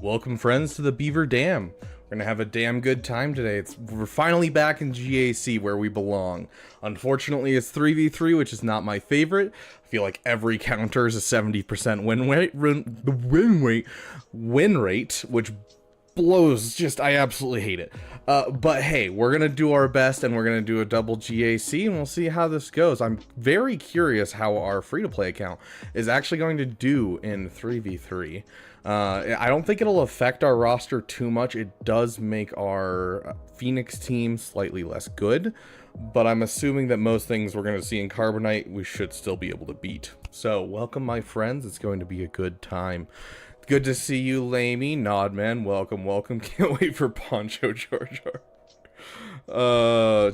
Welcome, friends, to the Beaver Dam. We're gonna have a damn good time today. We're finally back in GAC where we belong. Unfortunately, it's 3v3, which is not my favorite. I feel like every counter is a 70% win rate, which blows. I absolutely hate it. But hey, we're gonna do our best, and we're gonna do a double GAC, and we'll see how this goes. I'm very curious how our free-to-play account is actually going to do in 3v3. I don't think it'll affect our roster too much. It does make our Phoenix team slightly less good, but I'm assuming that most things we're going to see in Carbonite we should still be able to beat. So welcome, my friends. It's going to be a good time. Good to see you, Lamey. Nodman, welcome, welcome. Can't wait for Poncho Jar Jar.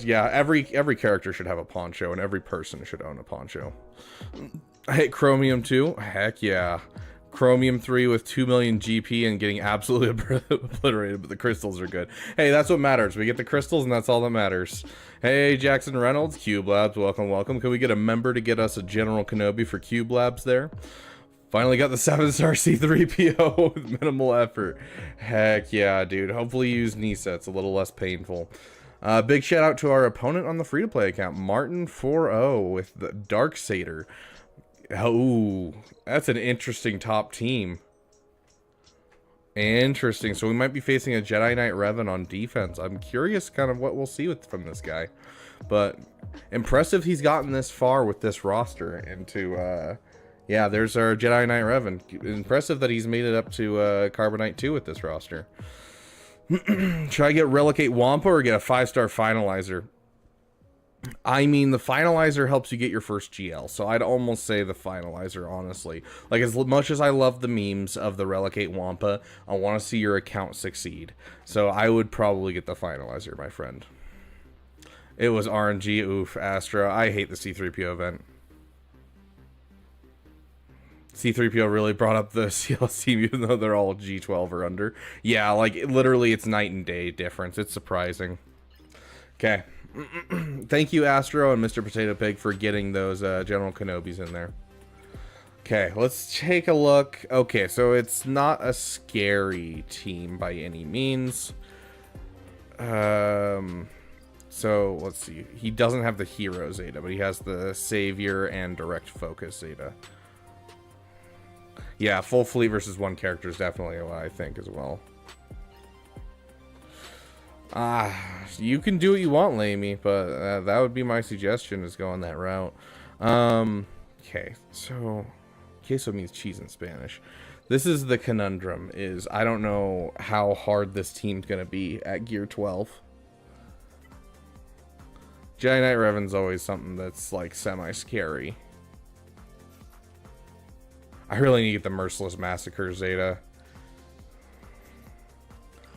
Yeah, every character should have a poncho, and every person should own a poncho. I hit Chromium 2. Heck yeah. Chromium 3 with 2 million GP and getting absolutely obliterated, but the crystals are good. Hey, that's what matters. We get the crystals, and that's all that matters. Hey, Jackson Reynolds, Cube Labs, welcome, welcome. Can we get a member to get us a General Kenobi for Cube Labs there? Finally got the 7-star C3PO with minimal effort. Heck yeah, dude. Hopefully you use Nisa. It's a little less painful. Big shout out to our opponent on the free-to-play account, Martin40 with the Darksader. Oh, that's an interesting top team. Interesting. So we might be facing a Jedi Knight Revan on defense. I'm curious kind of what we'll see from this guy. But impressive he's gotten this far with this roster into, yeah, there's our Jedi Knight Revan. Impressive that he's made it up to Carbonite 2 with this roster. Should I get Relicate Wampa or get a 5-star Finalizer? I mean, the Finalizer helps you get your first GL, so I'd almost say the Finalizer, honestly. Like, as much as I love the memes of the Relicate Wampa, I want to see your account succeed. So I would probably get the Finalizer, my friend. It was RNG, oof, Astra. I hate the C3PO event. C3PO really brought up the CLC, even though they're all G12 or under. Yeah, like, literally, it's night and day difference. It's surprising. Okay. Thank you, Astro and Mr. Potato Pig, for getting those General Kenobis in there. Okay, let's take a look. Okay, so it's not a scary team by any means. So let's see. He doesn't have the Hero Zeta, but he has the Savior and Direct Focus Zeta. Yeah, full fleet versus one character is definitely what I think as well. You can do what you want, Lamey, but that would be my suggestion, is going that route. Okay, so queso means cheese in Spanish. This is the conundrum, is I don't know how hard this team's gonna be at Gear 12. Jedi Knight Revan's always something that's like semi-scary. I really need to get the Merciless Massacre Zeta.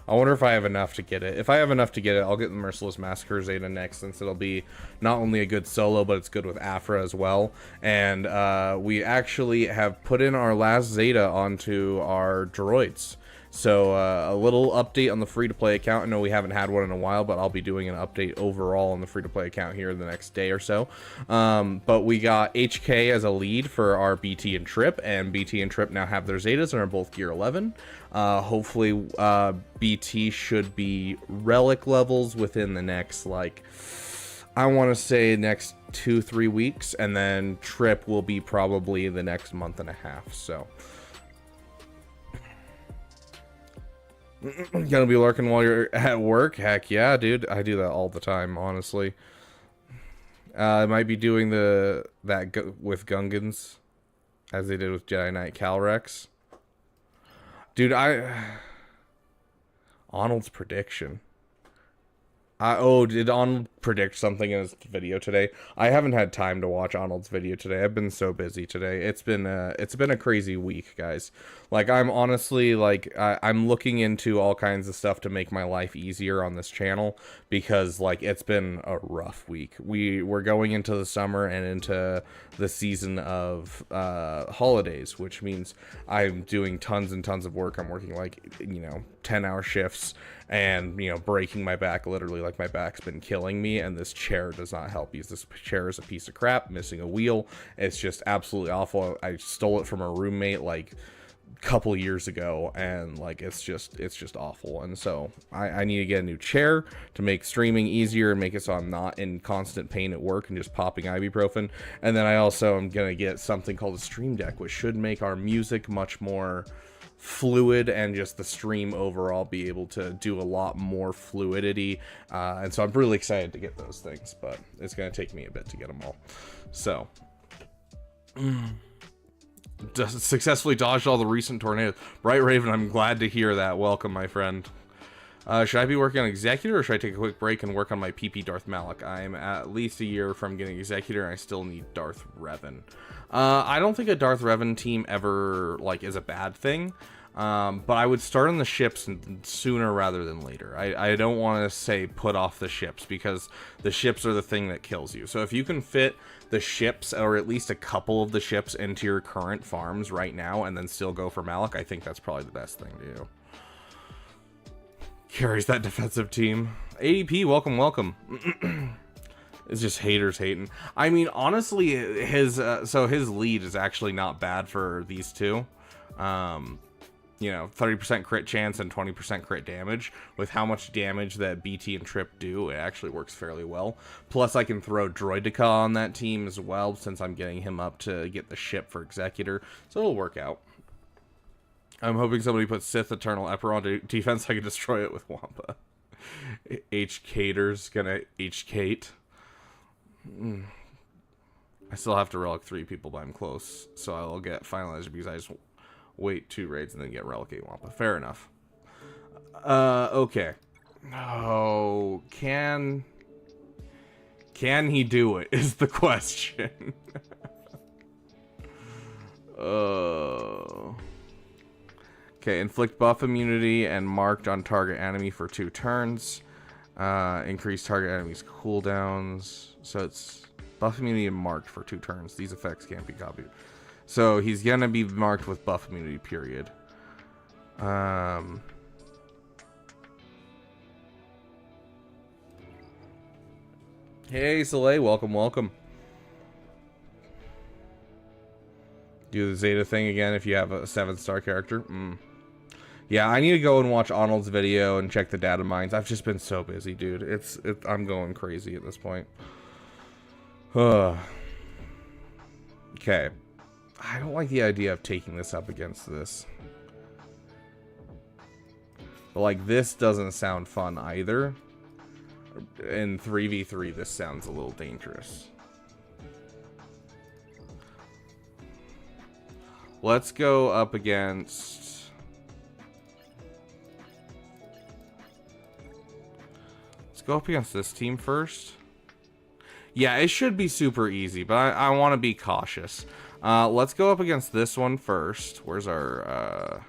I wonder if I have enough to get it. If I have enough to get it, I'll get the Merciless Massacre Zeta next, since it'll be not only a good solo, but it's good with Afra as well. And we actually have put in our last Zeta onto our droids. So a little update on the free-to-play account. I know we haven't had one in a while, but I'll be doing an update overall on the free-to-play account here the next day or so. But we got HK as a lead for our BT and Trip, and BT and Trip now have their Zetas and are both Gear 11. Hopefully BT should be relic levels within the next, like, I want to say next 2-3 weeks, and then Trip will be probably the next month and a half. So gonna be lurking while you're at work? Heck yeah, dude. I do that all the time, honestly. I might be doing that with Gungans, as they did with Jedi Knight Calrex. Dude, Arnold's prediction. Oh, did Arnold predict something in his video today? I haven't had time to watch Arnold's video today. I've been so busy today. It's been a crazy week, guys. Like, I'm honestly, like, I'm looking into all kinds of stuff to make my life easier on this channel, because, like, it's been a rough week. We're going into the summer and into the season of holidays, which means I'm doing tons and tons of work. I'm working, like, 10-hour shifts, and, breaking my back, literally. Like, my back's been killing me, and this chair does not help, because this chair is a piece of crap, missing a wheel. It's just absolutely awful. I stole it from a roommate, like, couple years ago, and like it's just awful. And so I need to get a new chair to make streaming easier and make it so I'm not in constant pain at work and just popping ibuprofen. And then I also am gonna get something called a stream deck, which should make our music much more fluid, and just the stream overall be able to do a lot more fluidity. And so I'm really excited to get those things, but it's gonna take me a bit to get them all. So successfully dodged all the recent tornadoes. Bright Raven, I'm glad to hear that. Welcome, my friend. Should I be working on Executor, or should I take a quick break and work on my PP Darth Malik? I'm at least a year from getting Executor, and I still need Darth Revan. I don't think a Darth Revan team ever, like, is a bad thing. But I would start on the ships sooner rather than later. I don't want to say put off the ships, because the ships are the thing that kills you. So if you can fit the ships, or at least a couple of the ships, into your current farms right now, and then still go for Malik, I think that's probably the best thing to do. Carries that defensive team. ADP, welcome. It's just haters hating. I mean, honestly, his lead is actually not bad for these two. You know, 30% crit chance and 20% crit damage. With how much damage that BT and Trip do, it actually works fairly well. Plus, I can throw Droidica on that team as well, since I'm getting him up to get the ship for Executor. So it'll work out. I'm hoping somebody puts Sith Eternal Emperor on defense. I can destroy it with Wampa. H-Cater's gonna H-Cate. I still have to relic 3 people, but I'm close. So I'll get finalized, because I just wait 2 raids and then get Relicate Wampa. Fair enough. Okay. Oh, can he do it, is the question. Okay, inflict buff immunity and marked on target enemy for 2 turns. Increase target enemy's cooldowns. So it's buff immunity and marked for 2 turns. These effects can't be copied. So he's gonna be marked with buff immunity, period. Hey, Soleil, welcome. Do the Zeta thing again if you have a 7-star character. Yeah, I need to go and watch Arnold's video and check the data mines. I've just been so busy, dude. I'm going crazy at this point. Okay. I don't like the idea of taking this up against this. But, like, this doesn't sound fun either. In 3v3, this sounds a little dangerous. Let's go up against... Let's go up against this team first. Yeah, it should be super easy, but I want to be cautious. Let's go up against this one first. Where's our...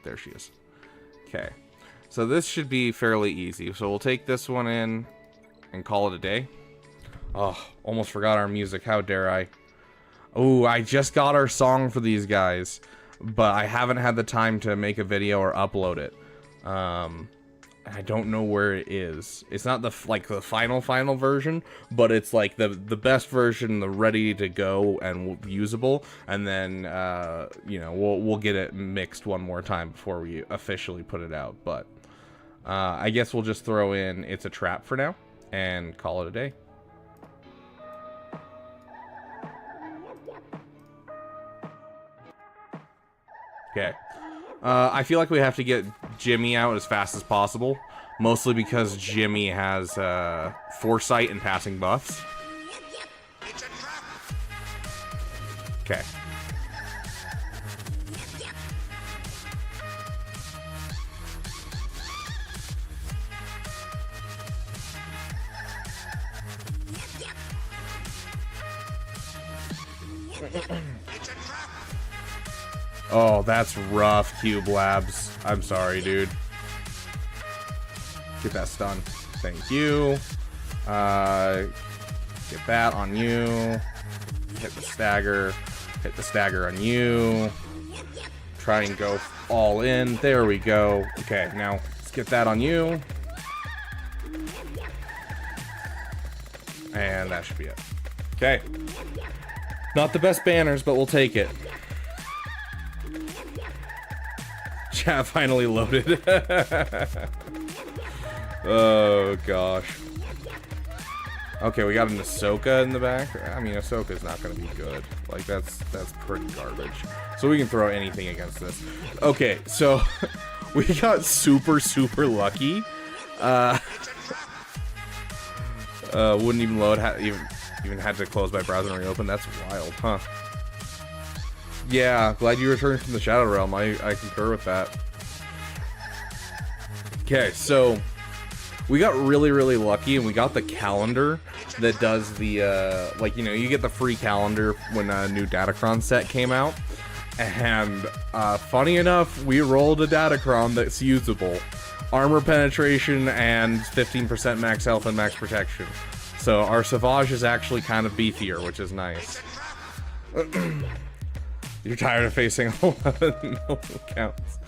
There she is. Okay. So this should be fairly easy. So we'll take this one in and call it a day. Oh, almost forgot our music. How dare I? Oh, I just got our song for these guys, but I haven't had the time to make a video or upload it. I don't know where it is. It's not the final version, but it's like the best version, the ready to go and usable. And then you know, we'll get it mixed one more time before we officially put it out. But I guess we'll just throw in It's a Trap for now and call it a day. Okay. I feel like we have to get Jimmy out as fast as possible, mostly because Jimmy has foresight and passing buffs. Okay. Oh, that's rough, Cube Labs. I'm sorry, dude. Get that stun. Thank you. Get that on you. Hit the stagger. Hit the stagger on you. Try and go all in. There we go. Okay, now let's get that on you. And that should be it. Okay. Not the best banners, but we'll take it. Chat finally loaded. Oh gosh. Okay, we got an Ahsoka in the back. I mean, Ahsoka's not gonna be good. Like, that's pretty garbage. So we can throw anything against this. Okay, so we got super lucky. Wouldn't even load. Even had to close my browser and reopen. That's wild, huh? Yeah, glad you returned from the Shadow Realm. I concur with that. Okay, so we got really lucky, and we got the calendar that does the, like, you know, you get the free calendar when a new Datacron set came out. And, funny enough, we rolled a Datacron that's usable. Armor penetration and 15% max health and max protection. So our Savage is actually kind of beefier, which is nice. You're tired of facing 11 no counts.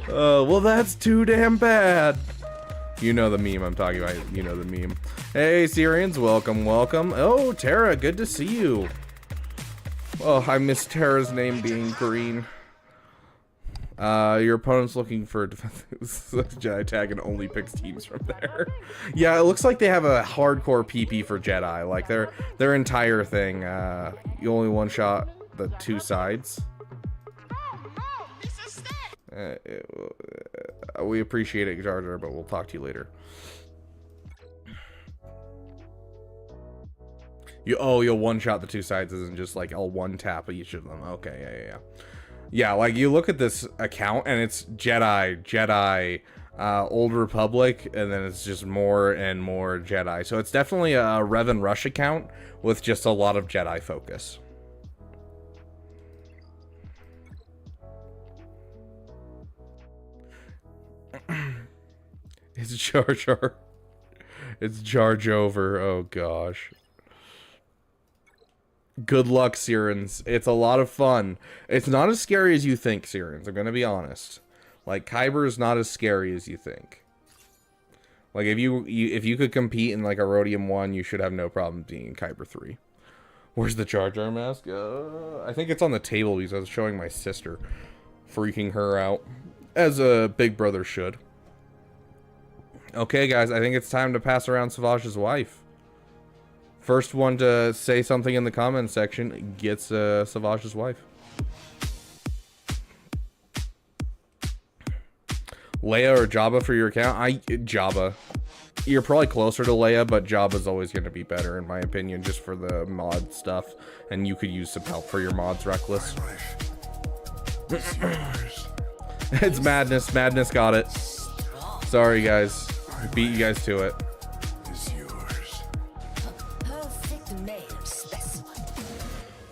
Well, that's too damn bad. You know the meme I'm talking about. You know the meme. Hey, Syrians, welcome. Oh, Tara, good to see you. Oh, I miss Tara's name being green. Your opponent's looking for a defensive Jedi tag and only picks teams from there. Yeah, it looks like they have a hardcore PP for Jedi. Like, their entire thing, you only one-shot the two sides. We appreciate it, Jar Jar, but we'll talk to you later. You'll one-shot the two sides isn't just like I'll one-tap each of them. Okay, yeah. Yeah, like you look at this account and it's Jedi, Old Republic, and then it's just more and more Jedi. So it's definitely a Rev and Rush account with just a lot of Jedi focus. It's Jar Jar. It's Jar Jover. Oh gosh. Good luck, Sirens. It's a lot of fun. It's not as scary as you think, Sirens. I'm gonna be honest. Like, Kyber is not as scary as you think. Like, if you could compete in like a Rhodium 1, you should have no problem being in Kyber 3. Where's the Jar Jar mask? I think it's on the table because I was showing my sister, freaking her out, as a big brother should. Okay, guys, I think it's time to pass around Savage's wife. First one to say something in the comments section gets Savage's wife. Leia or Jabba for your account? Jabba. You're probably closer to Leia, but Jabba's always going to be better in my opinion, just for the mod stuff. And you could use some help for your mods, Reckless. It's Madness. Madness got it. Sorry, guys. Beat you guys to it.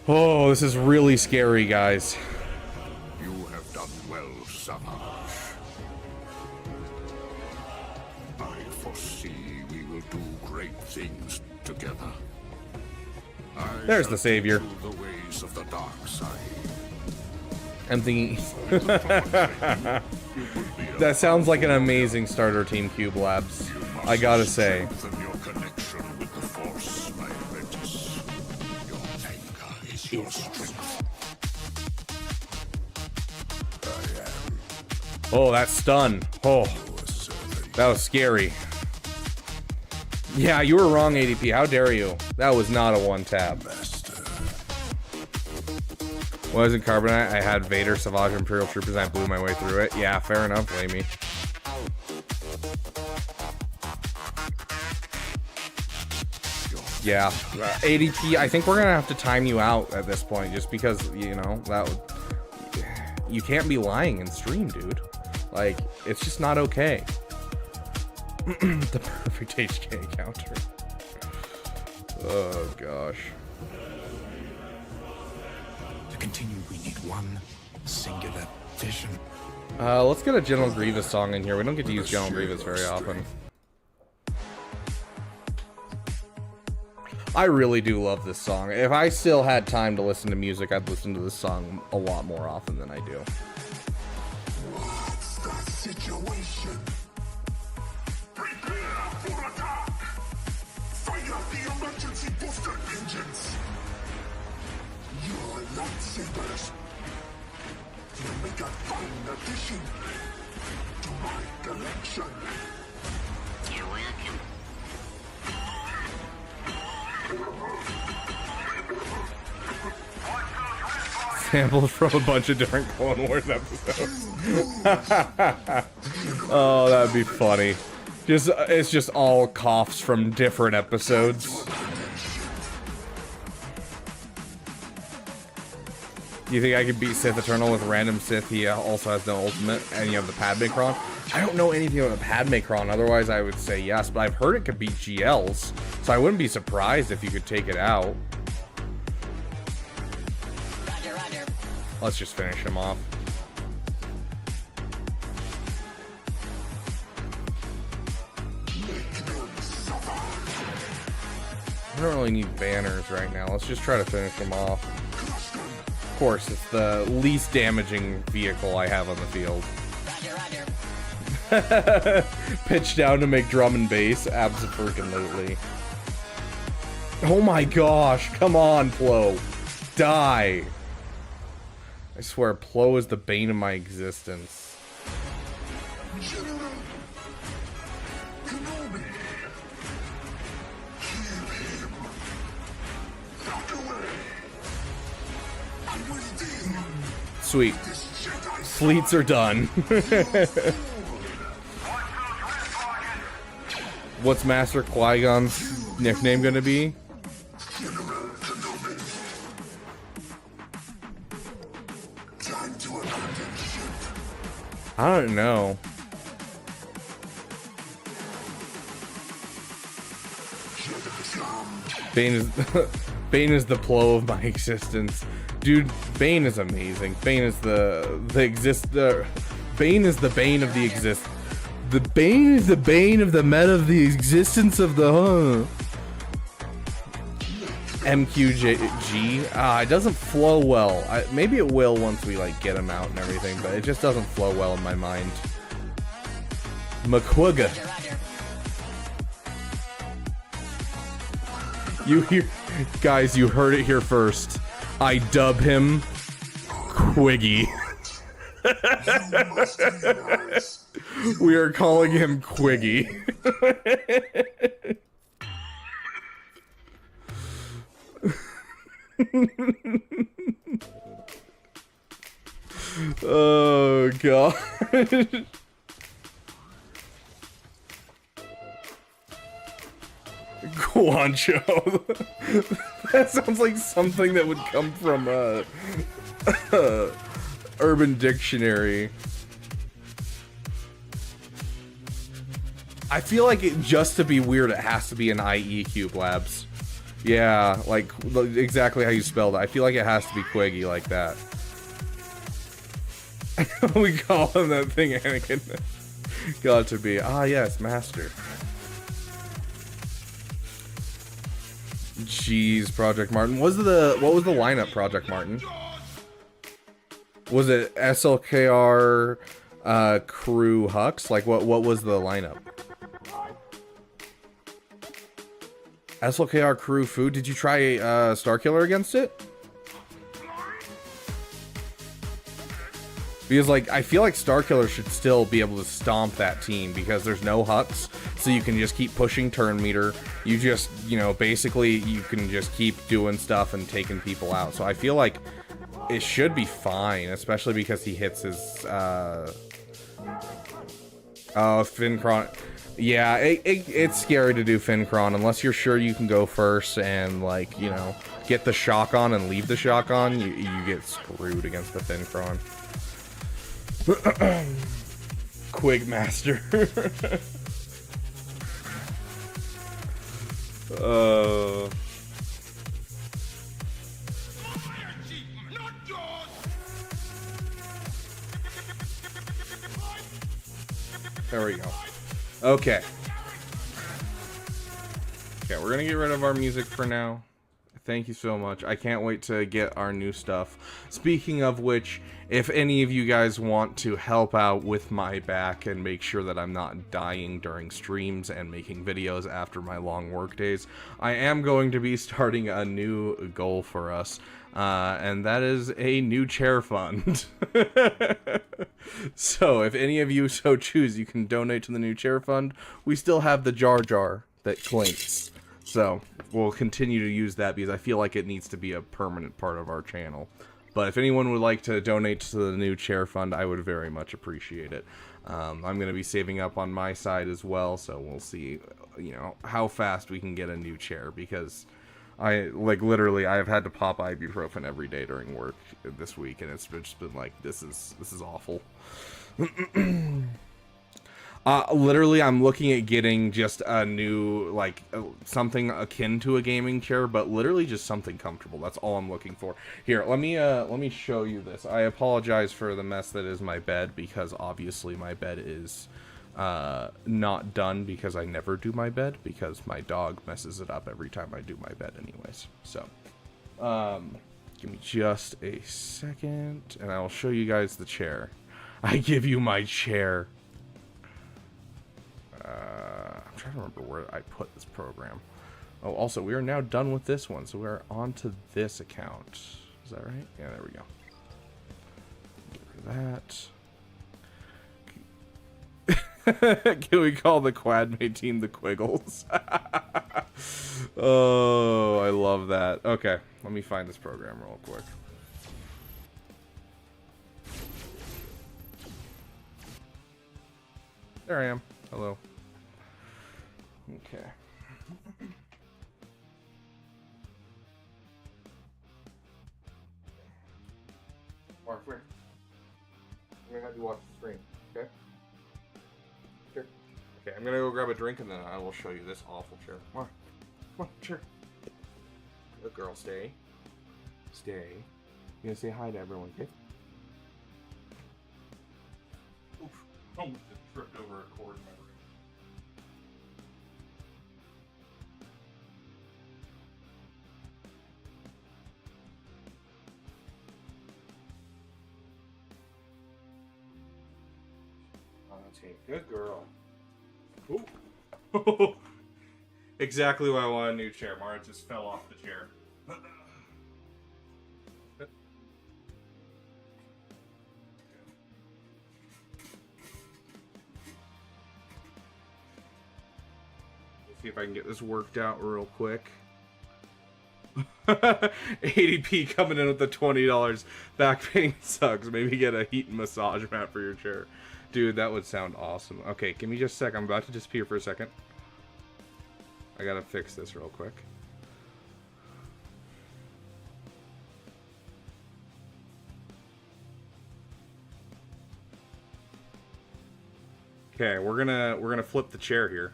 Oh, this is really scary, guys. You have done well, Savage. I foresee we will do great things together. There's the savior. The ways of the dark side. I'm thinking that sounds like an amazing starter team, Cube Labs. I gotta say. Your connection with the Force, my apprentice. Your anger is your strength. Oh, that stun. Oh, that was scary. Yeah, you were wrong, ADP. How dare you? That was not a one-tap. Wasn't Carbonite? I had Vader, Savage, Imperial Troopers, and I blew my way through it. Yeah, fair enough, Lamey. Yeah, ADP, I think we're gonna have to time you out at this point, just because, you know, you can't be lying in stream, dude. Like, it's just not okay. The perfect HK counter. Oh, gosh. To continue, we need one singular vision. Let's get a General Grievous song in here. We don't get to use General Grievous very often. I really do love this song. If I still had time to listen to music, I'd listen to this song a lot more often than I do. What's the situation? Prepare for attack! Fire the emergency booster engines! Your lightsabers! Make a fine addition to my collection. You're welcome. Samples from a bunch of different Clone Wars episodes. Oh, that'd be funny. It's just all coughs from different episodes. You think I could beat Sith Eternal with random Sith? He also has no ultimate, and you have the Padmecron. I don't know anything about the Padmecron, otherwise I would say yes, but I've heard it could beat GLs, so I wouldn't be surprised if you could take it out. Roger, roger. Let's just finish him off. I don't really need banners right now. Let's just try to finish him off. Of course, it's the least damaging vehicle I have on the field. Roger, roger. Pitch down to make drum and bass. Abso-freaking-lutely. Oh my gosh, come on, Plo. Die. I swear, Plo is the bane of my existence. General Kenobi. Kill him. Walk away. I will deal Sweet. this Jedi Fleets are done. What's Master Qui-Gon's nickname gonna be? General Kenobi. Time to abandon ship. I don't know. Bane is Bane is the Plo of my existence. Dude, Bane is amazing. Bane is Bane is the bane of the exist. The Bane is the bane of the meta of the existence of the MQG. It doesn't flow well. Maybe it will once we like get him out and everything, but it just doesn't flow well in my mind. McQuigga. Roger, roger. You hear, guys, you heard it here first. I dub him Quiggy. You must realize We are calling him Quiggy. Oh god. Guancho. That sounds like something that would come from Urban Dictionary. I feel like just to be weird, it has to be an IE Cube Labs. Yeah, like exactly how you spelled it. I feel like it has to be Quiggy like that. We call him that thing, Anakin. Got to be. Yes, Master. Jeez, Project Martin. What was the lineup, Project Martin? Was it SLKR crew Hux? Like what was the lineup? SLKR crew food. Did you try Starkiller against it? Because like I feel like Starkiller should still be able to stomp that team because there's no Hux, so you can just keep pushing turn meter. You just, you know, basically you can just keep doing stuff and taking people out. So I feel like it should be fine, especially because he hits his Fincron. Yeah, it's scary to do Fincron unless you're sure you can go first and, like, you know, get the shock on and leave the shock on. You get screwed against the Fincron. Quigmaster. There we go. Okay. Okay, we're gonna get rid of our music for now. Thank you so much. I can't wait to get our new stuff. Speaking of which, if any of you guys want to help out with my back and make sure that I'm not dying during streams and making videos after my long work days, I am going to be starting a new goal for us. and that is a new chair fund. So if any of you so choose, you can donate to the new chair fund. We still have the Jar Jar that clinks, so we'll continue to use that because I feel like it needs to be a permanent part of our channel. But if anyone would like to donate to the new chair fund, I would very much appreciate it. I'm going to be saving up on my side as well, so we'll see, you know, how fast we can get a new chair, because literally I've had to pop ibuprofen every day during work this week, and it's just been like, this is awful. Literally, I'm looking at getting just a new, like, something akin to a gaming chair, but literally just something comfortable. That's all I'm looking for. Here, let me show you this. I apologize for the mess that is my bed, because obviously my bed is not done, because I never do my bed, because my dog messes it up every time I do my bed anyways. So, give me just a second, and I'll show you guys the chair. I give you my chair. I'm trying to remember where I put this program. Oh, also, we are now done with this one, so we're on to this account. Is that right? Yeah, there we go. Get rid of that. Can we call the Quadmate team the Quiggles? Oh, I love that. Okay, let me find this program real quick. There I am. Hello. Okay. Mark, where? I'm gonna have you watch the screen, okay? Sure. Okay, I'm gonna go grab a drink and then I will show you this awful chair. Come on. Come on, chair. Good girl, stay. Stay. You gonna say hi to everyone, okay? Oof. Almost just tripped over a cord in my room. Good girl. Ooh. Exactly why I want a new chair. Mara just fell off the chair. See if I can get this worked out real quick. 80p coming in with the $20. Back pain sucks. Maybe get a heat and massage mat for your chair. Dude, that would sound awesome. Okay, give me just a sec. I'm about to disappear for a second. I gotta fix this real quick. Okay, we're gonna flip the chair here.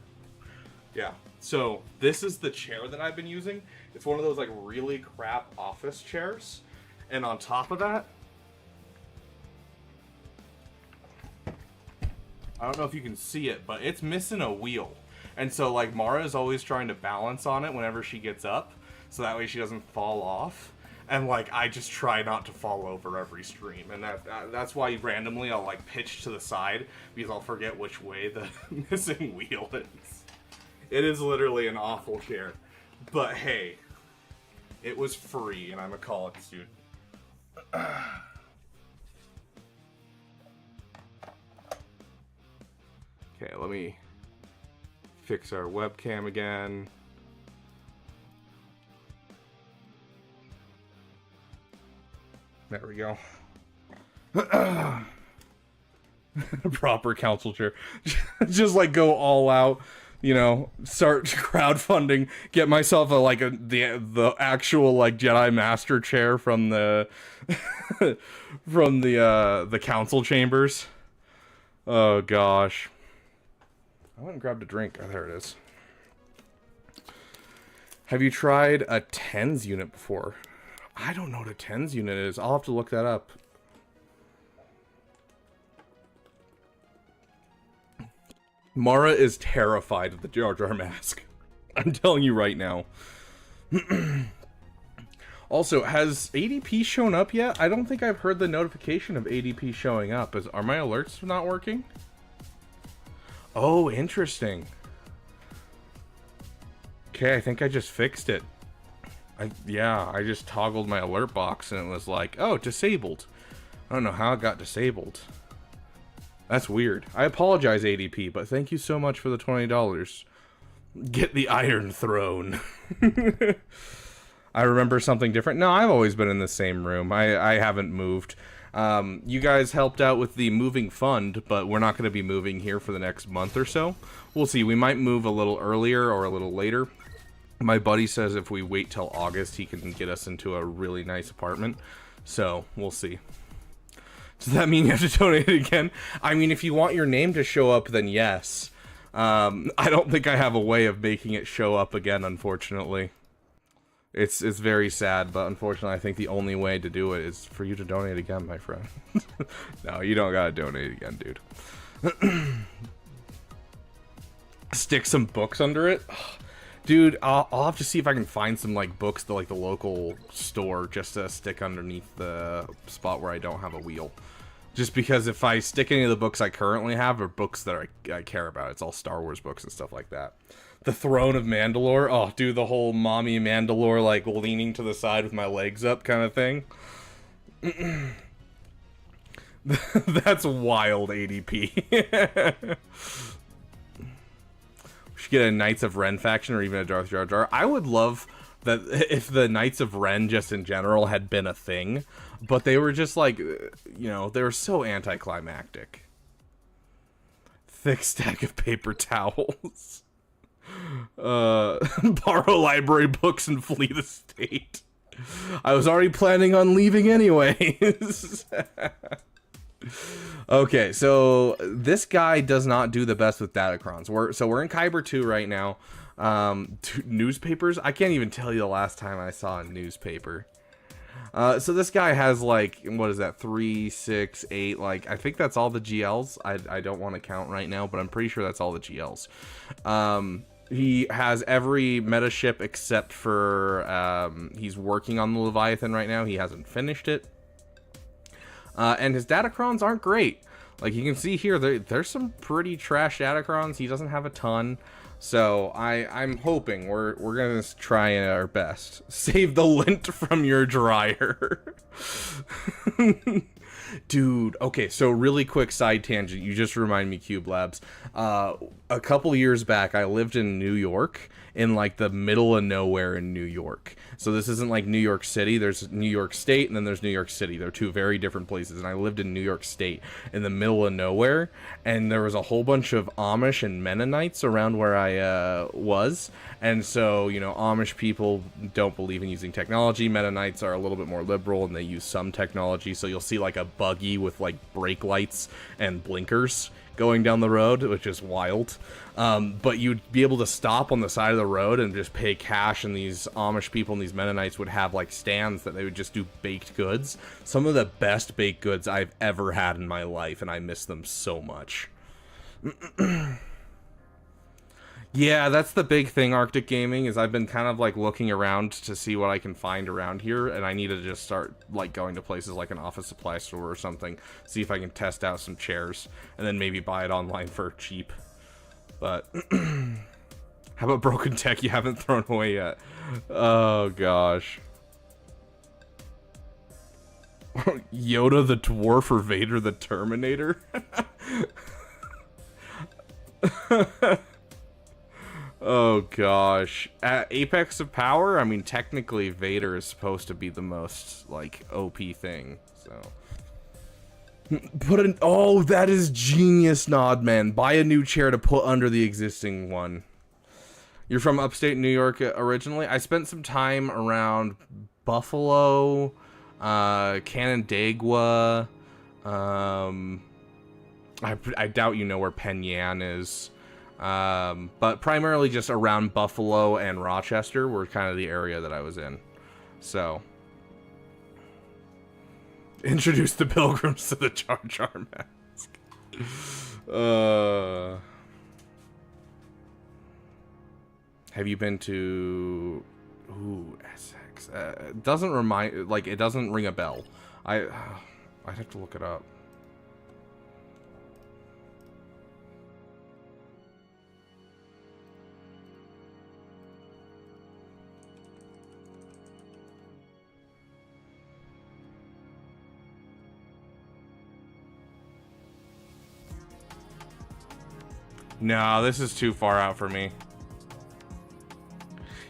Yeah. So this is the chair that I've been using. It's one of those like really crap office chairs, and on top of that, I don't know if you can see it, but it's missing a wheel. And so, like, Mara is always trying to balance on it whenever she gets up, so that way she doesn't fall off. And, like, I just try not to fall over every stream. And that's why randomly I'll, like, pitch to the side, because I'll forget which way the missing wheel is. It is literally an awful chair. But, hey, it was free, and I'm a college student. Okay, let me fix our webcam again. There we go. Proper council chair. Just like go all out, you know, start crowdfunding, get myself the actual like Jedi Master chair from the from the council chambers. Oh gosh. I went and grabbed a drink. Oh, there it is. Have you tried a TENS unit before? I don't know what a TENS unit is. I'll have to look that up. Mara is terrified of the Jar Jar mask. I'm telling you right now. Also, has ADP shown up yet? I don't think I've heard the notification of ADP showing up. Are my alerts not working? Oh, interesting. Okay, I think I just fixed it. Yeah, I just toggled my alert box and it was like, oh, disabled. I don't know how it got disabled. That's weird. I apologize, ADP, but thank you so much for the $20. Get the Iron Throne. I remember something different. No, I've always been in the same room. I haven't moved. You guys helped out with the moving fund, but we're not going to be moving here for the next month or so. We'll see. We might move a little earlier or a little later. My buddy says if we wait till August, he can get us into a really nice apartment. So, we'll see. Does that mean you have to donate it again? I mean, if you want your name to show up, then yes. I don't think I have a way of making it show up again, unfortunately. It's very sad, but unfortunately I think the only way to do it is for you to donate again, my friend. No, you don't gotta donate again, dude. Stick some books under it? Dude, I'll have to see if I can find some, like, books to, like, the local store just to stick underneath the spot where I don't have a wheel. Just because if I stick any of the books I currently have are books that I care about. It's all Star Wars books and stuff like that. The Throne of Mandalore. Oh, dude, the whole mommy Mandalore, like, leaning to the side with my legs up kind of thing. That's wild, ADP. We should get a Knights of Ren faction or even a Darth Jar Jar. I would love that if the Knights of Ren just in general had been a thing, but they were just like, you know, they were so anticlimactic. Thick stack of paper towels. Borrow library books and flee the state. I was already planning on leaving anyways. Okay, so this guy does not do the best with datacrons. We're in Kyber 2 right now. Newspapers? I can't even tell you the last time I saw a newspaper. So this guy has, like, what is that, 3, 6, 8, like, I think that's all the GLs. I don't want to count right now, but I'm pretty sure that's all the GLs. He has every meta ship except for, he's working on the Leviathan right now. He hasn't finished it. And his datacrons aren't great. Like you can see here, there's some pretty trash datacrons. He doesn't have a ton. So I'm hoping we're gonna try our best. Save the lint from your dryer. Dude, okay, so really quick side tangent. You just remind me, Cube Labs. A couple years back, I lived in New York, in like the middle of nowhere in New York. So this isn't like New York City. There's New York State, and then there's New York City. They're two very different places. And I lived in New York State, in the middle of nowhere, and there was a whole bunch of Amish and Mennonites around where I was. And so, you know, Amish people don't believe in using technology. Mennonites are a little bit more liberal, and they use some technology. So you'll see like a buggy with like brake lights and blinkers going down the road, which is wild. But you'd be able to stop on the side of the road and just pay cash, and these Amish people and these Mennonites would have like stands that they would just do baked goods. Some of the best baked goods I've ever had in my life, and I miss them so much. Yeah, that's the big thing, Arctic Gaming, is I've been kind of like looking around to see what I can find around here, and I need to just start like going to places like an office supply store or something, see if I can test out some chairs, and then maybe buy it online for cheap. But how about broken tech you haven't thrown away yet? Oh gosh. Yoda the dwarf or Vader the Terminator? Oh gosh. At Apex of Power, I mean, technically Vader is supposed to be the most like OP thing, so oh, that is genius, Nod Man. Buy a new chair to put under the existing one. You're from upstate New York originally? I spent some time around Buffalo, Canandaigua. I doubt you know where Penn is. But primarily just around Buffalo and Rochester were kind of the area that I was in. So, introduce the pilgrims to the Jar Jar mask. Have you been to... Ooh, Essex. It doesn't remind... Like, it doesn't ring a bell. I'd have to look it up. No, this is too far out for me.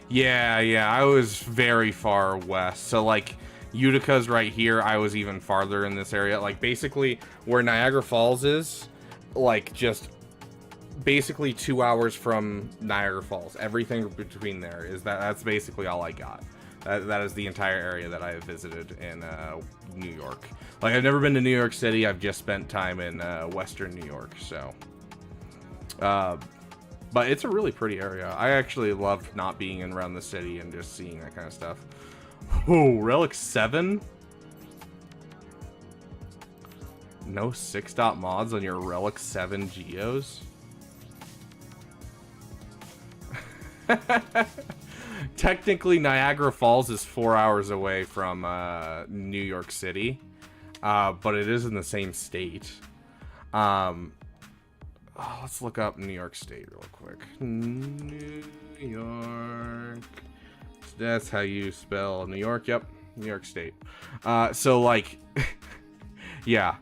Yeah, I was very far west. So, like, Utica's right here. I was even farther in this area. Like, basically, where Niagara Falls is, like, just basically 2 hours from Niagara Falls. Everything between there is that's basically all I got. That is the entire area that I have visited in New York. Like, I've never been to New York City. I've just spent time in Western New York, so. But it's a really pretty area. I actually love not being in around the city and just seeing that kind of stuff. Oh, Relic 7? No 6-dot mods on your Relic 7 geos? Technically, Niagara Falls is 4 hours away from New York City, but it is in the same state. Let's look up New York State real quick. New York. That's how you spell New York. Yep, New York State. So, like, yeah.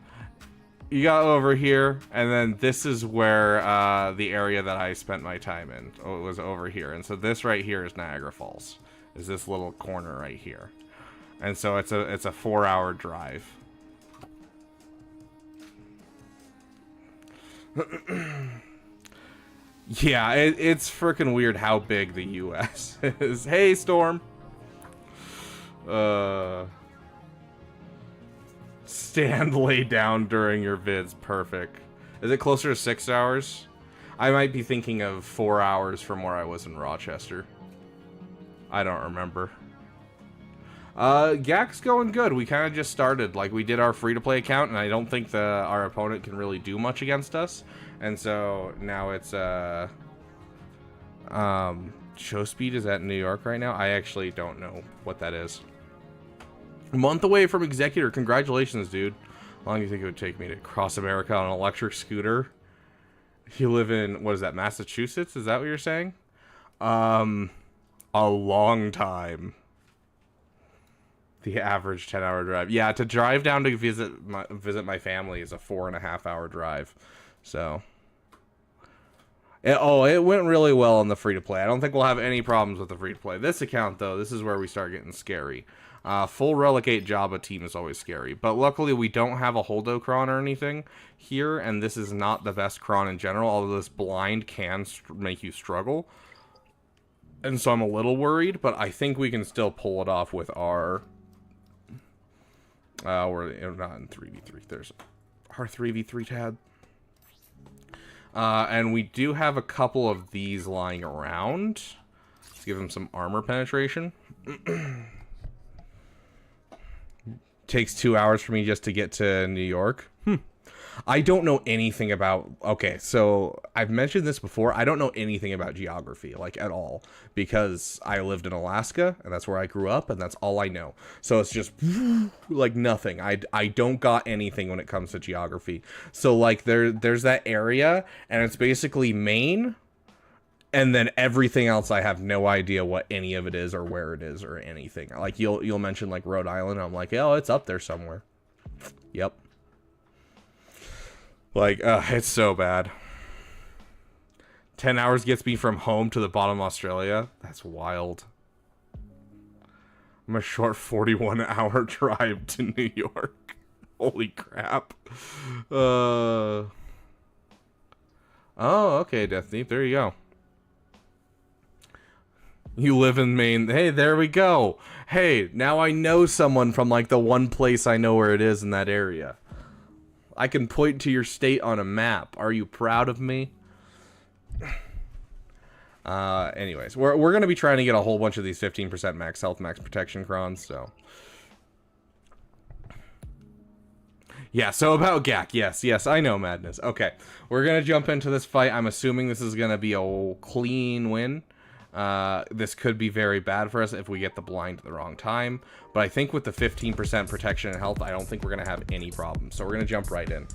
You got over here, and then this is where the area that I spent my time in. Oh, it was over here. And so this right here is Niagara Falls. Is this little corner right here. And so it's a 4-hour drive. Yeah, it's freaking weird how big the US is. Hey, Storm. Stand lay down during your vids. Perfect. Is it closer to 6 hours? I might be thinking of 4 hours from where I was in Rochester. I don't remember. GAC's going good. We kind of just started. Like, we did our free-to-play account, and I don't think our opponent can really do much against us. And so now it's show speed is at New York right now. I actually don't know what that is. A month away from Executor. Congratulations, dude. How long do you think it would take me to cross America on an electric scooter? You live in, what is that, Massachusetts? Is that what you're saying? A long time. The average 10-hour drive. Yeah, to drive down to visit my family is a 4.5-hour drive. So, it went really well on the free-to-play. I don't think we'll have any problems with the free-to-play. This account, though, this is where we start getting scary. Full Relic 8 Jabba team is always scary. But luckily, we don't have a Holdo Cron or anything here, and this is not the best Cron in general, although this blind can make you struggle. And so I'm a little worried, but I think we can still pull it off with our... we're not in 3v3. There's our 3v3 tab. And we do have a couple of these lying around. Let's give them some armor penetration. Takes 2 hours for me just to get to New York. I don't know anything about... Okay, so I've mentioned this before. I don't know anything about geography, like, at all. Because I lived in Alaska, and that's where I grew up, and that's all I know. So it's just, like, nothing. I don't got anything when it comes to geography. So, like, there's that area, and it's basically Maine, and then everything else I have no idea what any of it is or where it is or anything. Like, you'll mention, like, Rhode Island, and I'm like, oh, it's up there somewhere. Yep. Like, it's so bad. 10 hours gets me from home to the bottom of Australia. That's wild. I'm a short 41-hour drive to New York. Holy crap. Oh, okay, Death Thief. There you go. You live in Maine. Hey, there we go. Hey, now I know someone from, like, the one place I know where it is in that area. I can point to your state on a map. Are you proud of me? Anyways, we're going to be trying to get a whole bunch of these 15% max health, max protection crons, so. Yeah, so about GAC. Yes, I know, Madness. Okay, we're going to jump into this fight. I'm assuming this is going to be a clean win. This could be very bad for us if we get the blind at the wrong time. But I think with the 15% protection and health, I don't think we're going to have any problems. So we're going to jump right in.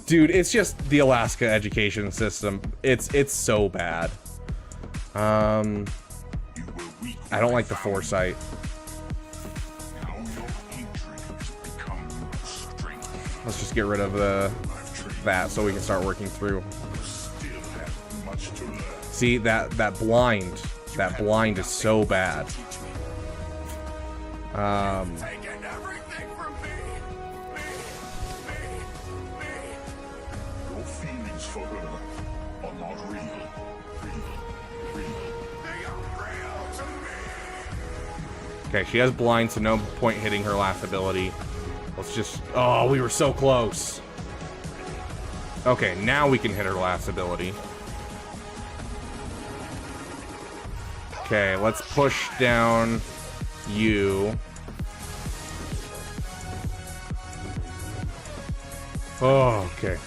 Dude, it's just the Alaska education system. It's so bad. I don't like the foresight. Let's just get rid of the that so we can start working through. Still have much to learn. See, that blind is so bad. Taking everything from me. Your feelings for her are not real. They are real to me. Okay, she has blind, so no point hitting her last ability. Let's just... Oh, we were so close. Okay, now we can hit her last ability. Okay, let's push down you. Oh, okay.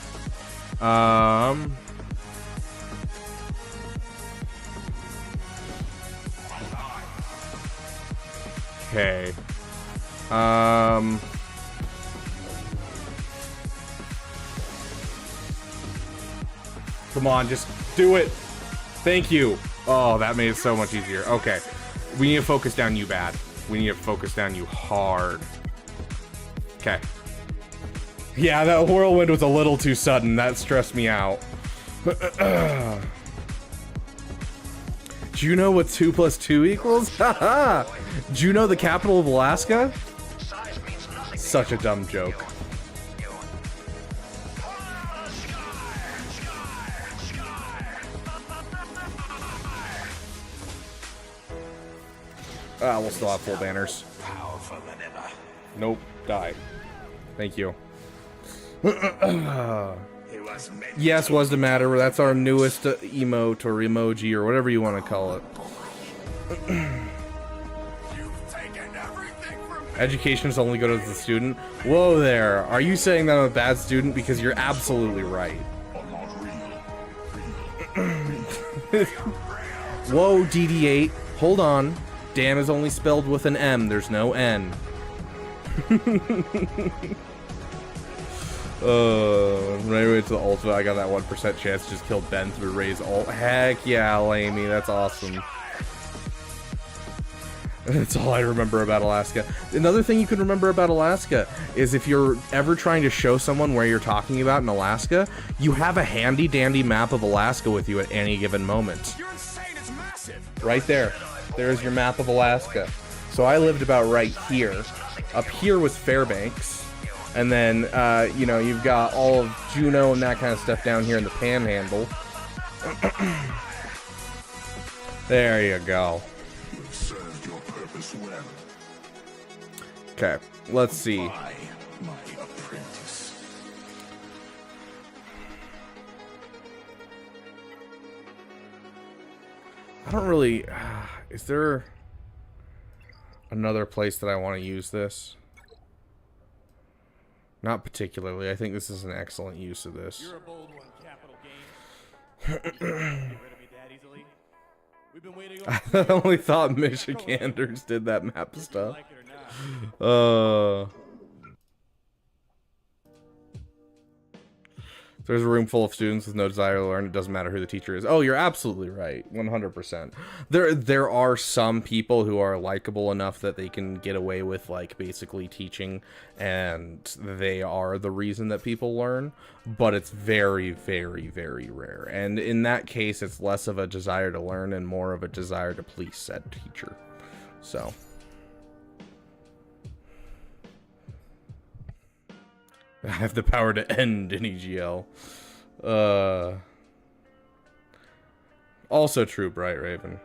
Okay. Come on, just do it. Thank you. Oh, that made it so much easier. Okay. We need to focus down you bad. We need to focus down you hard. Okay. Yeah, that whirlwind was a little too sudden. That stressed me out. Do you know what 2 + 2 equals? Haha! Do you know the capital of Alaska? Such a dumb joke. We'll still have full banners. Powerful than ever. Nope, die. Thank you. It was meant Yes, was the matter. That's our newest emote or emoji or whatever you want to call it. You've taken everything from me. Education is only good as a student. Whoa there. Are you saying that I'm a bad student? Because you're absolutely right. Are not real. Whoa, DD8. Hold on. Damn is only spelled with an M. There's no N. Right away to the ultimate, I got that 1% chance to just kill Ben through Ray's ult. Heck yeah, Lamey, that's awesome. That's all I remember about Alaska. Another thing you can remember about Alaska is if you're ever trying to show someone where you're talking about in Alaska, you have a handy dandy map of Alaska with you at any given moment. You're insane. It's massive. Right there. There's your map of Alaska. So I lived about right here. Up here was Fairbanks. And then, you know, you've got all of Juneau and that kind of stuff down here in the Panhandle. There you go. You've served your purpose well. Okay, let's see. I, my apprentice. I don't really... is there another place that I want to use this? Not particularly. I think this is an excellent use of this. You're a bold one, Capital Games. Get rid of me that easily. We've been waiting I only thought Michiganders did that map stuff. like it or not. There's a room full of students with no desire to learn. It doesn't matter who the teacher is. Oh, you're absolutely right. 100%. There are some people who are likable enough that they can get away with, like, basically teaching, and they are the reason that people learn. But it's very, very, very rare. And in that case, it's less of a desire to learn and more of a desire to please said teacher. So... I have the power to end an EGL. Also true, Bright Raven.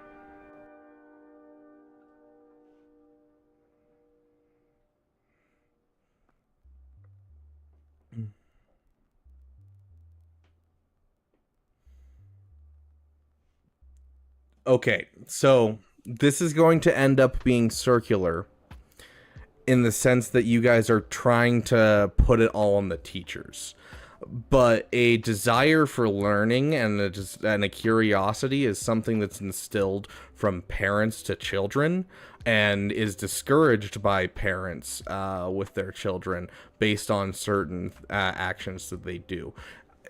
Okay, so this is going to end up being circular in the sense that you guys are trying to put it all on the teachers. But a desire for learning and a curiosity is something that's instilled from parents to children and is discouraged by parents with their children based on certain actions that they do.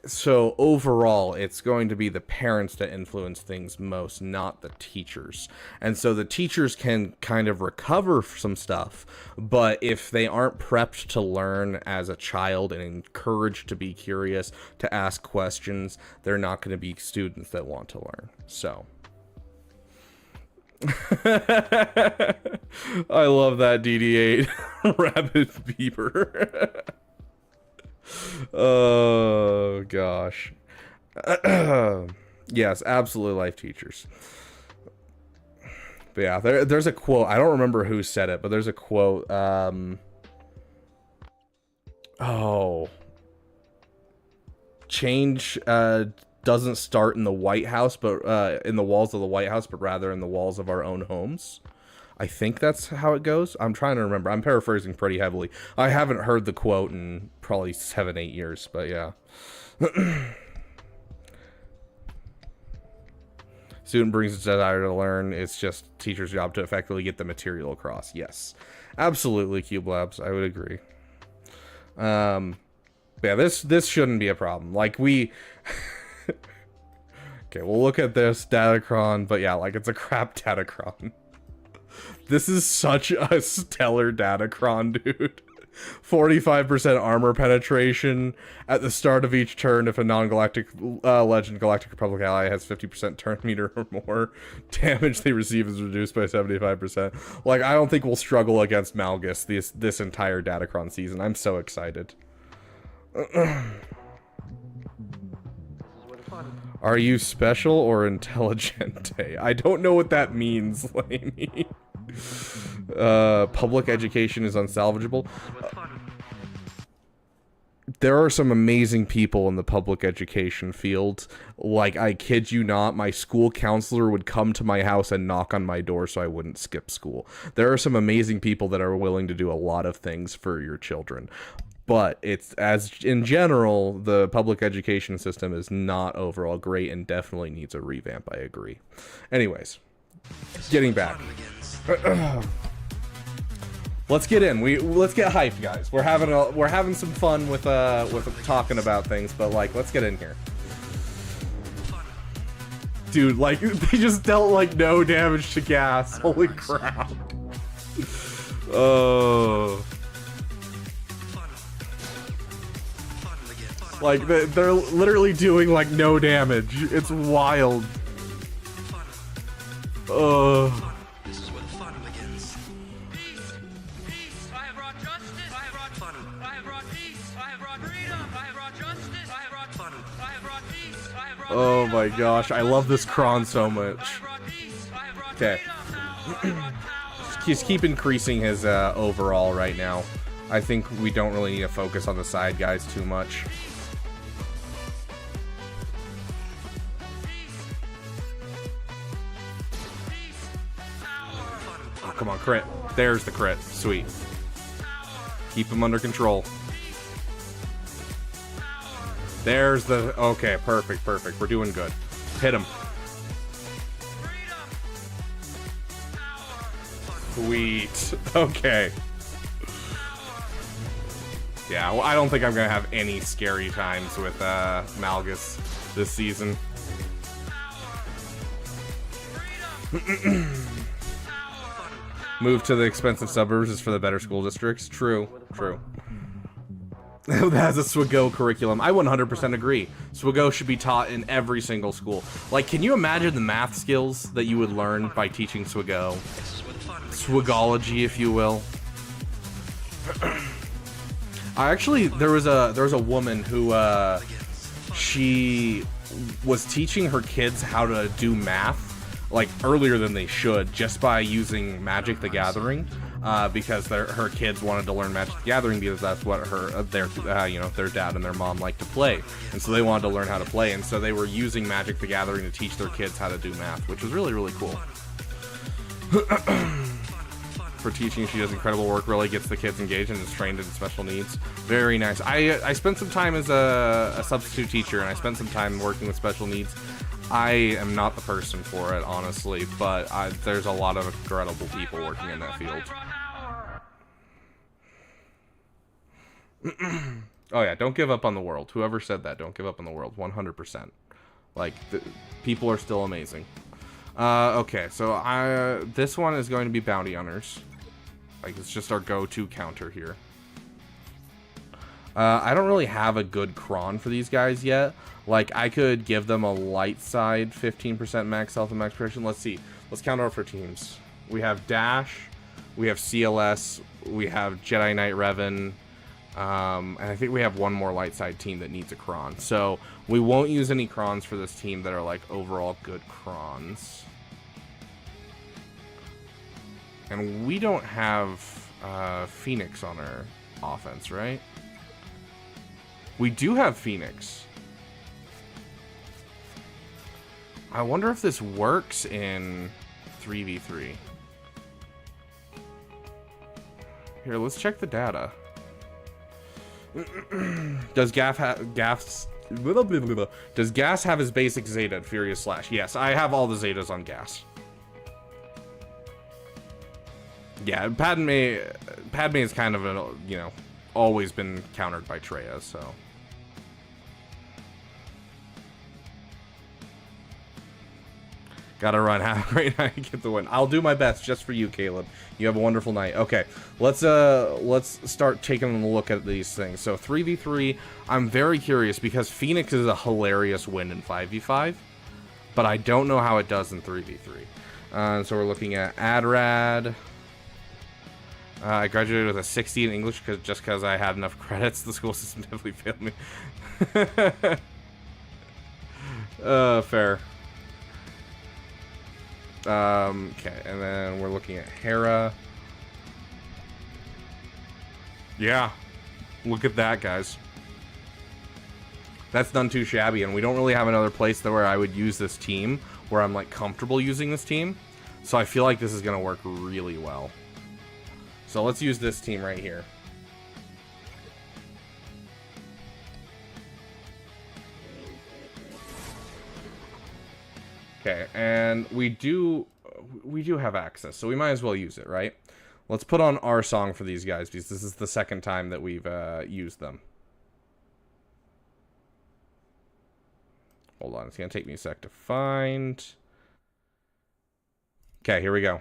so overall, it's going to be the parents that influence things most, not the teachers. And so the teachers can kind of recover some stuff, but if they aren't prepped to learn as a child and encouraged to be curious, to ask questions, they're not going to be students that want to learn. So I love that DD8 Rabbit Beaver. Oh gosh. Yes, absolutely life teachers. But yeah, there's a quote. I don't remember who said it, but there's a quote. Change doesn't start in the White House, but in the walls of the White House, but rather in the walls of our own homes. I think that's how it goes. I'm trying to remember. I'm paraphrasing pretty heavily. I haven't heard the quote in probably 7-8 years, but yeah. Student brings its desire to learn. It's just teacher's job to effectively get the material across. Yes, absolutely, Cube Labs. I would agree. Yeah, this shouldn't be a problem. Like we. Okay, we'll look at this Datacron, but yeah, like it's a crap Datacron. This is such a stellar Datacron, dude. 45% armor penetration at the start of each turn if a non-galactic legend Galactic Republic ally has 50% turn meter or more. Damage they receive is reduced by 75%. Like, I don't think we'll struggle against Malgus this entire Datacron season. I'm so excited. Are you special or intelligente? I don't know what that means, Lainey. Public education is unsalvageable. There are some amazing people in the public education field. Like, I kid you not, my school counselor would come to my house and knock on my door so I wouldn't skip school. There are some amazing people that are willing to do a lot of things for your children. But it's, as in general, the public education system is not overall great and definitely needs a revamp. I agree. Anyways, getting back. Let's get in. Let's get hyped, guys. We're having some fun with talking about things, but like, let's get in here. Dude, like, they just dealt like no damage to gas. Holy crap. Oh. Like, they're literally doing, like, no damage. It's wild. This is where the fun begins. Peace. Peace. I have brought justice. I have brought fun. I have brought peace. I have brought freedom. I have brought justice. I have brought fun. I have brought peace. I have brought oh my gosh, I love this Kron so much. Okay. Just keep increasing his overall right now. I think we don't really need to focus on the side guys too much. Come on, crit. There's the crit. Sweet. Keep him under control. There's the... Okay, perfect, perfect. We're doing good. Hit him. Sweet. Okay. Yeah, well, I don't think I'm going to have any scary times with Malgus this season. Move to the expensive suburbs is for the better school districts. True, true. That has a SWGO curriculum. I 100% agree. SWGO should be taught in every single school. Like, can you imagine the math skills that you would learn by teaching SWGO? SWGology, if you will. There was a woman who she was teaching her kids how to do math, like, earlier than they should, just by using Magic the Gathering, because her kids wanted to learn Magic the Gathering because that's what their dad and their mom like to play, and so they wanted to learn how to play, and so they were using Magic the Gathering to teach their kids how to do math, which was really, really cool. For teaching, she does incredible work, really gets the kids engaged and is trained in special needs. Very nice. I spent some time as a substitute teacher, and I spent some time working with special needs. I am not the person for it, honestly, but there's a lot of incredible people working in that field. Oh yeah, don't give up on the world. Whoever said that, don't give up on the world. 100%. Like, people are still amazing. Okay, so this one is going to be bounty hunters. Like, it's just our go-to counter here. I don't really have a good cron for these guys yet. Like, I could give them a light side 15% max health and max protection. Let's see. Let's count out for teams. We have Dash, we have CLS, we have Jedi Knight Revan, and I think we have one more light side team that needs a cron. So we won't use any crons for this team that are like overall good crons. And we don't have Phoenix on our offense, right? We do have Phoenix. I wonder if this works in 3v3. Here, let's check the data. Does Gas have his basic Zeta at Furious Slash? Yes, I have all the Zetas on Gas. Yeah, Padme is kind of a, you know, always been countered by Traya, so. Gotta run. Have a great night. Get the win. I'll do my best just for you, Caleb. You have a wonderful night. Okay, let's start taking a look at these things. So 3v3, I'm very curious because Phoenix is a hilarious win in 5v5, but I don't know how it does in 3v3. So we're looking at Adrad. I graduated with a 60 in English just because I had enough credits. The school system definitely failed me. Fair. Okay, and then we're looking at Hera. Yeah, look at that, guys. That's none too shabby, and we don't really have another place where I would use this team, where I'm like comfortable using this team. So I feel like this is gonna work really well. So let's use this team right here. Okay, and we do have access, so we might as well use it, right? Let's put on our song for these guys, because this is the second time that we've used them. Hold on, it's gonna take me a sec to find. Okay, here we go.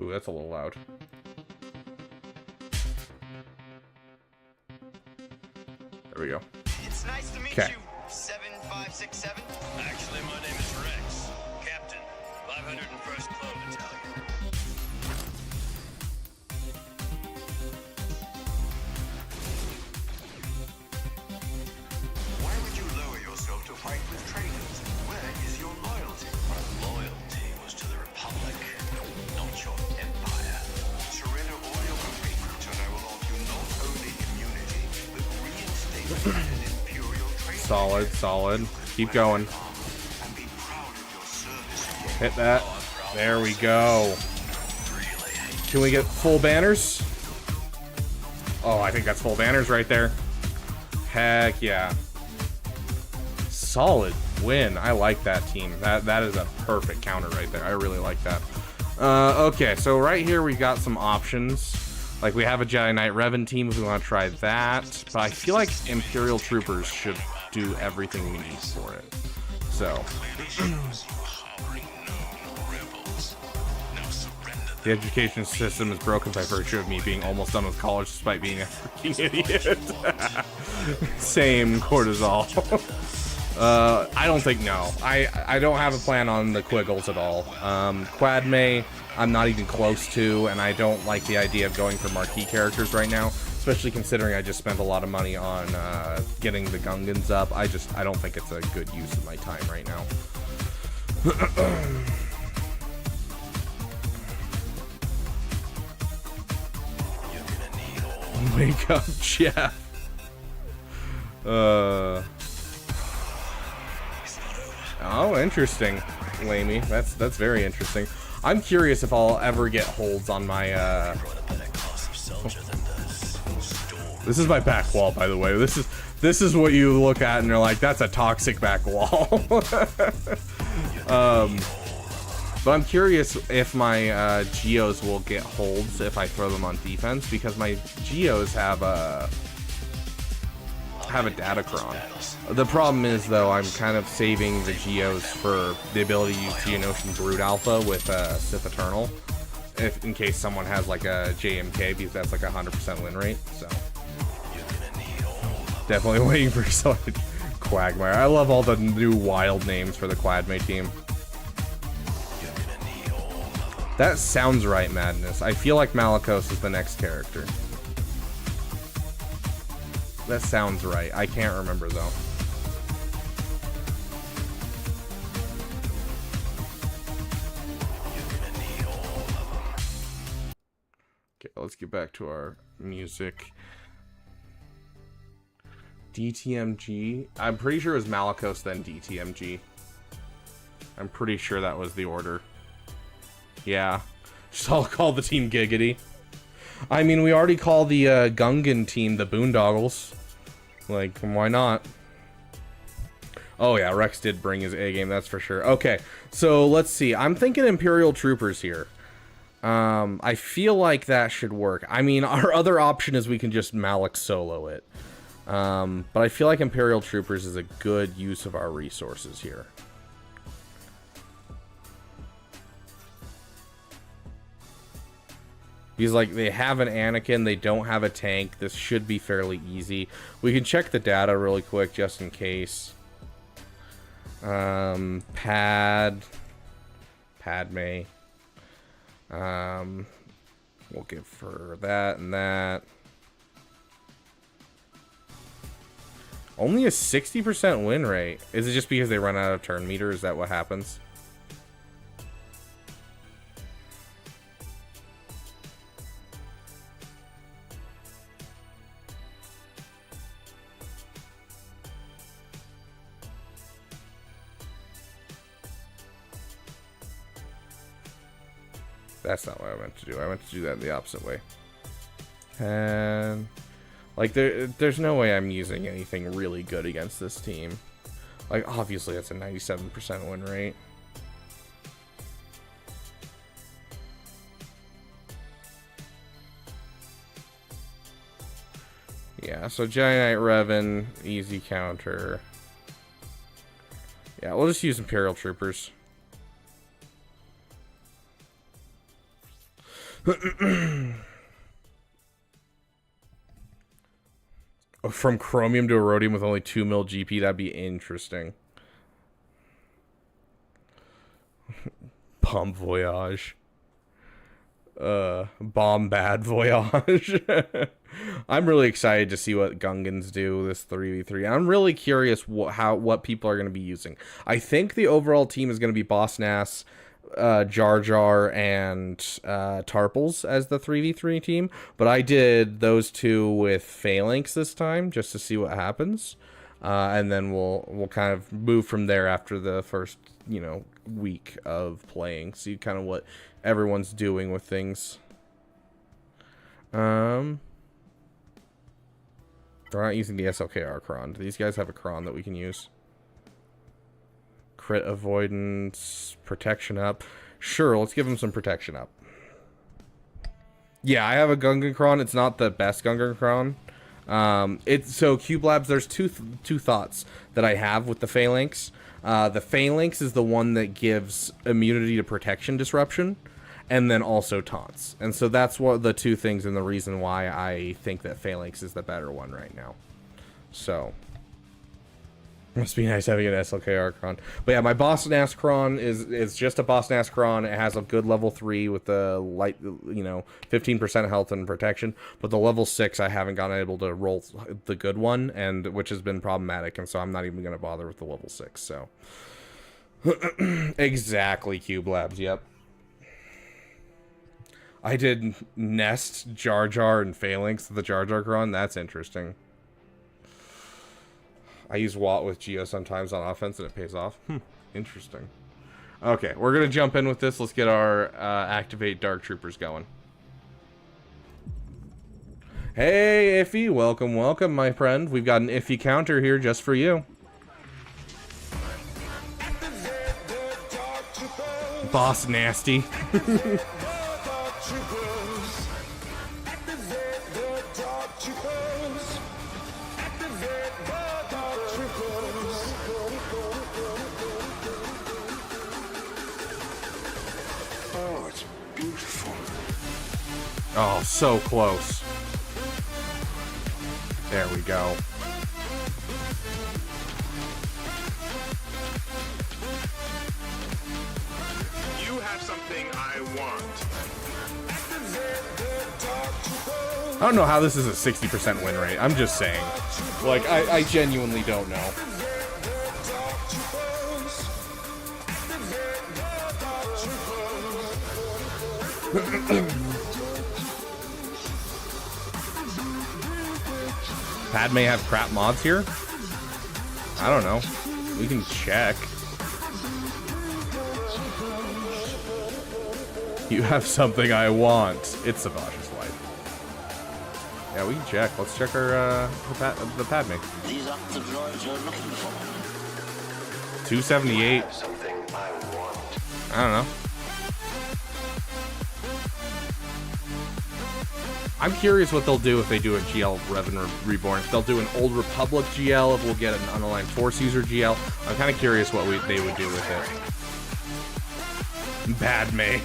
Ooh, that's a little loud. There we go. It's nice to meet Okay. you, 7567. Actually, my name is Rex, Captain, 501st Clone Battalion. Why would you lower yourself to fight with traitors? Where is your loyalty? My loyalty was to the Republic, not your empire. Surrender all your commitments, and I will offer you not only immunity, but reinstatement as an imperial traitor. Solid, solid. Keep going. And be proud of your service. Hit that. There we go. Can we get full banners? Oh, I think that's full banners right there. Heck yeah. Solid win. I like that team. That is a perfect counter right there. I really like that. Okay, so right here we got some options. Like, we have a Jedi Knight Revan team if we want to try that. But I feel like Imperial Troopers should do everything we need for it. So. The education system is broken by virtue of me being almost done with college despite being a freaking idiot. Same, cortisol. I don't think, no. I don't have a plan on the Quiggles at all. Quadme, I'm not even close to, and I don't like the idea of going for marquee characters right now, especially considering I just spent a lot of money on getting the Gungans up. I don't think it's a good use of my time right now. Wake up, Jeff. Oh, interesting, Lamey. That's very interesting. I'm curious if I'll ever get holds on my This is my back wall, by the way. This is what you look at and you're like, that's a toxic back wall. But I'm curious if my Geos will get holds if I throw them on defense, because my Geos have a Datacron. The problem is, though, I'm kind of saving the Geos for the ability to use Geonosian Brood Alpha with Sith Eternal, in case someone has like a JMK, because that's like a 100% win rate. So definitely waiting for some Quagmire. I love all the new wild names for the Quadme team. That sounds right, Madness. I feel like Malicos is the next character. That sounds right. I can't remember, though. Okay, let's get back to our music. DTMG. I'm pretty sure it was Malicos, then DTMG. I'm pretty sure that was the order. Yeah. Just all call the team Giggity. I mean, we already call the Gungan team the Boondoggles. Like, why not? Oh yeah, Rex did bring his A game, that's for sure. Okay, so let's see. I'm thinking Imperial Troopers here. I feel like that should work. I mean, our other option is we can just Malik solo it. But I feel like Imperial Troopers is a good use of our resources here. Because, like, they have an Anakin, they don't have a tank. This should be fairly easy. We can check the data really quick, just in case. Padme. We'll give her that and that. Only a 60% win rate. Is it just because they run out of turn meter? Is that what happens? That's not what I meant to do. I meant to do that the opposite way. And like there's no way I'm using anything really good against this team. Like, obviously that's a 97% win rate. Yeah, so Giant Revan, easy counter. Yeah, we'll just use Imperial Troopers. From Chromium to Erodium with only 2 mil GP, that'd be interesting. Bomb Voyage. Bomb Bad Voyage. I'm really excited to see what Gungans do this 3v3. I'm really curious what people are going to be using. I think the overall team is going to be Boss Nass, Jar Jar, and Tarples as the 3v3 team, but I did those two with Phalanx this time just to see what happens, and then we'll kind of move from there after the first week of playing, see kind of what everyone's doing with things. We're not using the SLKR cron. Do these guys have a cron that we can use? Crit avoidance, protection up. Sure, let's give him some protection up. Yeah, I have a Gungan cron. It's not the best Gungan cron. So Cube Labs, there's two thoughts that I have with the Phalanx. The Phalanx is the one that gives immunity to protection disruption, and then also taunts. And so that's what the two things and the reason why I think that Phalanx is the better one right now. So must be nice having an SLKR cron. But yeah, my Boss Nass cron is just a Boss Nass cron. It has a good level 3 with the light, 15% health and protection. But the level 6, I haven't gotten able to roll the good one, and which has been problematic. And so I'm not even going to bother with the level 6. So exactly, Cube Labs. Yep. I did Nest, Jar Jar, and Phalanx with the Jar Jar cron. That's interesting. I use Watt with Geo sometimes on offense, and it pays off. Interesting. Okay, we're going to jump in with this. Let's get our Activate Dark Troopers going. Hey, Iffy. Welcome, welcome, my friend. We've got an Iffy counter here just for you. Boss nasty. Oh, it's beautiful. Oh, so close. There we go. You have something I want. I don't know how this is a 60% win rate. I'm just saying. Like, I genuinely don't know. Pad may have crap mods here? I don't know. We can check. You have something I want. It's Savage's life. Yeah, we can check. Let's check our the Padme. These are the droids you're looking for. 278. Something I want. I don't know. I'm curious what they'll do if they do a GL Revan Reborn. If they'll do an Old Republic GL, if we'll get an unaligned Force User GL. I'm kind of curious what they would do with it. Padme.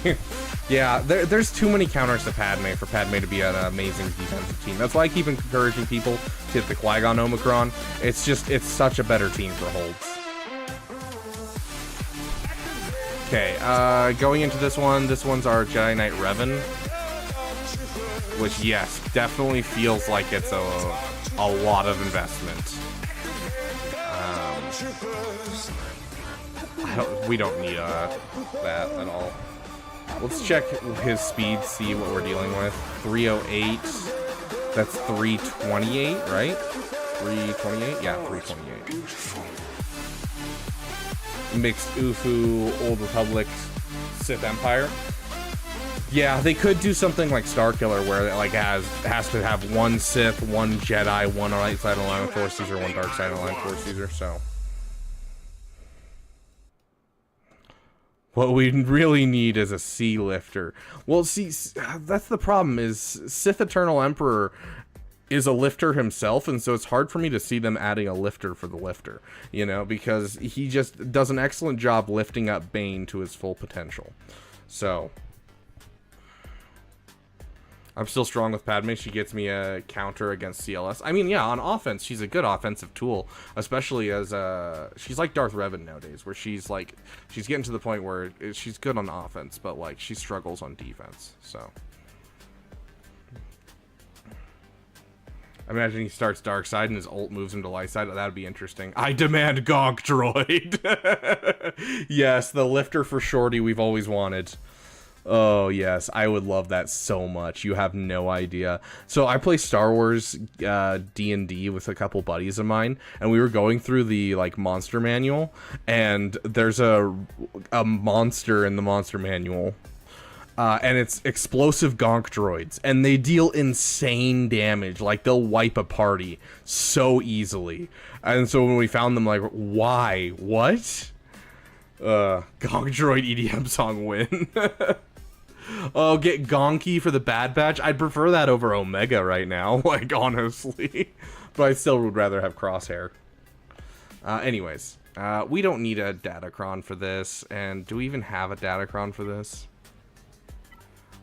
Yeah, there's too many counters to Padme for Padme to be an amazing defensive team. That's why I keep encouraging people to hit the Qui-Gon Omicron. It's such a better team for holds. Okay, going into this one's our Jedi Knight Revan. Which, yes, definitely feels like it's a lot of investment. We don't need that at all. Let's check his speed, see what we're dealing with. 308. That's 328, right? 328? Yeah, 328. Mixed Ufu, Old Republic, Sith Empire. Yeah, they could do something like Starkiller, where it like has to have one Sith, one Jedi, one light side aligned Force user, one dark side aligned Force user. So what we really need is a sea lifter. Well, see, that's the problem. Is Sith Eternal Emperor is a lifter himself, and so it's hard for me to see them adding a lifter for the lifter. You know, because he just does an excellent job lifting up Bane to his full potential. So I'm still strong with Padme. She gets me a counter against CLS. I mean, yeah, on offense, she's a good offensive tool, especially as she's like Darth Revan nowadays, where she's getting to the point where she's good on offense, but like she struggles on defense. So I imagine he starts dark side and his ult moves him to light side. That'd be interesting. I demand Gonk Droid. Yes, the lifter for Shorty we've always wanted. Oh, yes. I would love that so much. You have no idea. So I play Star Wars D&D with a couple buddies of mine, and we were going through the like monster manual, and there's a monster in the monster manual. And it's explosive Gonk droids, and they deal insane damage. Like, they'll wipe a party so easily. And so when we found them, like, why? What? Gonk droid EDM song win. Oh, get Gonky for the Bad Batch. I'd prefer that over Omega right now, like, honestly. But I still would rather have Crosshair. Anyways, we don't need a Datacron for this. And do we even have a Datacron for this?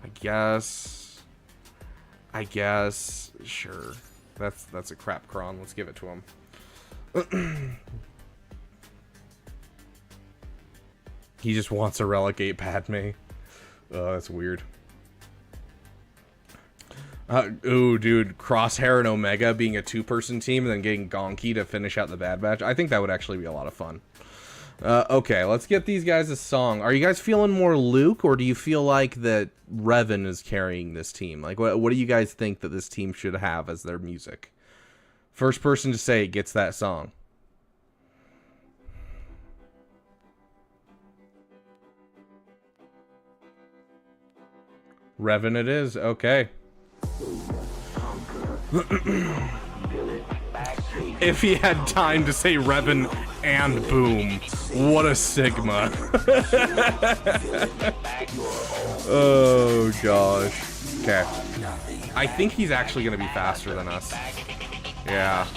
I guess, sure. That's a crap cron. Let's give it to him. He just wants to relegate Padme. That's weird. Ooh, dude, Crosshair and Omega being a two-person team and then getting Gonky to finish out the Bad Batch. I think that would actually be a lot of fun. Okay, let's get these guys a song. Are you guys feeling more Luke, or do you feel like that Revan is carrying this team? Like, what do you guys think that this team should have as their music? First person to say gets that song. Revan it is. Okay. if he had time to say Revan and Boom. What a Sigma. Oh, gosh. Okay. I think he's actually going to be faster than us. Yeah.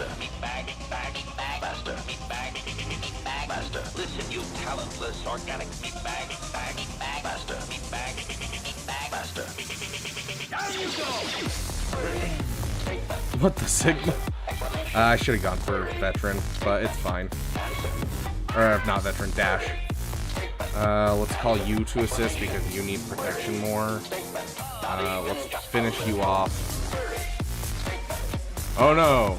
Listen, you talentless organic meatbag. Faster. What the Sigma? I should have gone for Veteran, but it's fine. Or not Veteran, Dash. Let's call you to assist because you need protection more. Let's finish you off. Oh no!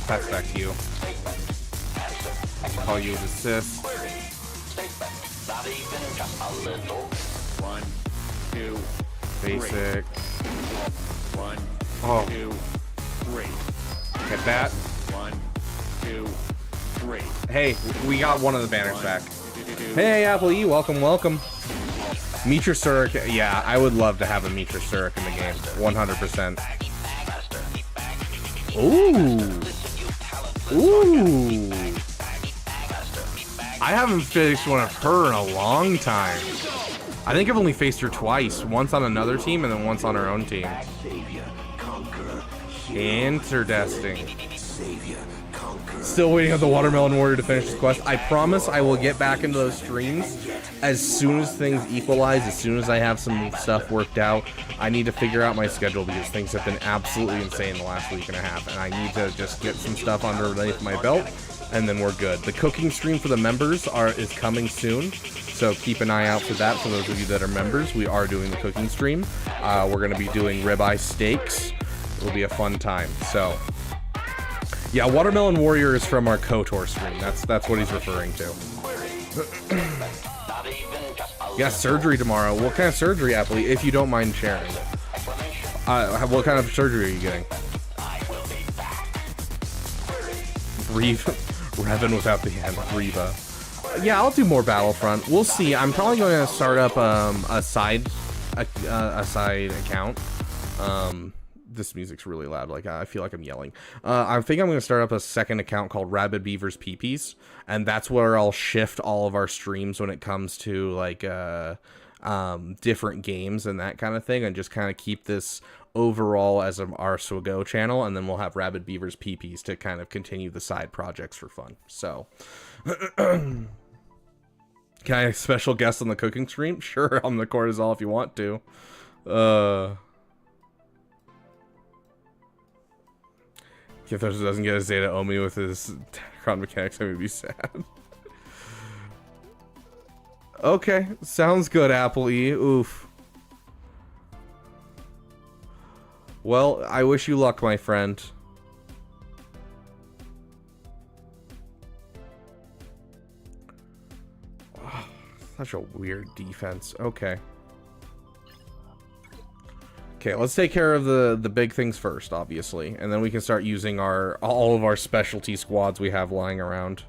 Pass back to you. Call you to assist. One, two, Basic. one, Oh, two, three. get that. 1, 2, 3. Hey, we got one of the banners back. Hey, Apple E, welcome, welcome. Mitra Surik, yeah, I would love to have a Mitra Surik in the game, 100%. Ooh. I haven't faced one of her in a long time. I think I've only faced her twice, once on another team and then once on her own team. Interesting. Still waiting on the Watermelon Warrior to finish his quest. I promise I will get back into those streams as soon as things equalize, as soon as I have some stuff worked out. I need to figure out my schedule because things have been absolutely insane the last week and a half, and I need to just get some stuff underneath my belt, and then we're good. The cooking stream for the members is coming soon, so keep an eye out for that. For those of you that are members, we are doing the cooking stream. We're going to be doing ribeye steaks. It'll be a fun time. So, yeah, Watermelon Warrior is from our KOTOR stream. That's what he's referring to. Yeah, surgery tomorrow. What kind of surgery, Appley, if you don't mind sharing? What kind of surgery are you getting? Revan without the end. Reva. Yeah, I'll do more Battlefront. We'll see. I'm probably going to start up a side account. This music's really loud. Like, I feel like I'm yelling. I think I'm going to start up a second account called Rabid Beaver's Peepees, and that's where I'll shift all of our streams when it comes to like different games and that kind of thing, and just kind of keep this overall as an R2Go channel, and then we'll have Rabid Beaver's Peepees to kind of continue the side projects for fun. So, can I have a special guest on the cooking stream? Sure, on the cortisol if you want to. If Those doesn't get a Zeta Omi with his Tacron mechanics, I'm gonna be sad. Okay, sounds good, Apple E. Oof. Well, I wish you luck, my friend. Oh, such a weird defense. Okay. Okay, let's take care of the big things first, obviously, and then we can start using all of our specialty squads we have lying around.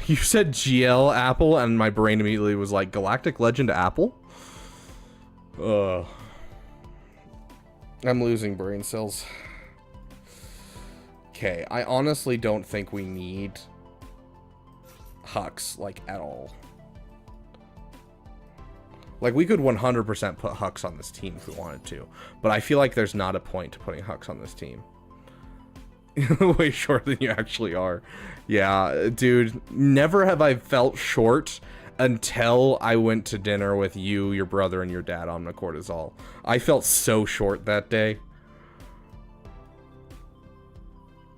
You said GL Apple, and my brain immediately was like, Galactic Legend Apple? I'm losing brain cells. Okay, I honestly don't think we need Hux, like, at all. Like, we could 100% put Hux on this team if we wanted to, but I feel like there's not a point to putting Hux on this team. Way shorter than you actually are. Yeah, dude, never have I felt short until I went to dinner with you, your brother, and your dad on the cortisol. I felt so short that day.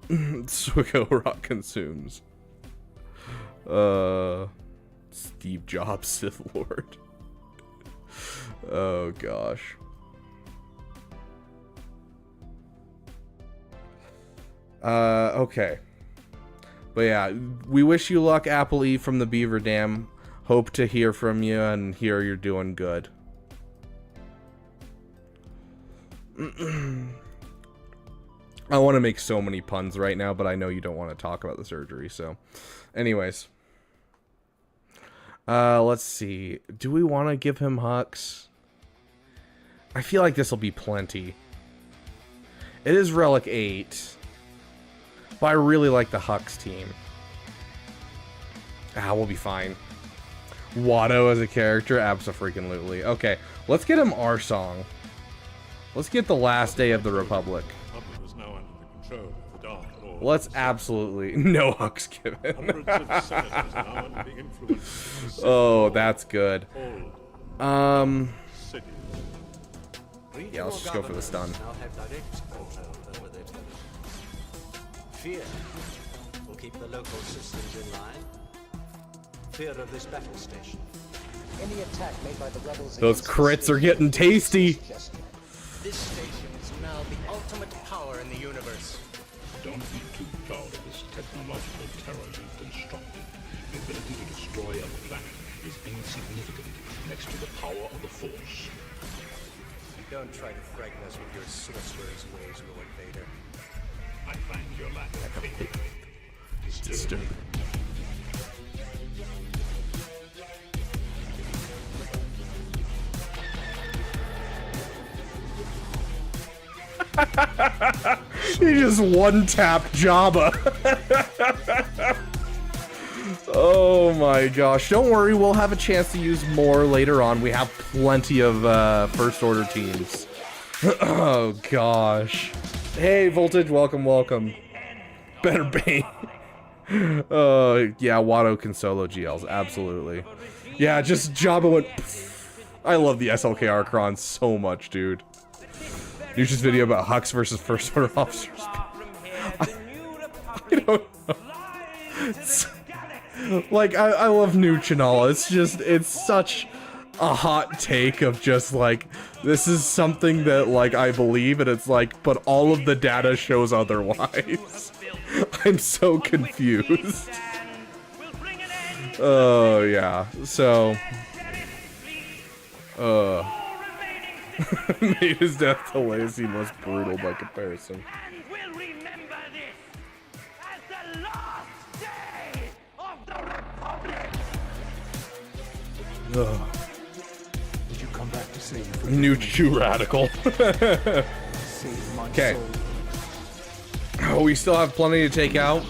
Swiggo Rock consumes. Steve Jobs, Sith Lord. Oh gosh. Okay. But yeah, we wish you luck, Apple E from the Beaver Dam. Hope to hear from you and hear you're doing good. I want to make so many puns right now, but I know you don't want to talk about the surgery, so anyways. Let's see. Do we want to give him Hux? I feel like this will be plenty. It is Relic 8. But I really like the Hux team. Ah, we'll be fine. Watto as a character? Abso-freaking-lutely. Okay, let's get him our song. Let's get the last day of the Republic. Republic is now under the control of the Dark Lord. Let's absolutely... No Hux given. Hundreds of senators now under the influence of Oh, that's good. cities. Yeah, let's just go for the stun. Now have direct control over their village. Fear will keep the local systems in line. Fear of this battle station. Any attack made by the rebels Those crits are getting tasty. This station is now the ultimate power in the universe. Don't be too proud of this technological terror you've constructed. The ability to destroy a planet is insignificant next to the power of the Force. Don't try to frighten us with your sorcerer's ways, Lord Vader. I find your lack of faith Disturbing. He just one-tapped Jabba. Oh my gosh. Don't worry, we'll have a chance to use more later on. We have plenty of First Order teams. Oh gosh. Hey, Voltage, welcome, welcome. Better Bane. Yeah, Watto can solo GLs, absolutely. Yeah, just Jabba went... I love the SLKR Kron so much, dude. Nuch's video about Hux versus First Order officers. I don't know. Like, I love Nuch and all. It's just, it's such a hot take of just like, this is something that like I believe, and it's like, but all of the data shows otherwise. I'm so confused. Oh yeah. So made his death to Lazy most brutal by comparison. And we'll remember this as the last day of the Republic. Ugh. Did you come back to save Nuch too radical. Okay. Oh, we still have plenty to take out,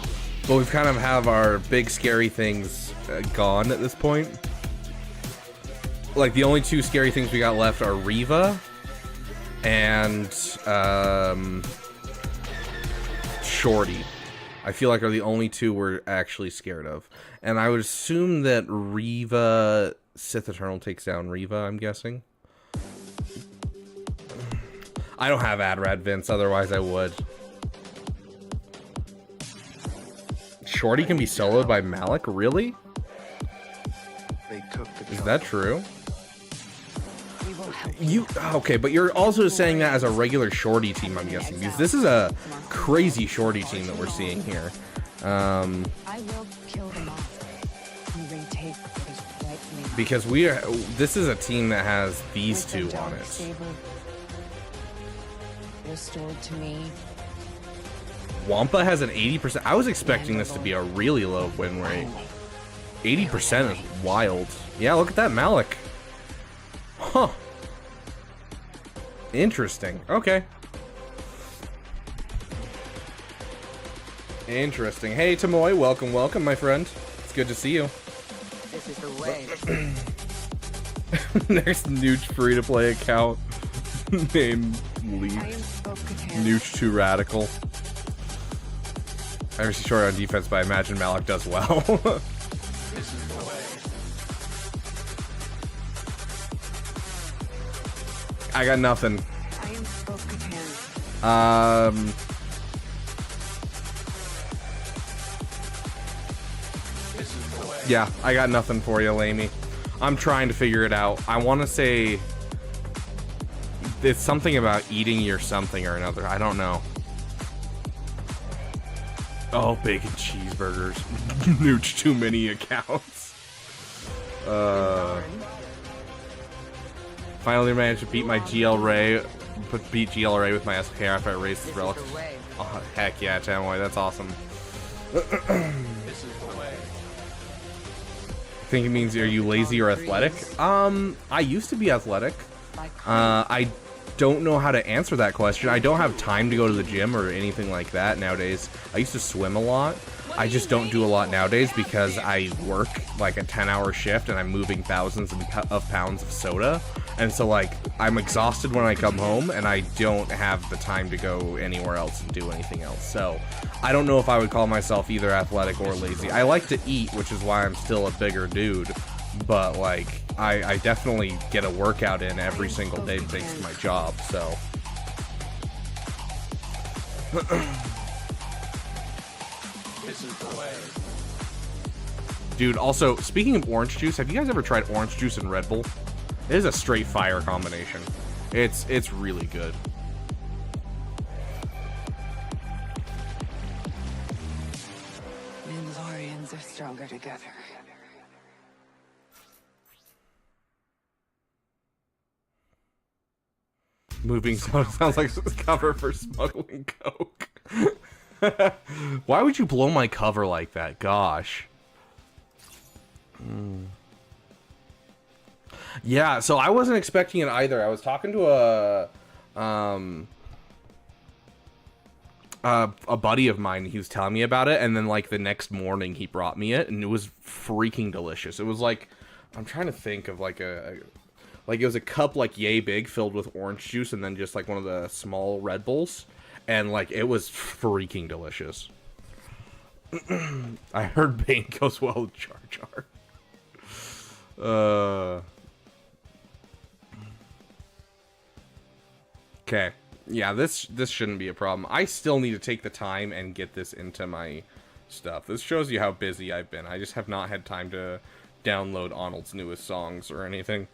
but we've kind of have our big scary things gone at this point. Like, the only two scary things we got left are Riva and Shorty. I feel like are the only two we're actually scared of. And I would assume that Riva... Sith Eternal takes down Riva, I'm guessing. I don't have Adrad Vince, otherwise I would. Shorty can be soloed by Malik? Really? Is that true? You okay, but you're also saying that as a regular Shorty team, I'm guessing, because this is a crazy Shorty team that we're seeing here. I will kill them off and retake what is rightfully mine. Because this is a team that has these two on it. Saber restored to me. Wampa has an 80%. I was expecting this to be a really low win rate. 80% is wild. Yeah, look at that Malik. Huh. Interesting. Okay. Interesting. Hey, Tamoy, welcome, welcome, my friend. It's good to see you. This is the way. Next Nuch free-to-play account named Leaf. I am Bo-Katan. Nuch too radical. I was short on defense, but I imagine Malik does well. I got nothing. I am Bo-Katan. Yeah, I got nothing for you, Lamy. I'm trying to figure it out. I want to say it's something about eating your something or another. I don't know. Oh, bacon cheeseburgers. Nuch too many accounts. Finally managed to beat my GL Ray. Beat GL Ray with my SKR after I raced his relics. Oh, heck yeah, Tamoy, that's awesome. I think it means, are you lazy or athletic? I used to be athletic. I don't know how to answer that question. I don't have time to go to the gym or anything like that nowadays. I used to swim a lot. I just don't do a lot nowadays because I work like a 10-hour shift and I'm moving thousands of pounds of soda. And so like I'm exhausted when I come home and I don't have the time to go anywhere else and do anything else. So I don't know if I would call myself either athletic or lazy. I like to eat, which is why I'm still a bigger dude. But like I definitely get a workout in every single day thanks to my job. So This is the way. dude, also, speaking of orange juice, have you guys ever tried orange juice and Red Bull? It is a straight fire combination. It's really good. Mandalorians are stronger together. Moving soda sounds like a cover for smuggling coke. Why would you blow my cover like that? Gosh. Yeah, so I wasn't expecting it either. I was talking to a buddy of mine. He was telling me about it, and then like the next morning he brought me it, and it was freaking delicious. It was like, I'm trying to think of like like it was a cup like yay big filled with orange juice, and then just like one of the small Red Bulls, and like it was freaking delicious. I heard Bane goes well with Jar Jar. Okay. Yeah, this shouldn't be a problem. I still need to take the time and get this into my stuff. This shows you how busy I've been. I just have not had time to download Arnold's newest songs or anything.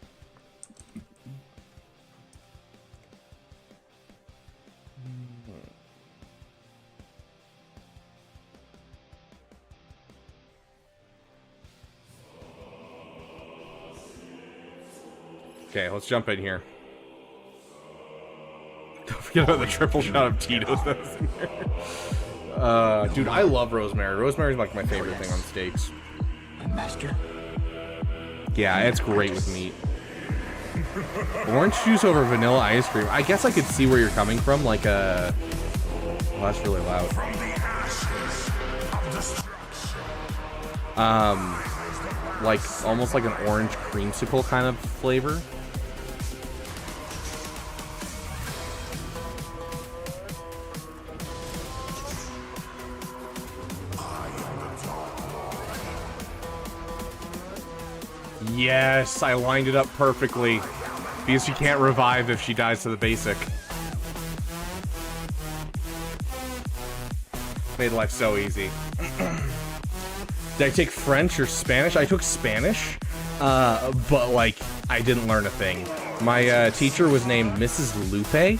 Okay, let's jump in here. Don't forget about the triple shot of Tito's that was in there. Dude, I love rosemary. Rosemary's like my favorite thing on steaks. Master? Yeah, it's great with meat. Orange juice over vanilla ice cream. I guess I could see where you're coming from. Like a... Oh, that's really loud. Like almost like an orange creamsicle kind of flavor. Yes, I lined it up perfectly. Because she can't revive if she dies to the basic. Made life so easy. Did I take French or Spanish? I took Spanish, but like I didn't learn a thing. My teacher was named Mrs. Lupe.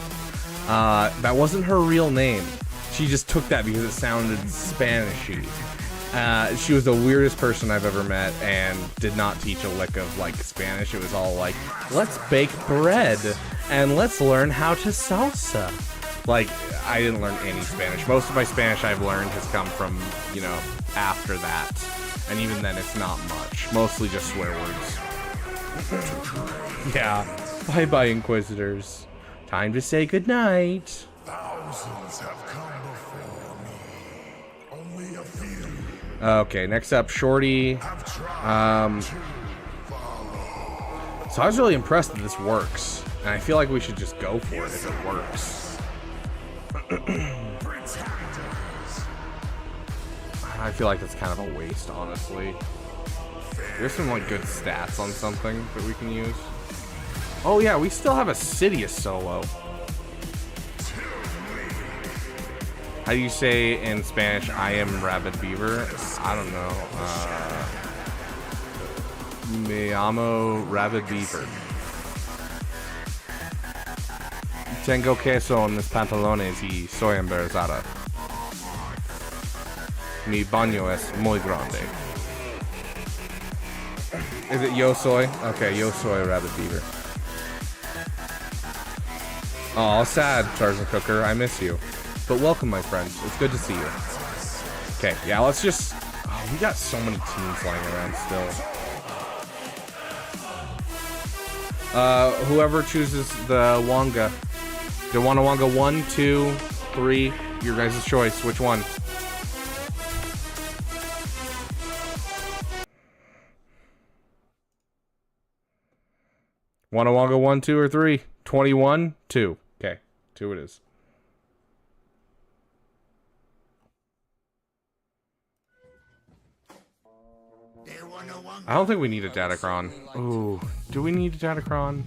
That wasn't her real name. She just took that because it sounded Spanishy. She was the weirdest person I've ever met and did not teach a lick of like Spanish. It was all like, let's bake bread and let's learn how to salsa. Like, I didn't learn any Spanish. Most of my Spanish I've learned has come from, you know, after that. And even then, it's not much. Mostly just swear words. Yeah. Bye-bye, Inquisitors. Time to say goodnight. Thousands have come before me. Only a few Okay, next up, Shorty. have tried to follow. So I was really impressed that this works. And I feel like we should just go for it if it works. I feel like that's kind of a waste, honestly. There's some like good stats on something that we can use. Oh yeah, we still have a Sidious solo. How do you say in Spanish, I am Rabid Beaver? I don't know. Me llamo Rabid Beaver. Tengo queso en mis pantalones y soy embarazada. Mi baño es muy grande. Is it yo soy? Okay, yo soy Rabbit Beaver. Aw, sad, Tarzan Cooker. I miss you. But welcome, my friends. It's good to see you. Okay, yeah, let's just... Oh, we got so many teams flying around still. Whoever chooses the Wonga. The Wonga 1, 2, 3. Your guys' choice. Which one? Wonga 1, 2, or 3? 21, 2. Okay, 2 it is. I don't think we need a Datacron. Ooh, do we need a Datacron?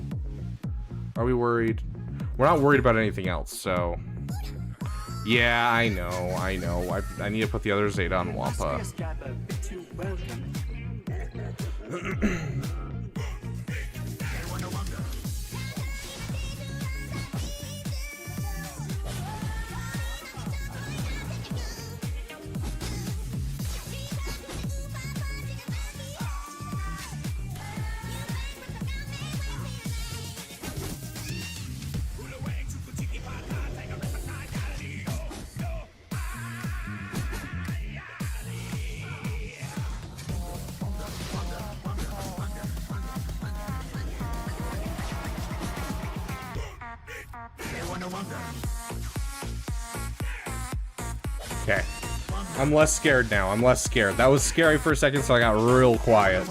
Are we worried? We're not worried about anything else, so... Yeah, I know. I need to put the other Zeta on Wampa. Okay. I'm less scared now. I'm less scared. That was scary for a second, so I got real quiet.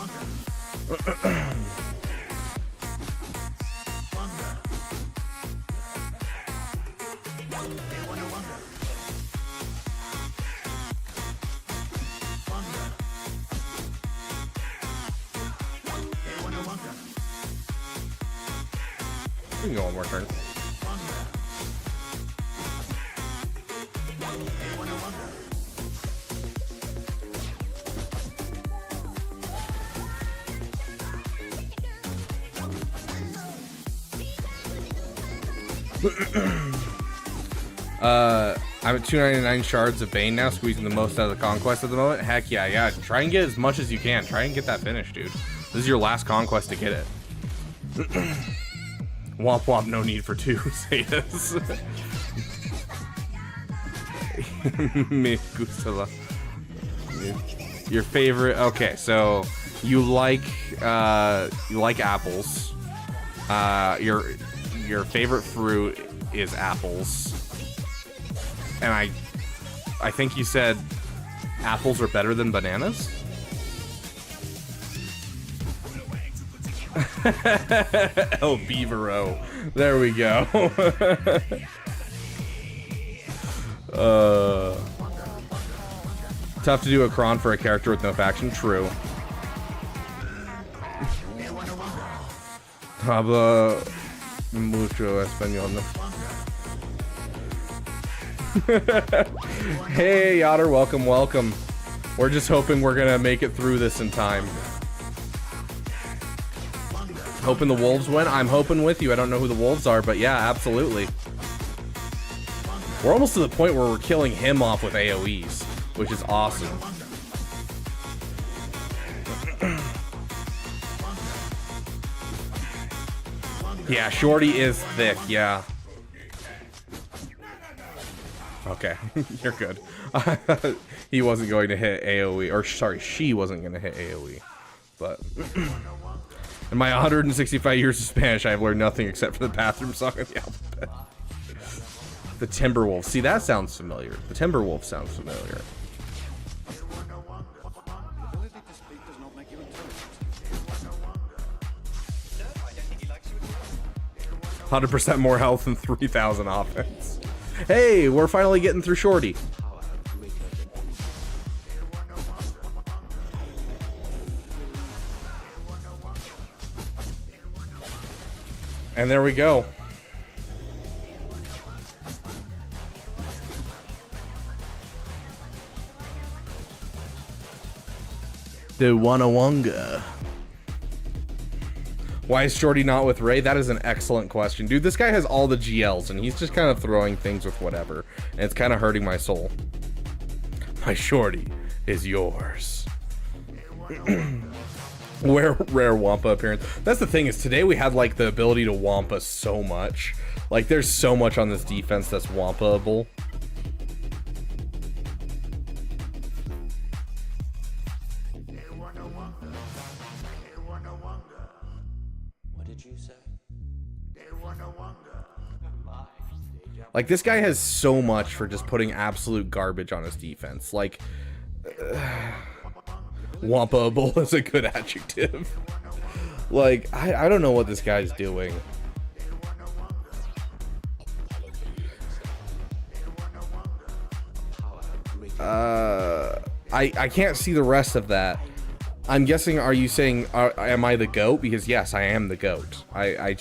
We can go one more turn. I'm at 299 shards of Bane now, squeezing the most out of the conquest at the moment. Heck yeah. Try and get as much as you can. Try and get that finished, dude. This is your last conquest to get it. Womp womp, no need for 2 Zetas. Me gusta your favorite. Okay, so you like apples. Your favorite fruit is apples. And I think you said apples are better than bananas? Oh, Beaver. There we go. Tough to do a cron for a character with no faction. True. Habla mucho español. Hey, Yotter, welcome. We're just hoping we're gonna make it through this in time. Hoping the wolves win. I'm hoping with you. I don't know who the wolves are, but yeah, absolutely. We're almost to the point where we're killing him off with AoEs, which is awesome. Yeah, Shorty is thick, yeah. Okay, you're good. He wasn't going to hit AoE, or sorry, she wasn't going to hit AoE. But in my 165 years of Spanish, I've learned nothing except for the bathroom song of the alphabet. The Timberwolf. See, that sounds familiar. The Timberwolf sounds familiar. 100% more health and 3,000 offense. Hey, we're finally getting through Shorty. And there we go. The Wanawanga. Why is Shorty not with Ray? That is an excellent question. Dude, this guy has all the GLs, and he's just kind of throwing things with whatever. And it's kind of hurting my soul. My Shorty is yours. Rare Wampa appearance. That's the thing, is today we had, like, the ability to Wampa so much. Like, there's so much on this defense that's Wampa-able. did you say? Like, this guy has so much for just putting absolute garbage on his defense. Like, wampable is a good adjective. Like, I don't know what this guy's doing. I can't see the rest of that. I'm guessing, are you saying, am I the GOAT? Because yes, I am the GOAT. I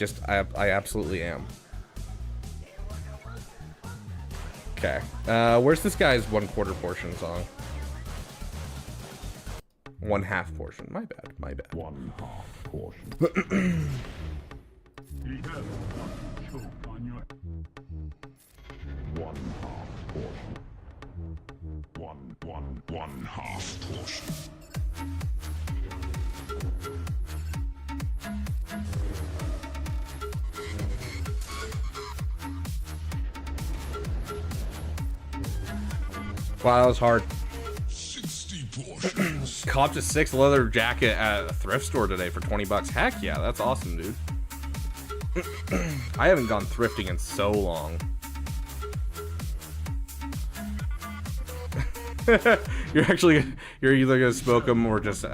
absolutely am. Okay. Where's this guy's 1/4 portion song? 1/2 portion. My bad. My bad. 1/2 portion. He has one choke on your 1/2 portion. 1/2 portion. Wow, that was hard. 60 portions. Copped a 6 leather jacket at a thrift store today for 20 bucks. Heck yeah, that's awesome, dude. I haven't gone thrifting in so long. You're either gonna smoke him or just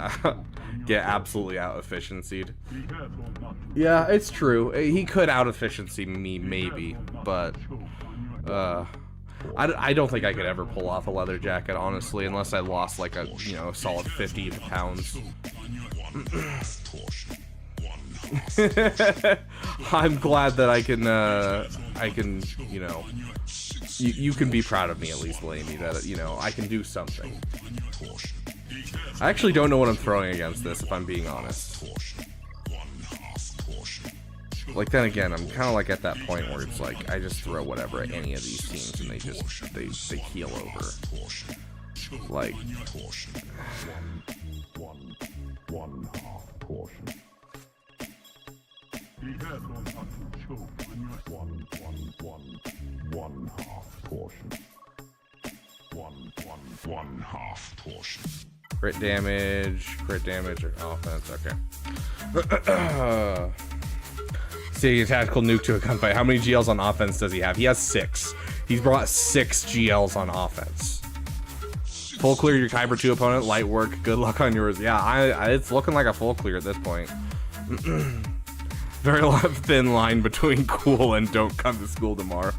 get absolutely out efficiency'd. Yeah, it's true. He could out efficiency me, maybe, but I don't think I could ever pull off a leather jacket, honestly, unless I lost like a solid 50 pounds. I'm glad that I can you can be proud of me at least, Lainey, that I can do something. I actually don't know what I'm throwing against this, if I'm being honest. Like, then again, I'm kind of like at that point where it's like I just throw whatever at any of these teams and they keel over. Like, 1/2 portion. He has one choke on your 1/2 portion. 1/2 portion. crit damage or offense. Okay. See, a tactical nuke to a gunfight. How many GLs on offense does he have? He has 6. He's brought 6 GLs on offense. Full clear your Kyber 2 opponent. Light work. Good luck on yours. Yeah, it's looking like a full clear at this point. Very thin line between cool and don't come to school tomorrow.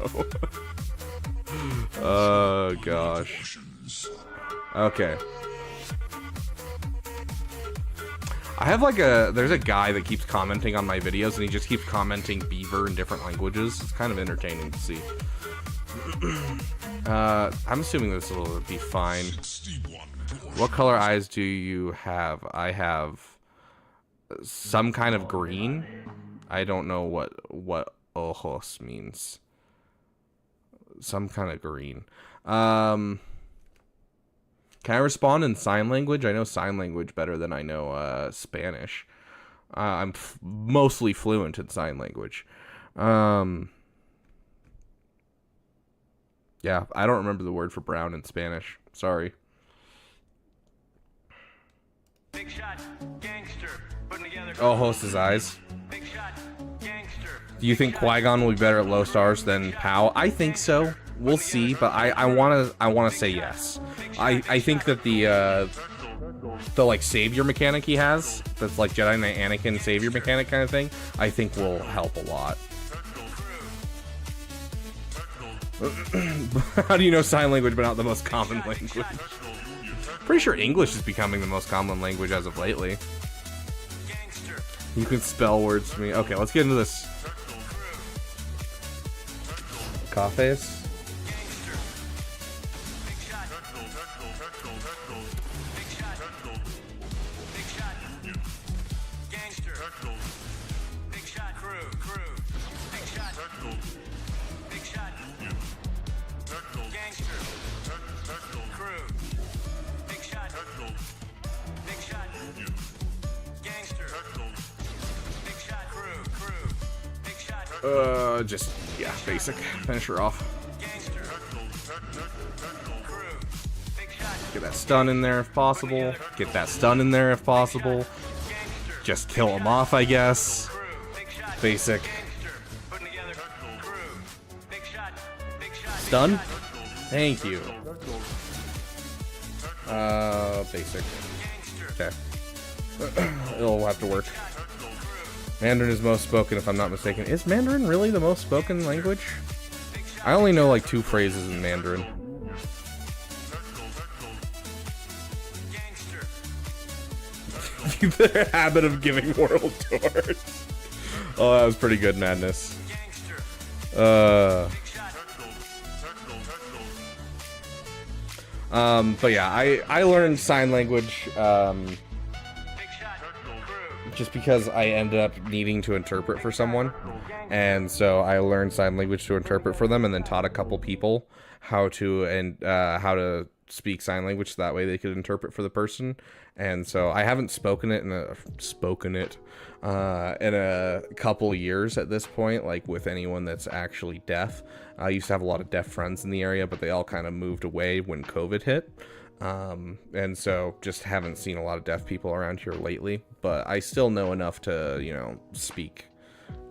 Oh, gosh. Okay. I have like there's a guy that keeps commenting on my videos and he just keeps commenting Beaver in different languages. It's kind of entertaining to see. I'm assuming this will be fine. What color eyes do you have? I have some kind of green. I don't know what ojos means. Some kind of green. Can I respond in sign language? I know sign language better than I know Spanish. I'm mostly fluent in sign language. Yeah, I don't remember the word for brown in Spanish. Sorry. Big shot, gangster. Putting together. Oh, host his eyes. Big shot, gangster. Do you think Qui-Gon will be better at low stars than Pow? I think so. We'll see, but I wanna say yes. I think that the like savior mechanic he has, that's like Jedi Knight Anakin savior mechanic kind of thing, I think will help a lot. How do you know sign language but not the most common language? Pretty sure English is becoming the most common language as of lately. You can spell words to me. Okay, let's get into this. Cafes. Just, yeah, basic. Finish her off. Get that stun in there if possible. Get that stun in there if possible. Just kill him off, I guess. Basic. Stun? Thank you. Basic. Okay. It'll have to work. Mandarin is most spoken, if I'm not mistaken. Is Mandarin really the most spoken language? I only know like 2 phrases in Mandarin. The habit of giving world tours. Oh, that was pretty good, Madness. But yeah, I learned sign language, just because I ended up needing to interpret for someone, and so I learned sign language to interpret for them, and then taught a couple people how to speak sign language so that way they could interpret for the person. And so I haven't spoken it in a couple years at this point, like with anyone that's actually deaf. I used to have a lot of deaf friends in the area, but they all kind of moved away when COVID hit. And so just haven't seen a lot of deaf people around here lately, but I still know enough to, you know, speak.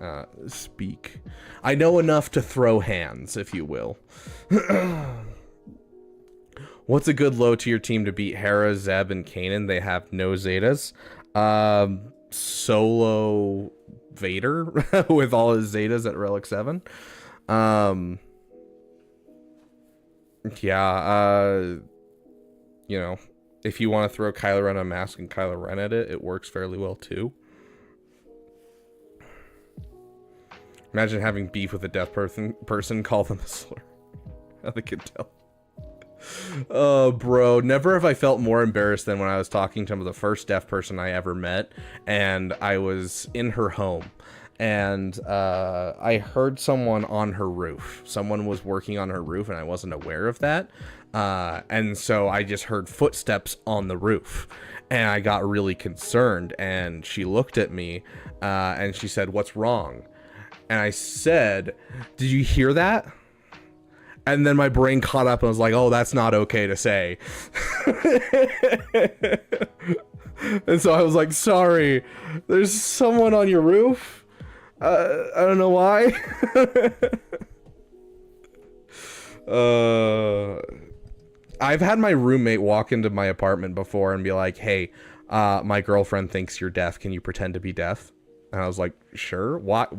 I know enough to throw hands, if you will. What's a good low tier team to beat Hera, Zeb, and Kanan? They have no Zetas. Solo Vader with all his Zetas at Relic 7. You know, if you want to throw Kylo Ren on a mask and Kylo Ren at it, it works fairly well too. Imagine having beef with a deaf person, call them a slur. How they can tell. Oh, bro, never have I felt more embarrassed than when I was talking to the first deaf person I ever met, and I was in her home, and I heard someone on her roof. Someone was working on her roof, and I wasn't aware of that, and so I just heard footsteps on the roof, and I got really concerned, and she looked at me, and she said, "What's wrong?" And I said, "Did you hear that?" And then my brain caught up and was like, oh, that's not okay to say. And so I was like, sorry, there's someone on your roof? I don't know why. I've had my roommate walk into my apartment before and be like, hey, my girlfriend thinks you're deaf. Can you pretend to be deaf? And I was like, sure. What?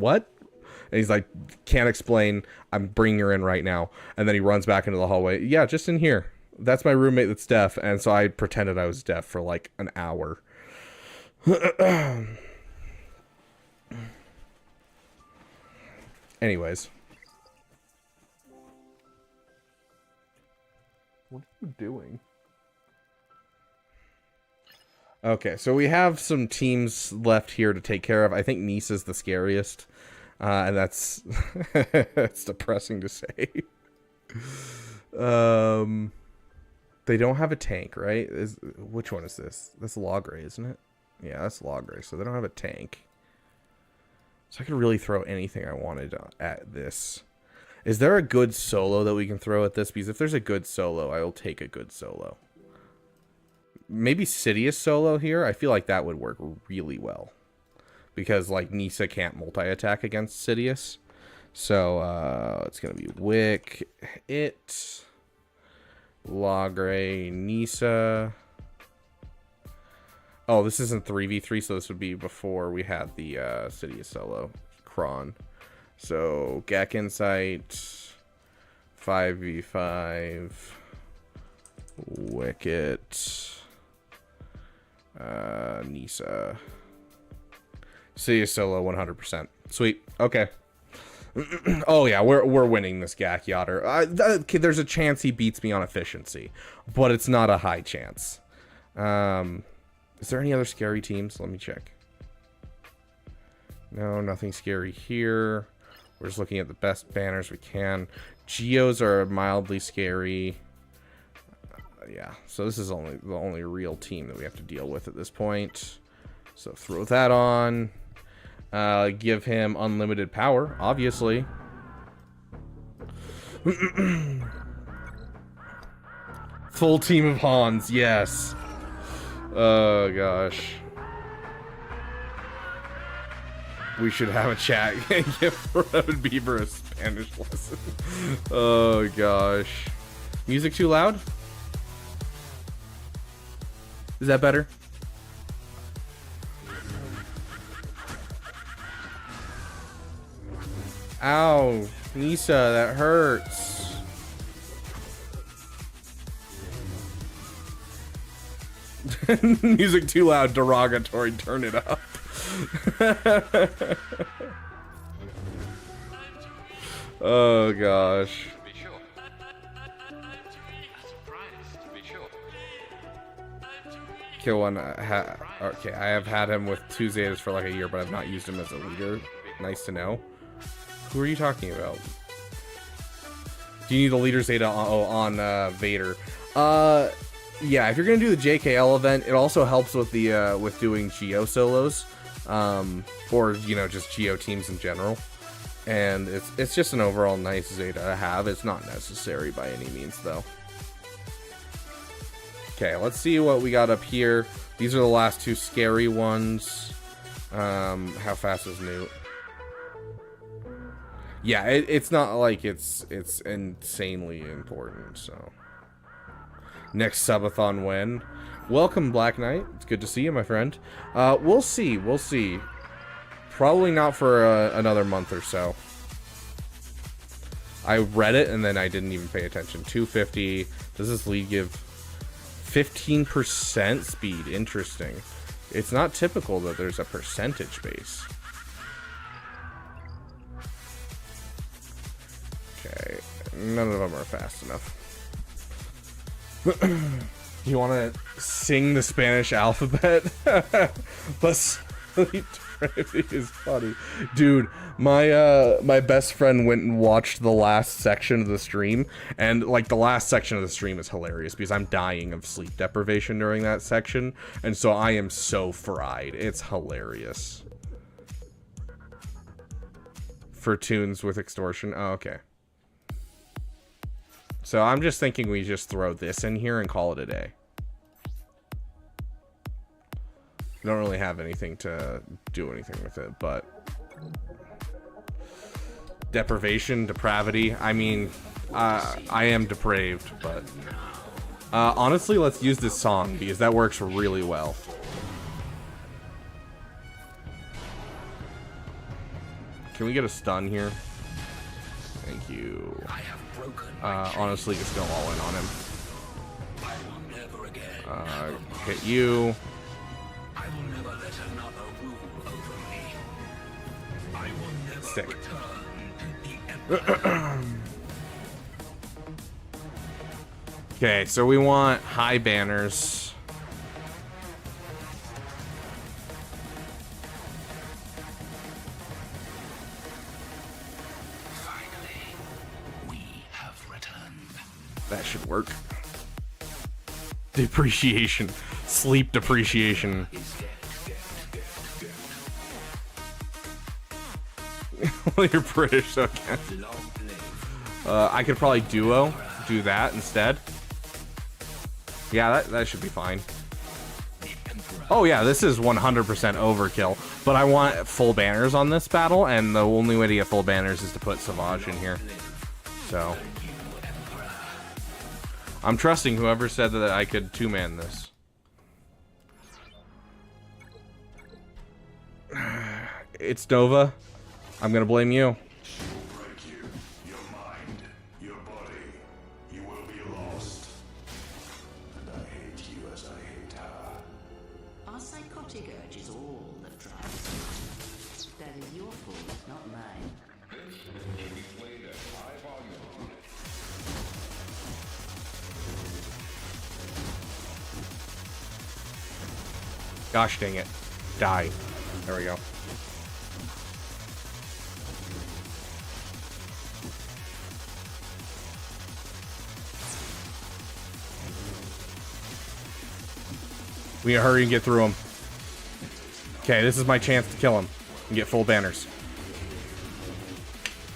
And he's like, can't explain. I'm bringing her in right now. And then he runs back into the hallway. Yeah, just in here. That's my roommate that's deaf. And so I pretended I was deaf for like an hour. Anyways. What are you doing? Okay, so we have some teams left here to take care of. I think Nisa's the scariest. And that's it's depressing to say. They don't have a tank, right? Which one is this? That's Logray, isn't it? Yeah, that's Logray. So they don't have a tank. So I could really throw anything I wanted at this. Is there a good solo that we can throw at this? Because if there's a good solo, I will take a good solo. Maybe Sidious solo here. I feel like that would work really well. Because, like, Nisa can't multi-attack against Sidious. So, it's going to be Wick, It, Logray, Nisa. Oh, this isn't 3v3, so this would be before we had the Sidious solo. Kron. So, Gak Insight, 5v5, Wicket, Nisa. Sidious solo 100%. Sweet. Okay. Oh yeah, we're winning this Gak Yotter. There's a chance he beats me on efficiency, but it's not a high chance. Is there any other scary teams? Let me check. No, nothing scary here. We're just looking at the best banners we can. Geos are mildly scary. Yeah, so this is the only real team that we have to deal with at this point. So throw that on. Give him unlimited power, obviously. Full team of Hans, yes. Oh gosh. We should have a chat and give Beaver a Spanish lesson. Oh gosh. Music too loud? Is that better? Ow, Nisa, that hurts. Music too loud, derogatory, turn it up. Oh gosh. Kill one. Okay, I have had him with 2 Zetas for like a year, but I've not used him as a leader. Nice to know. Who are you talking about? Do you need the leader Zeta on Vader? Yeah, if you're gonna do the JKL event, it also helps with the with doing Geo solos, or you know, just Geo teams in general. And it's just an overall nice Zeta to have. It's not necessary by any means, though. Okay, let's see what we got up here. These are the last 2 scary ones. How fast is Newt? Yeah, it's not like it's insanely important, so. Next subathon when? Welcome, Black Knight. It's good to see you, my friend. We'll see. We'll see. Probably not for another month or so. I read it and then I didn't even pay attention. 250. Does this lead give 15% speed? Interesting. It's not typical that there's a percentage base. Okay. None of them are fast enough. You want to sing the Spanish alphabet? Let's. Is funny, dude. My best friend went and watched the last section of the stream, and like the last section of the stream is hilarious because I'm dying of sleep deprivation during that section, and so I am so fried. It's hilarious. For tunes with extortion. Oh, okay. So I'm just thinking we just throw this in here and call it a day. We don't really have anything to do anything with it, but deprivation, depravity. I mean, I am depraved, but honestly, let's use this song because that works really well. Can we get a stun here? Thank you. Honestly, just go all in on him. Hit you. Stick. Okay, so we want high banners. That should work. Depreciation. Sleep depreciation. You're British, okay. I could probably do that instead. Yeah, that should be fine. Oh yeah, this is 100% overkill. But I want full banners on this battle, and the only way to get full banners is to put Savage in here. So I'm trusting whoever said that I could two-man this. It's Nova. I'm gonna blame you. Break you, your mind, your body. You will be lost. And I hate you as I hate her. Our psychotic urge is all that drives us. That is your fault, not mine. Gosh dang it. Die. There we go. We need to hurry and get through him. Okay, this is my chance to kill him and get full banners.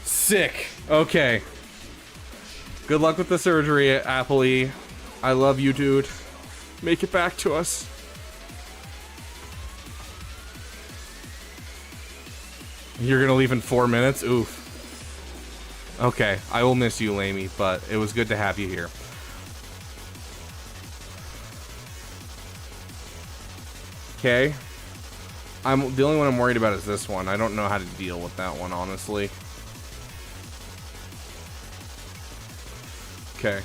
Sick. Okay. Good luck with the surgery, Apple E. I love you, dude. Make it back to us. You're gonna leave in 4 minutes? Oof. Okay, I will miss you, Lamy, but it was good to have you here. Okay. The only one I'm worried about is this one. I don't know how to deal with that one, honestly. Okay.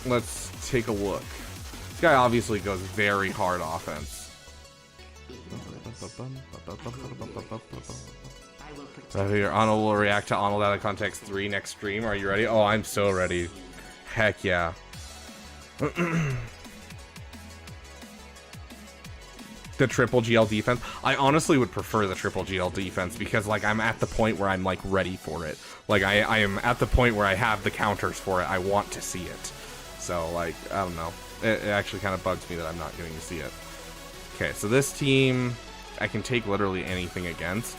Let's take a look. This guy obviously goes very hard offense. Here, Arnold will react to Arnold Out of Context 3 next stream. Are you ready? Oh, I'm so ready. Heck yeah. The triple GL defense. I honestly would prefer the triple GL defense because, like, I'm at the point where I'm, like, ready for it. Like, I am at the point where I have the counters for it. I want to see it. So, like, I don't know. It actually kind of bugs me that I'm not getting to see it. Okay, so this team, I can take literally anything against.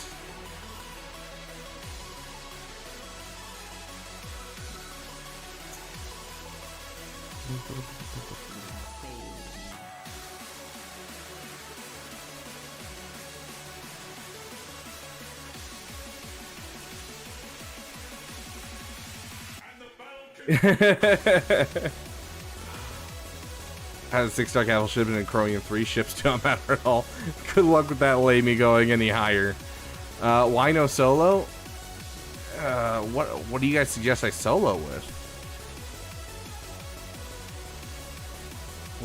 Has a 6-star capital ship and Chromium 3 ships don't matter at all. Good luck with that, Lamy, going any higher. Why no solo? What do you guys suggest I solo with?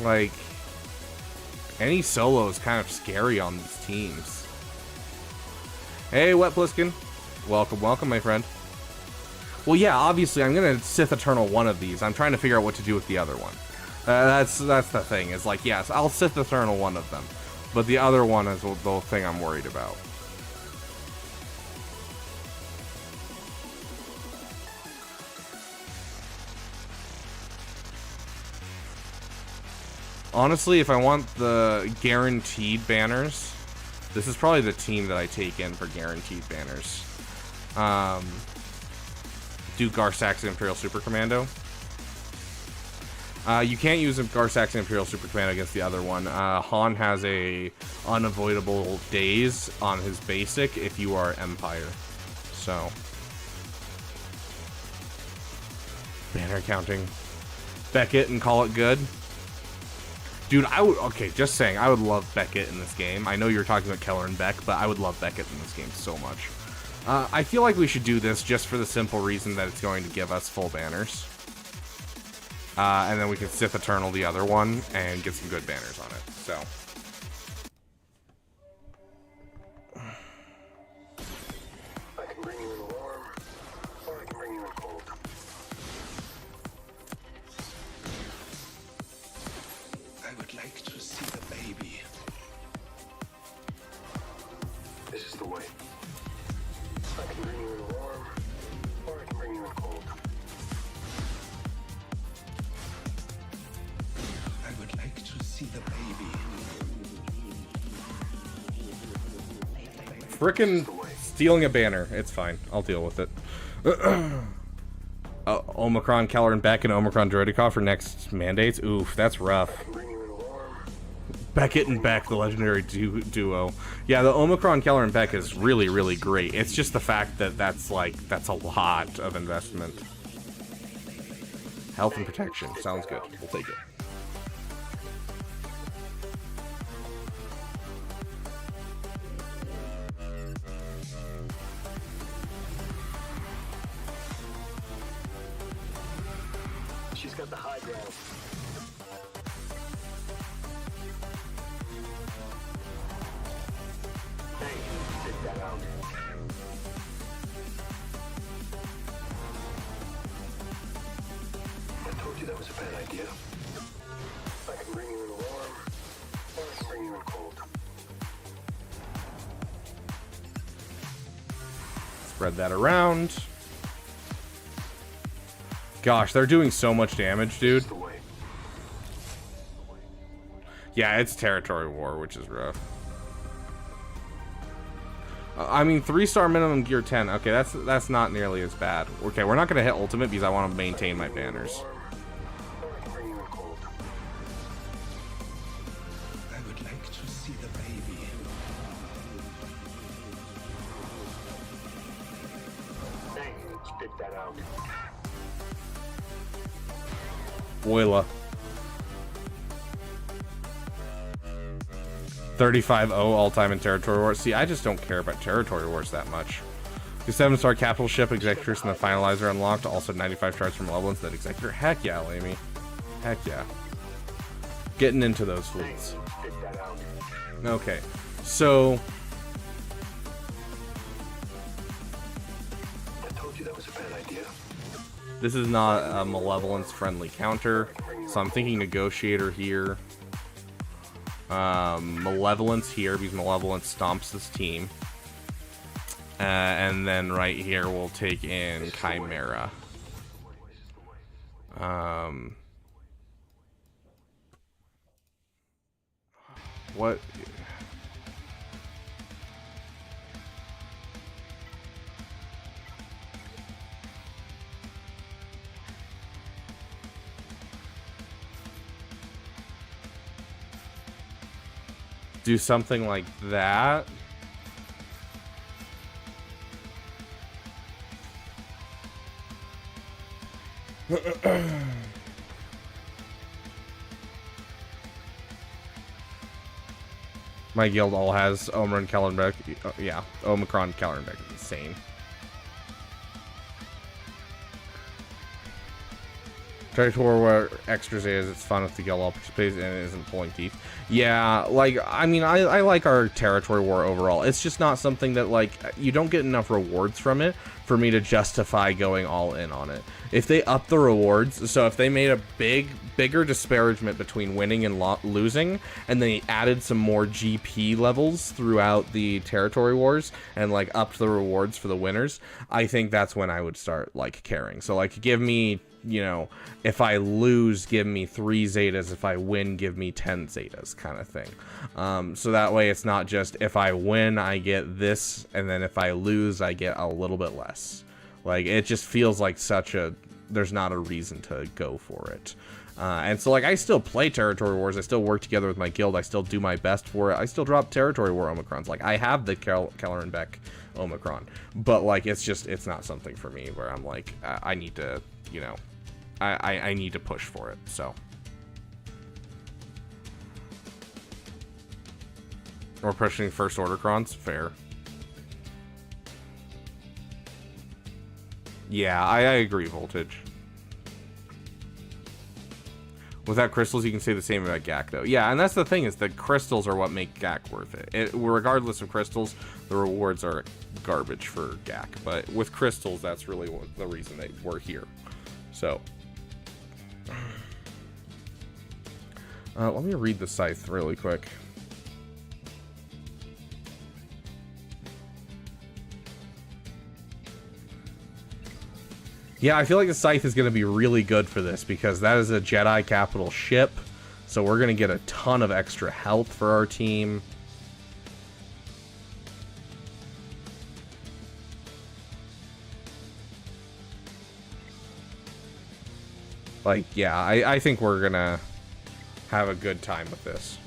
Like, any solo is kind of scary on these teams. Hey, Wet Pliskin. Welcome, welcome, my friend. Well, yeah, obviously, I'm gonna Sith Eternal one of these. I'm trying to figure out what to do with the other one. That's the thing. Is like, yes, I'll Sith Eternal one of them, but the other one is the thing I'm worried about. Honestly, if I want the guaranteed banners, this is probably the team that I take in for guaranteed banners. Do Garsax Imperial Super Commando. You can't use Garsax Imperial Super Commando against the other one. Han has a unavoidable daze on his basic if you are Empire. So, banner counting. Beckett and call it good. Dude, okay, just saying, I would love Beckett in this game. I know you were talking about Keller and Beck, but I would love Beckett in this game so much. I feel like we should do this just for the simple reason that it's going to give us full banners. And then we can Sith Eternal the other one and get some good banners on it, so. I can bring you in warm, or I can bring you in cold. I would like to see the baby. This is the way. I can bring you in warm, or I can bring you in cold. I would like to see the baby. Frickin' stealing a banner. It's fine. I'll deal with it. Omicron, Keller, and Beck, and Omicron Droidikov for next mandates. Oof, that's rough. Beckett and Beck, the legendary duo. Yeah, the Omicron, Keller, and Beck is really, really great. It's just the fact that that's a lot of investment. Health and protection. Sounds good. We'll take it. She's got the high ground. Hey, sit that out. I told you that was a bad idea. I can bring you in warm, or I can bring you in cold. Spread that around. Gosh, they're doing so much damage, dude. Yeah, it's territory war, which is rough. I mean, 3-star minimum gear 10. Okay, that's not nearly as bad. Okay, we're not gonna hit ultimate because I want to maintain my banners. I would like to see the baby. Spit that out. Woyla. 35-0 all-time in territory wars. See, I just don't care about territory wars that much. The 7-star capital ship, Executress, and the Finalizer unlocked. Also 95 stars from Malevolence, that Executor. Heck yeah, Lamy. Heck yeah. Getting into those fleets. Okay, so... I told you that was a bad idea. This is not a Malevolence-friendly counter, so I'm thinking Negotiator here. Malevolence here, because Malevolence stomps this team. And then right here we'll take in Chimera. What? Do something like that. My guild all has Omicron, Kellenbeck. Yeah, Omicron, Kellenbeck is insane. Territory where extras is, it's fun if the guild all participates and it isn't pulling teeth. Yeah, like, I mean, I like our territory war overall. It's just not something that, like, you don't get enough rewards from it for me to justify going all in on it. If they up the rewards, so if they made a bigger disparagement between winning and losing, and they added some more GP levels throughout the territory wars, and, like, upped the rewards for the winners, I think that's when I would start, like, caring. So, like, give me... You know, if I lose, give me 3 Zetas. If I win, give me 10 Zetas, kind of thing. So that way it's not just if I win, I get this, and then if I lose, I get a little bit less. Like, it just feels like such a... There's not a reason to go for it. And so, like, I still play Territory Wars. I still work together with my guild. I still do my best for it. I still drop Territory War Omicrons. Like, I have the Keller and Beck Omicron. But, like, it's just... It's not something for me where I'm like, I need to, you know... I need to push for it, so. Or pushing first order crons, fair. Yeah, I agree, Voltage. Without crystals, you can say the same about GAC, though. Yeah, and that's the thing, is that crystals are what make GAC worth it. Regardless of crystals, the rewards are garbage for GAC. But with crystals, that's really the reason that we're here. So... let me read the scythe really quick. Yeah, I feel like the scythe is going to be really good for this because that is a Jedi capital ship. So we're going to get a ton of extra health for our team. Like, yeah, I think we're going to have a good time with this.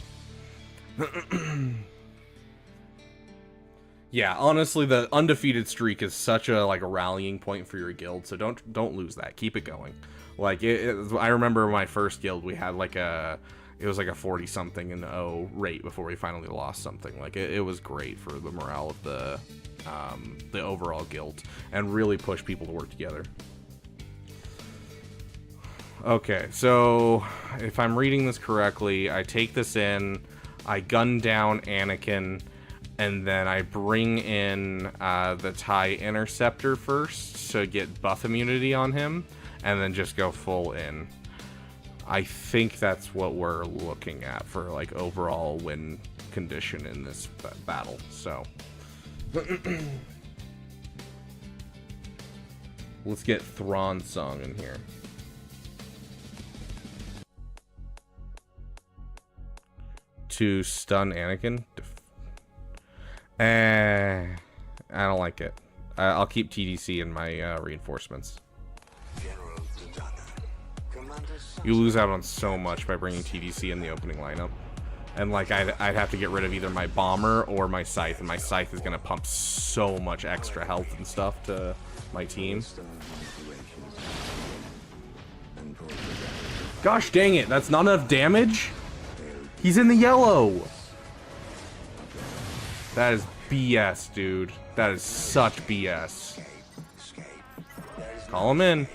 Yeah, honestly, the undefeated streak is such a like a rallying point for your guild, so don't lose that. Keep it going. Like I remember my first guild, we had like it was like a 40 something and 0 rate before we finally lost something. Like it was great for the morale of the overall guild and really pushed people to work together. Okay, so if I'm reading this correctly, I take this in, I gun down Anakin, and then I bring in the TIE Interceptor first to get buff immunity on him, and then just go full in. I think that's what we're looking at for like overall win condition in this battle. So let's get Thrawn Song in here. To stun Anakin. I don't like it. I'll keep TDC in my reinforcements. You lose out on so much by bringing TDC in the opening lineup. And like I'd have to get rid of either my bomber or my scythe, and my scythe is gonna pump so much extra health and stuff to my team. Gosh dang it, that's not enough damage? He's in the yellow. That is BS, dude. That is such BS. Call him in.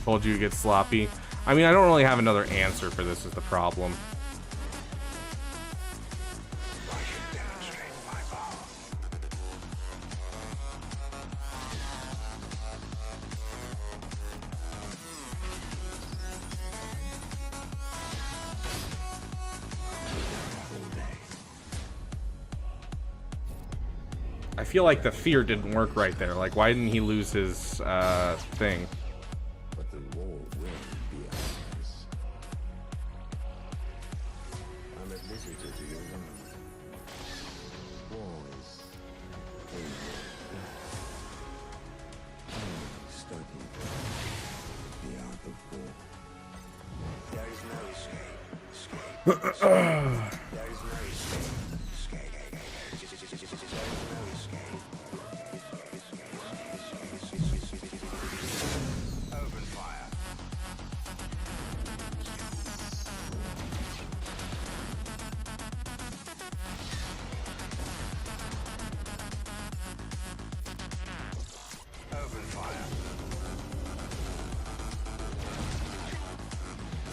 Told you to get sloppy. I mean, I don't really have another answer for this is the problem. I feel like the fear didn't work right there. Like, why didn't he lose his thing?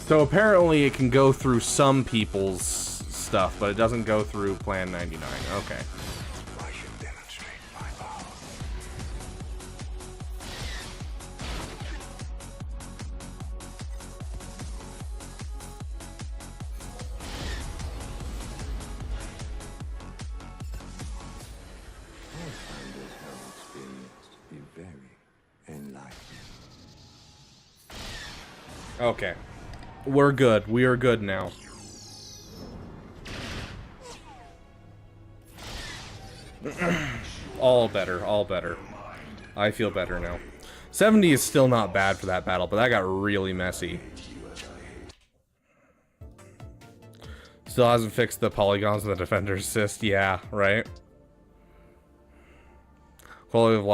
So apparently it can go through some people's stuff, but it doesn't go through Plan 99. Okay. Okay. We're good. We are good now. All better. All better. I feel better now. 70 is still not bad for that battle, but that got really messy. Still hasn't fixed the polygons and the defender assist. Yeah, right? Quality of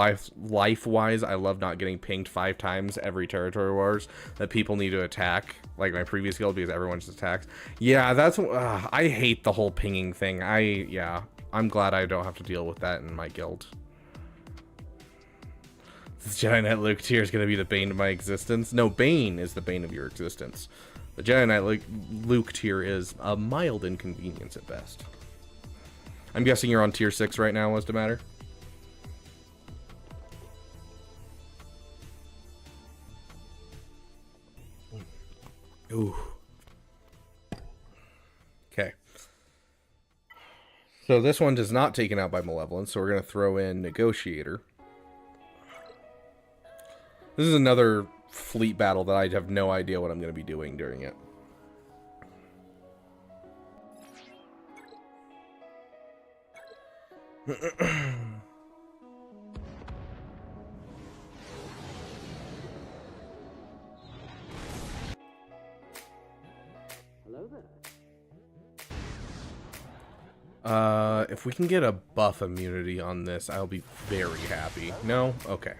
life-wise, I love not getting pinged 5 times every territory wars that people need to attack, like my previous guild, because everyone just attacks. Yeah, that's I hate the whole pinging thing. I'm glad I don't have to deal with that in my guild. This Jedi Knight Luke tier is going to be the bane of my existence. No, Bane is the bane of your existence. The Jedi Knight Luke tier is a mild inconvenience at best. I'm guessing you're on tier 6 right now, what's the matter? Ooh. Okay. So this one is not taken out by Malevolence, so we're going to throw in Negotiator. This is another fleet battle that I have no idea what I'm going to be doing during it. If we can get a buff immunity on this, I'll be very happy. No? Okay.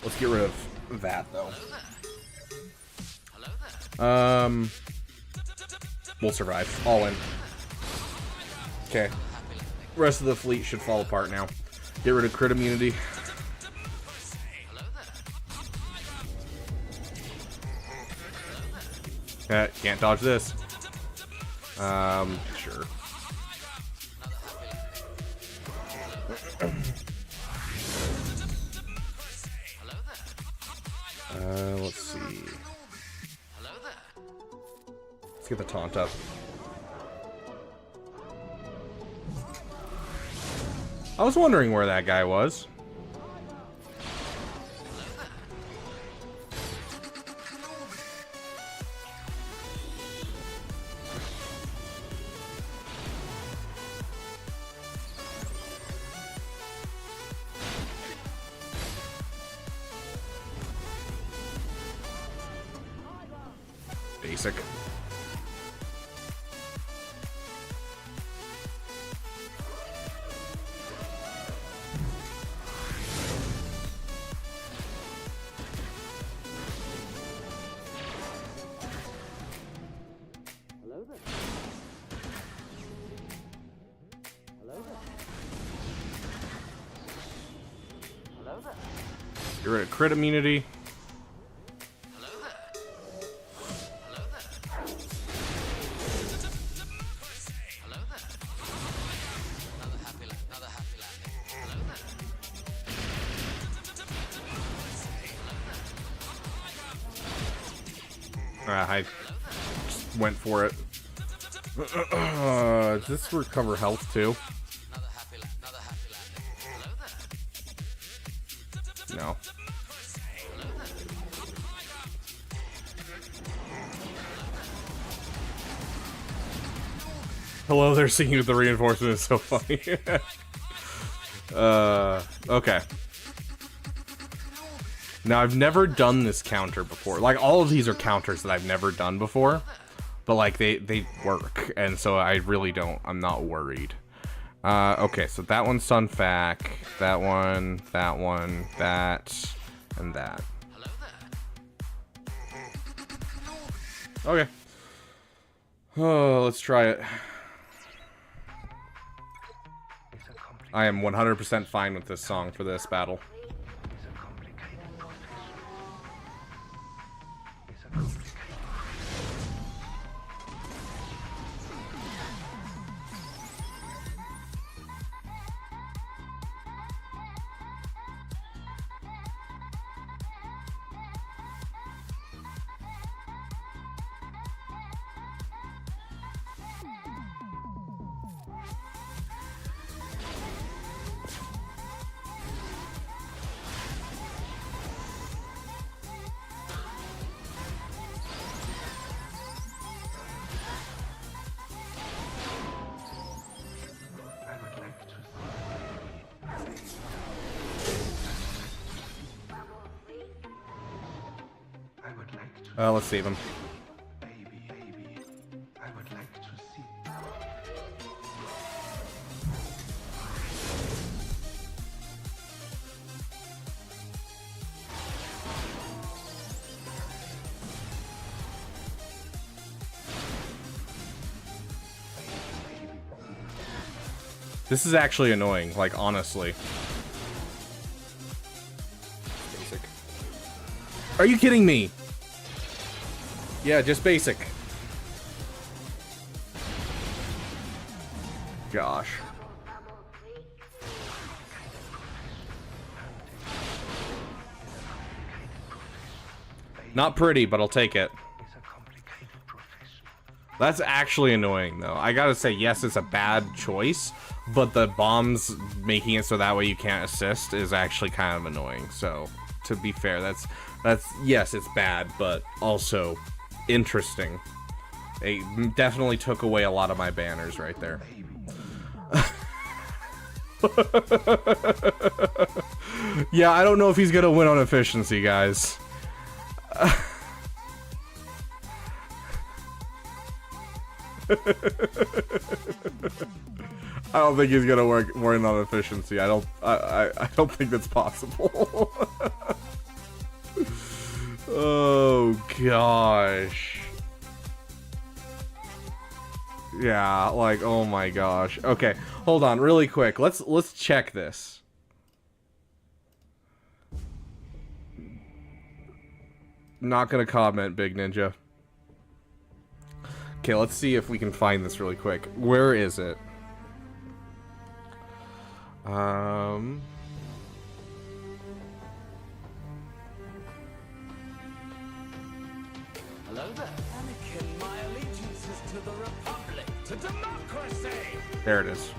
Let's get rid of that, though. We'll survive. All in. Okay. Rest of the fleet should fall apart now. Get rid of crit immunity. Can't dodge this. Sure. Let's see. Let's get the taunt up. I was wondering where that guy was. Basic. Get rid of crit immunity. I just went for it. Does this recover health too? No. Hello there, singing with the reinforcement is so funny. Okay. Now, I've never done this counter before. Like, all of these are counters that I've never done before. But, like, they work. And so I really don't... I'm not worried. Okay, so that one's Sunfac. That one, that, and that. Okay. Oh, let's try it. I am 100% fine with this song for this battle. Let's save him. This is actually annoying, like, honestly. Basic. Are you kidding me? Yeah, just basic. Gosh. Not pretty, but I'll take it. That's actually annoying, though. I gotta say, yes, it's a bad choice, but the bombs making it so that way you can't assist is actually kind of annoying. So, to be fair, that's yes, it's bad, but also interesting. It definitely took away a lot of my banners right there. Yeah, I don't know if he's gonna win on efficiency, guys. I don't think he's gonna win on efficiency. I don't think that's possible. Oh gosh. Yeah, like, oh my gosh. Okay, hold on, really quick. Let's check this. Not gonna comment, Big Ninja. Okay, let's see if we can find this really quick. Where is it? Hello there. Anakin, my allegiance is to the Republic, to democracy. There it is.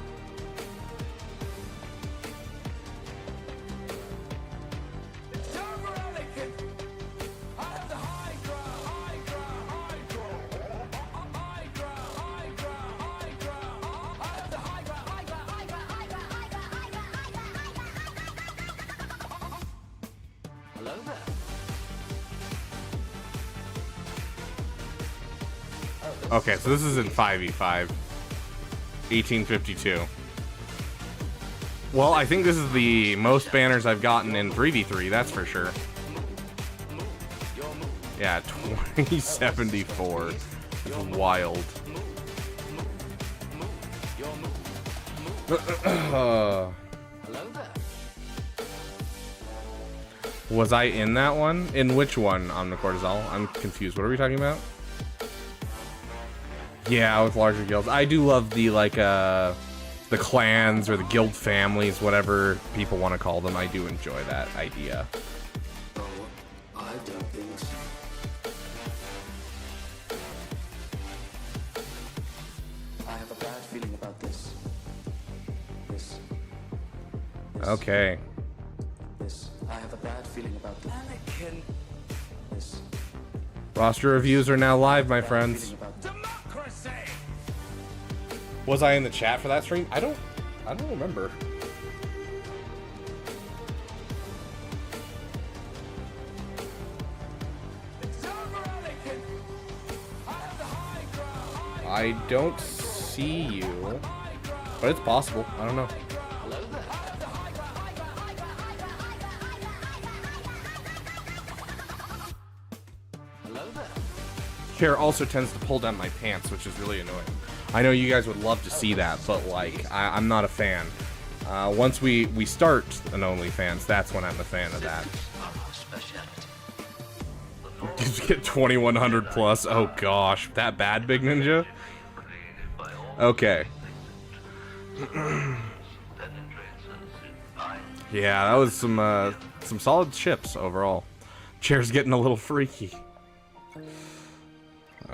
Okay, so this is in 5v5. 1852. Well, I think this is the most banners I've gotten in 3v3, that's for sure. Yeah, 2074. That's wild. Was I in that one? In which one, Omnicortisol? I'm confused. What are we talking about? Yeah, with larger guilds. I do love the, like, the clans or the guild families, whatever people want to call them. I do enjoy that idea. I've done things. I have a bad feeling about this. This. Okay. This. I have a bad feeling about this. Anakin. This. Roster reviews are now live, my friends. Democracy. Was I in the chat for that stream? I don't remember. It's over, Anakin. I have the high ground. I don't see you, but it's possible. I don't know. Chair also tends to pull down my pants, which is really annoying. I know you guys would love to see that, but like, I'm not a fan. Once we start an OnlyFans, that's when I'm a fan of that. You get 2100 plus. Oh gosh, that bad, Big Ninja. Okay. Yeah, that was some solid chips overall. Chair's getting a little freaky.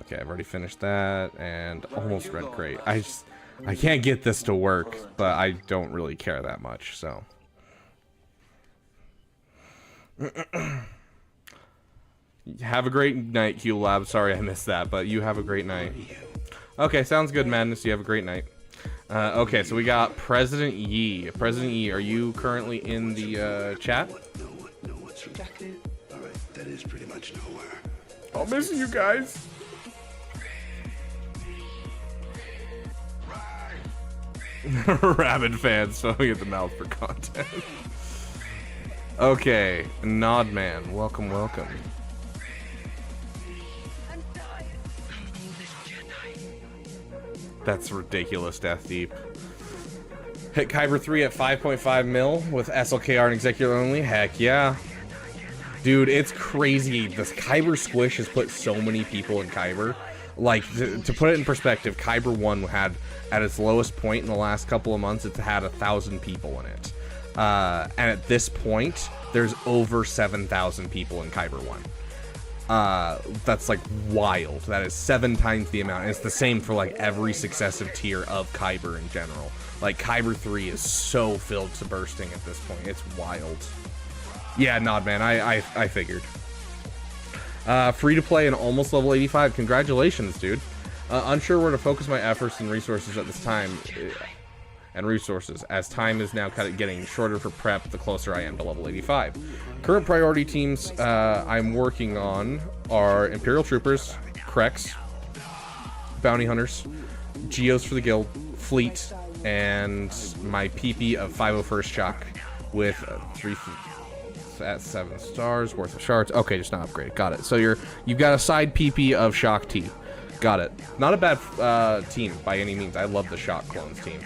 Okay, I've already finished that and almost red crate. I can't get this to work, but I don't really care that much, so. Have a great night, Q Lab. Sorry I missed that, but you have a great night. Okay, sounds good, Madness. You have a great night. Okay, so we got President Yi. President Yi, are you currently in the chat? No, what's redacted? Alright, that is pretty much nowhere. I'll miss you guys. Rabid fans foaming at the mouth for content. Okay, Nodman, welcome, welcome. That's ridiculous, Death Deep. Hit Kyber 3 at 5.5 mil with SLKR and Executive only? Heck yeah. Dude, it's crazy. This Kyber squish has put so many people in Kyber. Like, to put it in perspective, Kyber 1 had, at its lowest point in the last couple of months, it's had 1,000 people in it. And at this point, there's over 7,000 people in Kyber 1. That's like wild. That is 7 times the amount. And it's the same for like every successive tier of Kyber in general. Like Kyber 3 is so filled to bursting at this point. It's wild. Yeah, Nodman, I figured. Free to play and almost level 85. Congratulations, dude. Unsure where to focus my efforts and resources at this time. As time is now kind of getting shorter for prep the closer I am to level 85. Current priority teams I'm working on are Imperial Troopers, Krex, Bounty Hunters, Geos for the Guild, Fleet, and my PP of 501st Shock with 7 stars worth of shards. Okay, just not upgraded. Got it. So you've got a side PP of Shock T. Got it. Not a bad team by any means. I love the Shock clones team.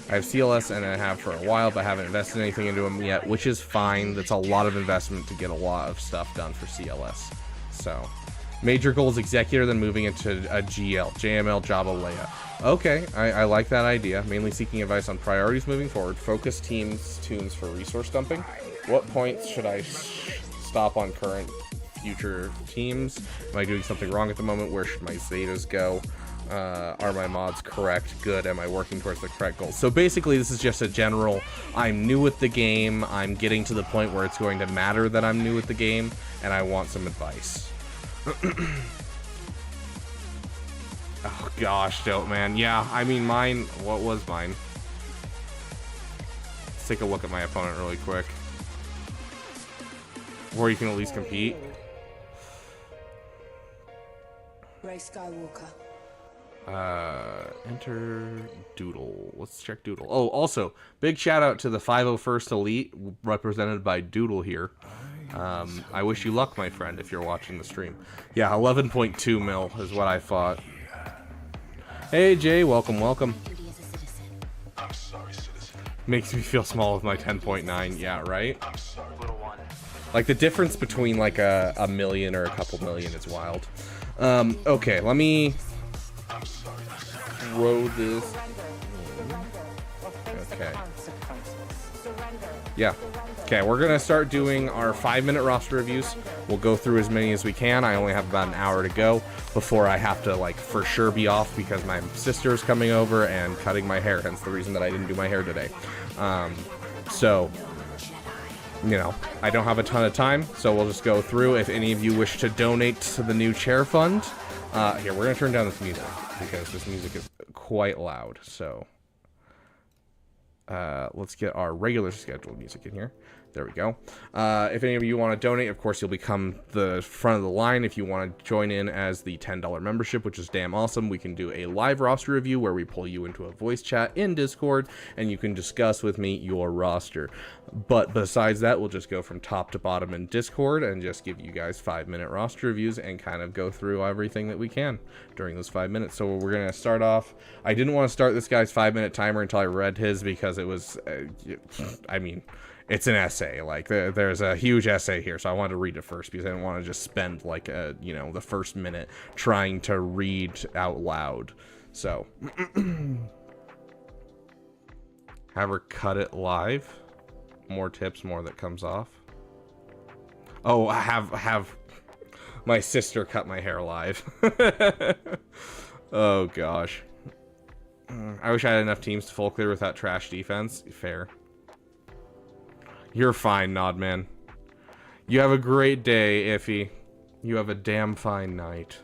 I have CLS and I have for a while, but I haven't invested anything into them yet, which is fine. That's a lot of investment to get a lot of stuff done for CLS. So, major goal is Executor, then moving into a GL, JML, Java, Leia. Okay, I like that idea. Mainly seeking advice on priorities moving forward. Focus tunes for resource dumping. What points should I stop on current future teams? Am I doing something wrong at the moment? Where should my Zetas go? Are my mods correct? Good. Am I working towards the correct goals? So basically, this is just a general, I'm new with the game, I'm getting to the point where it's going to matter that I'm new with the game, and I want some advice. Oh gosh, dope, man. Yeah, I mean, mine, what was mine? Let's take a look at my opponent really quick. Or you can at least compete. Ray Skywalker. Enter Doodle. Let's check Doodle. Oh, also, big shout out to the 501st Elite, represented by Doodle here. I wish you luck, my friend, if you're watching the stream. Yeah, 11.2 mil is what I thought. Hey, Jay, welcome, welcome. I'm sorry, citizen. Makes me feel small with my 10.9. Yeah, right? I'm sorry, little one. Like, the difference between, like, a million or a couple million is wild. Okay, let me throw this. Okay. Yeah. Okay, we're gonna start doing our 5-minute roster reviews. We'll go through as many as we can. I only have about an hour to go before I have to, like, for sure be off because my sister's coming over and cutting my hair, hence the reason that I didn't do my hair today. So, you know, I don't have a ton of time, so we'll just go through. If any of you wish to donate to the new chair fund, here, we're gonna turn down this music because this music is quite loud, so let's get our regular scheduled music in here. There we go. If any of you want to donate, of course, you'll become the front of the line. If you want to join in as the $10 membership, which is damn awesome, we can do a live roster review where we pull you into a voice chat in Discord, and you can discuss with me your roster. But besides that, we'll just go from top to bottom in Discord and just give you guys 5-minute roster reviews and kind of go through everything that we can during those 5 minutes. So we're going to start off. I didn't want to start this guy's 5-minute timer until I read his because it was, I mean, it's an essay. Like, there's a huge essay here, so I wanted to read it first because I didn't want to just spend, like, the first minute trying to read out loud. So, have her cut it live. More tips, more that comes off. Oh, I have my sister cut my hair live. Oh, gosh. I wish I had enough teams to full clear without trash defense. Fair. You're fine, Nodman. You have a great day, Iffy. You have a damn fine night.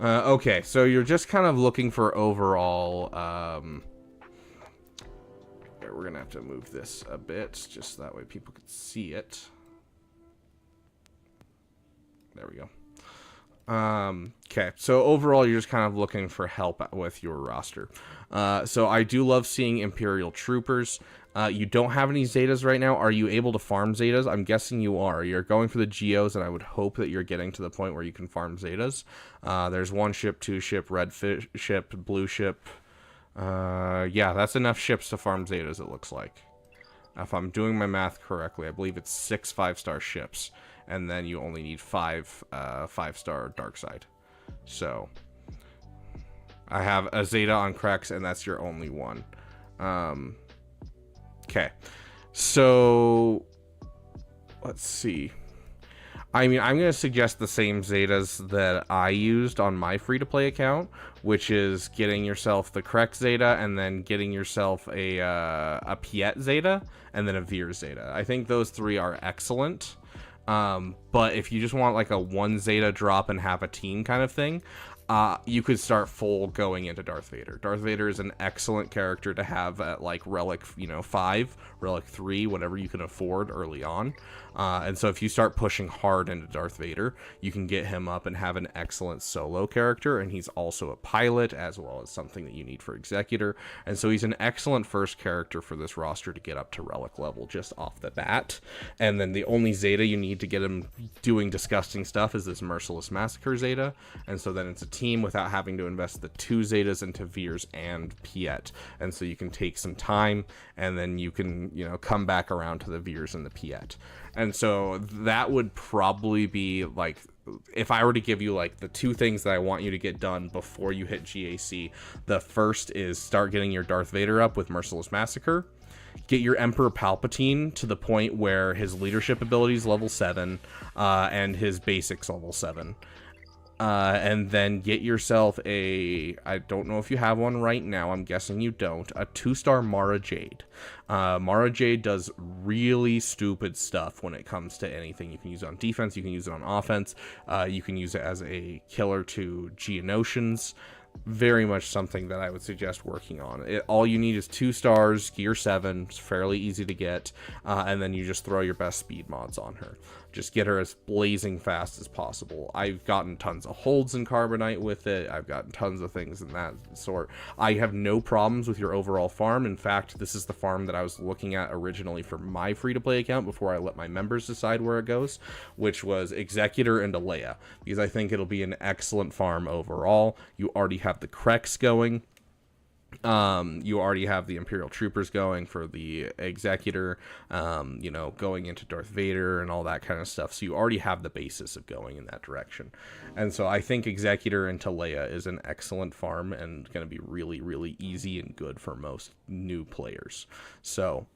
Okay, so you're just kind of looking for overall... we're gonna have to move this a bit, just that way people can see it. There we go. Okay, so overall you're just kind of looking for help with your roster. So I do love seeing Imperial Troopers. You don't have any Zetas right now. Are you able to farm Zetas? I'm guessing you are. You're going for the Geos, and I would hope that you're getting to the point where you can farm Zetas. There's 1 ship, 2 ship, red ship, blue ship. Yeah, that's enough ships to farm Zetas, it looks like. If I'm doing my math correctly, I believe it's 6 5-star ships, and then you only need 5 5-star dark side. So I have a Zeta on Krex, and that's your only one. Okay, so let's see. I mean, I'm going to suggest the same Zetas that I used on my free-to-play account, which is getting yourself the correct Zeta and then getting yourself a Piet Zeta and then a Veer Zeta. I think those 3 are excellent. But if you just want like a 1 Zeta drop and have a team kind of thing, you could start full going into Darth Vader. Darth Vader is an excellent character to have at like Relic, 5, Relic 3, whatever you can afford early on. And so if you start pushing hard into Darth Vader, you can get him up and have an excellent solo character. And he's also a pilot as well as something that you need for Executor. And so he's an excellent first character for this roster to get up to Relic level just off the bat. And then the only Zeta you need to get him doing disgusting stuff is this Merciless Massacre Zeta. And so then it's a team without having to invest the 2 Zetas into Veers and Piet. And so you can take some time and then you can, come back around to the Veers and the Piet. And so that would probably be like, if I were to give you like the 2 things that I want you to get done before you hit GAC, the first is start getting your Darth Vader up with Merciless Massacre. Get your Emperor Palpatine to the point where his leadership ability is level 7 and his basics level 7. And then get yourself I don't know if you have one right now, I'm guessing you don't, a 2-star Mara Jade. Mara Jade does really stupid stuff when it comes to anything. You can use it on defense, you can use it on offense, you can use it as a killer to Geonosians. very much something that I would suggest working on. All you need is 2 stars, gear 7, it's fairly easy to get, and then you just throw your best speed mods on her. Just get her as blazing fast as possible. I've gotten tons of holds in Carbonite with it. I've gotten tons of things in that sort. I have no problems with your overall farm. In fact, this is the farm that I was looking at originally for my free-to-play account before I let my members decide where it goes, which was Executor and Alea, because I think it'll be an excellent farm overall. You already have the Krex going. You already have the Imperial Troopers going for the Executor, you know, going into Darth Vader and all that kind of stuff. So you already have the basis of going in that direction. And so I think Executor into Leia is an excellent farm and going to be really, really easy and good for most new players. So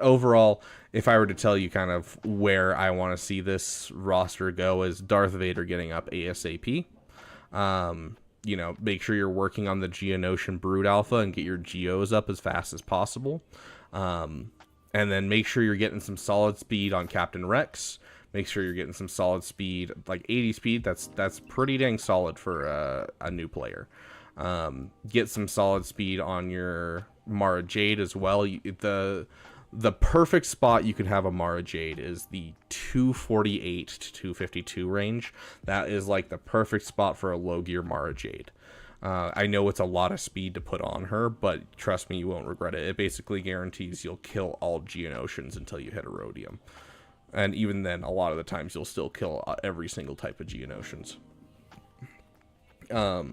overall, if I were to tell you kind of where I want to see this roster go, is Darth Vader getting up ASAP. You know, make sure you're working on the Geonosian Brood Alpha and get your Geos up as fast as possible. And then make sure you're getting some solid speed on Captain Rex. Make sure you're getting some solid speed, like 80 speed. That's pretty dang solid for a new player. Get some solid speed on your Mara Jade as well. The perfect spot you could have a Mara Jade is the 248 to 252 range. That is like the perfect spot for a low gear Mara Jade. I know it's a lot of speed to put on her, but trust me, you won't regret it. It basically guarantees you'll kill all Geonosians until you hit a Rhodium. And even then, a lot of the times you'll still kill every single type of Geonosians. But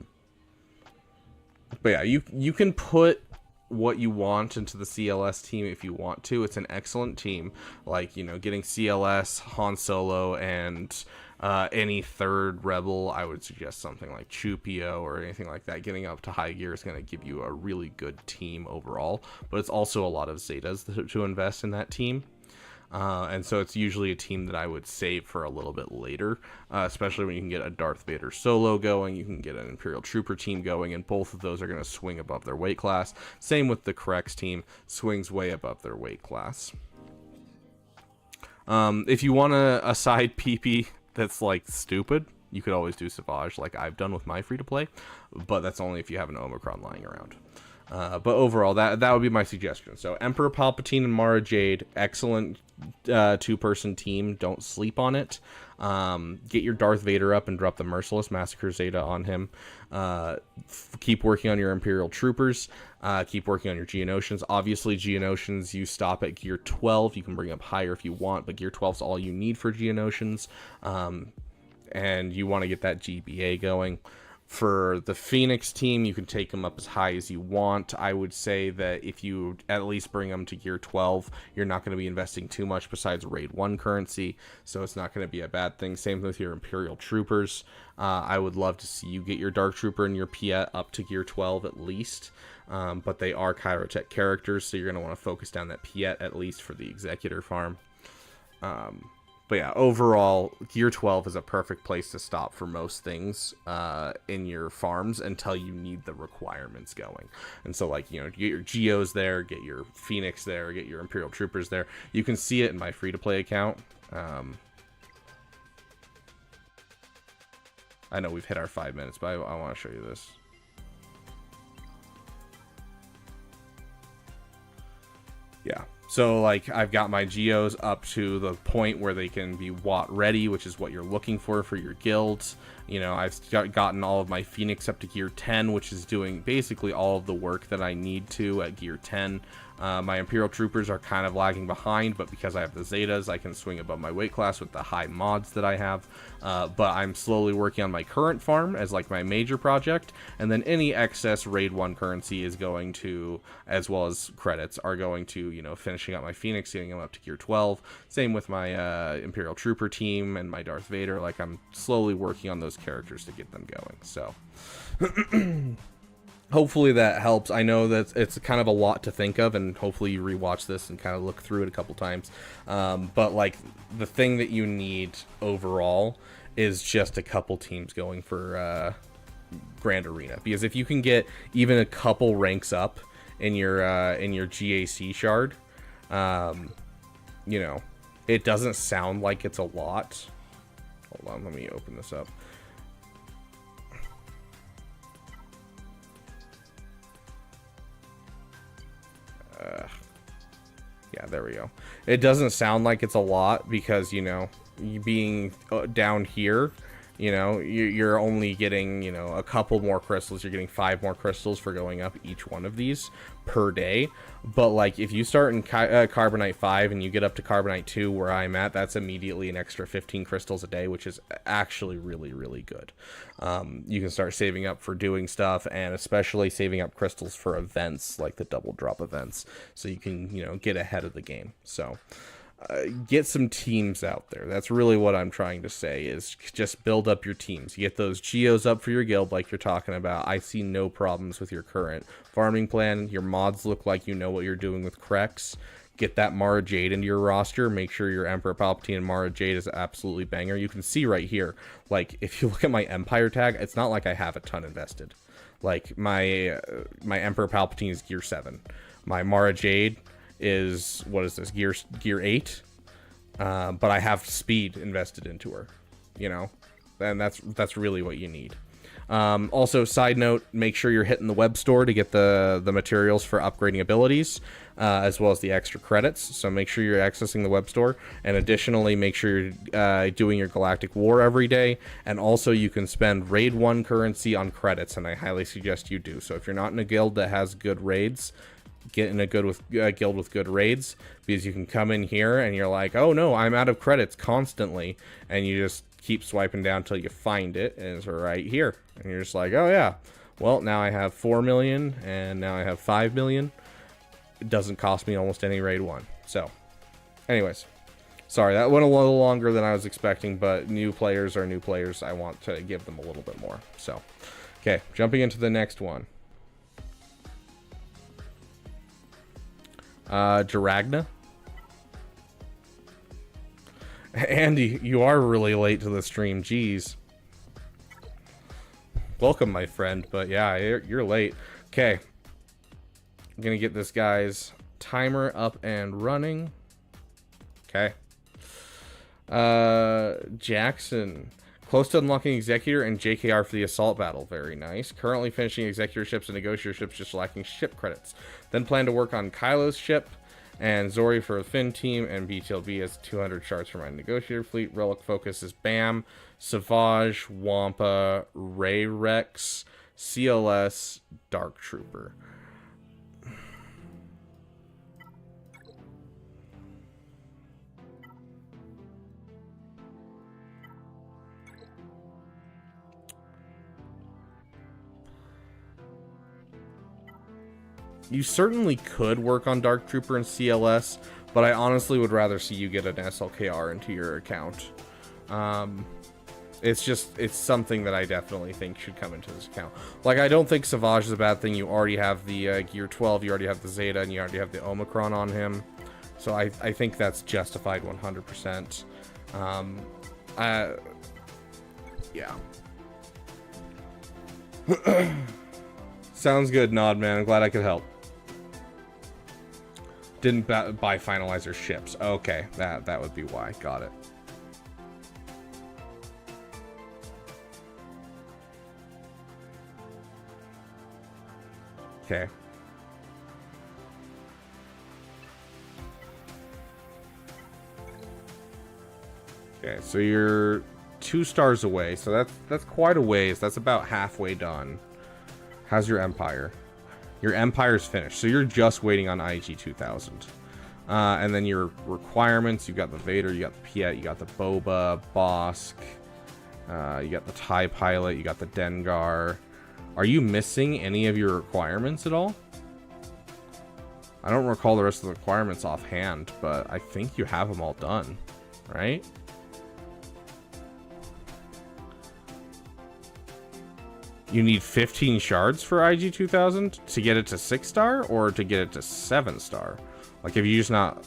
yeah, you can put what you want into the CLS team if you want to. It's an excellent team. Like, you know, getting CLS, Han Solo, and any third rebel, I would suggest something like Chupio or anything like that. Getting up to high gear is going to give you a really good team overall, but it's also a lot of Zetas to invest in that team. And so it's usually a team that I would save for a little bit later, especially when you can get a Darth Vader solo going, you can get an Imperial Trooper team going, and both of those are going to swing above their weight class. Same with the Krex team, swings way above their weight class. If you want a side PP that's like stupid, you could always do Savage like I've done with my free-to-play, but that's only if you have an Omicron lying around. But overall, that would be my suggestion. So Emperor Palpatine and Mara Jade, excellent 2-person team. Don't sleep on it. Get your Darth Vader up and drop the Merciless Massacre Zeta on him. Keep working on your Imperial Troopers. Keep working on your Geonosians. Obviously, Geonosians, you stop at Gear 12. You can bring up higher if you want, but Gear 12 is all you need for Geonosians. And you want to get that GBA going. For the Phoenix team, you can take them up as high as you want. I would say that if you at least bring them to Gear 12, you're not going to be investing too much besides Raid 1 currency, so it's not going to be a bad thing. Same with your Imperial Troopers. I would love to see you get your Dark Trooper and your Piet up to Gear 12 at least, but they are Kyrotech characters, so you're going to want to focus down that Piet at least for the Executor farm. But yeah, overall, Gear 12 is a perfect place to stop for most things in your farms until you need the requirements going. And so, like, you know, get your Geos there, get your Phoenix there, get your Imperial Troopers there. You can see it in my free-to-play account. I know we've hit our 5 minutes, but I want to show you this. Yeah. So, like, I've got my Geos up to the point where they can be Watt ready, which is what you're looking for your guilds. You know, I've gotten all of my Phoenix up to Gear 10, which is doing basically all of the work that I need to at Gear 10. My Imperial Troopers are kind of lagging behind, but because I have the Zetas, I can swing above my weight class with the high mods that I have. But I'm slowly working on my current farm as like my major project, and then any excess Raid 1 currency is going to, as well as credits, are going to, you know, finishing up my Phoenix, getting them up to Gear 12. Same with my Imperial Trooper team and my Darth Vader. Like, I'm slowly working on those characters to get them going. So hopefully that helps. I know that it's kind of a lot to think of, and hopefully you rewatch this and kind of look through it a couple times. But like, the thing that you need overall is just a couple teams going for Grand Arena, because if you can get even a couple ranks up in your GAC shard, you know, it doesn't sound like it's a lot. Hold on, let me open this up. Yeah, there we go. It doesn't sound like it's a lot because, you know, you being down here, you know, you're only getting, you know, a couple more crystals. You're getting 5 more crystals for going up each one of these per day. But, like, if you start in Carbonite 5 and you get up to Carbonite 2 where I'm at, that's immediately an extra 15 crystals a day, which is actually really, really good. You can start saving up for doing stuff, and especially saving up crystals for events, like the double drop events, so you can, you know, get ahead of the game. So get some teams out there. That's really what I'm trying to say, is just build up your teams. You get those geos up for your guild like you're talking about. I see no problems with your current farming plan. Your mods look like you know what you're doing with Krex. Get that Mara Jade into your roster. Make sure your Emperor Palpatine and Mara Jade is absolutely banger. You can see right here, like, if you look at my Empire tag, it's not like I have a ton invested. Like, my Emperor Palpatine is gear 7. My Mara Jade is, what is this, gear 8, but I have speed invested into her, you know, and that's really what you need. Also, side note, make sure you're hitting the web store to get the materials for upgrading abilities, as well as the extra credits. So make sure you're accessing the web store, and additionally make sure you're doing your Galactic War every day. And also, you can spend raid 1 currency on credits, and I highly suggest you do. So if you're not in a guild that has good raids, get in a guild with good raids, because you can come in here and you're like, oh no, I'm out of credits constantly, and you just keep swiping down until you find it, and it's right here, and you're just like, oh yeah, well, now I have 4 million and now I have 5 million. It doesn't cost me almost any raid 1. So anyways, sorry, that went a little longer than I was expecting, but new players are new players. I want to give them a little bit more. So okay, jumping into the next one. Jaragna. Andy, you are really late to the stream. Jeez. Welcome, my friend. But yeah, you're late. Okay. I'm gonna get this guy's timer up and running. Okay. Jackson. Close to unlocking Executor and JKR for the Assault Battle. Very nice. Currently finishing Executor ships and Negotiator ships, just lacking ship credits. Then plan to work on Kylo's ship and Zori for the Finn team, and BTLB has 200 shards for my Negotiator fleet. Relic focus is BAM, Savage, Wampa, Ray Rex, CLS, Dark Trooper. You certainly could work on Dark Trooper and CLS, but I honestly would rather see you get an SLKR into your account. It's something that I definitely think should come into this account. Like, I don't think Savage is a bad thing. You already have the Gear 12, you already have the Zeta, and you already have the Omicron on him. So I think that's justified 100%. Yeah. Sounds good, Nod, man. I'm glad I could help. Didn't buy finalizer ships. Okay, that would be why. Got it. Okay. Okay, so you're 2 stars away. So that's quite a ways. That's about halfway done. How's your Empire? Your Empire's finished, so you're just waiting on IG 2000. And then your requirements, you got the Vader, you got the Piet, you got the Boba, Bosk, you got the TIE Pilot, you got the Dengar. Are you missing any of your requirements at all? I don't recall the rest of the requirements offhand, but I think you have them all done, right? You need 15 shards for IG 2000 to get it to 6-star or to get it to 7-star? Like, if you just not...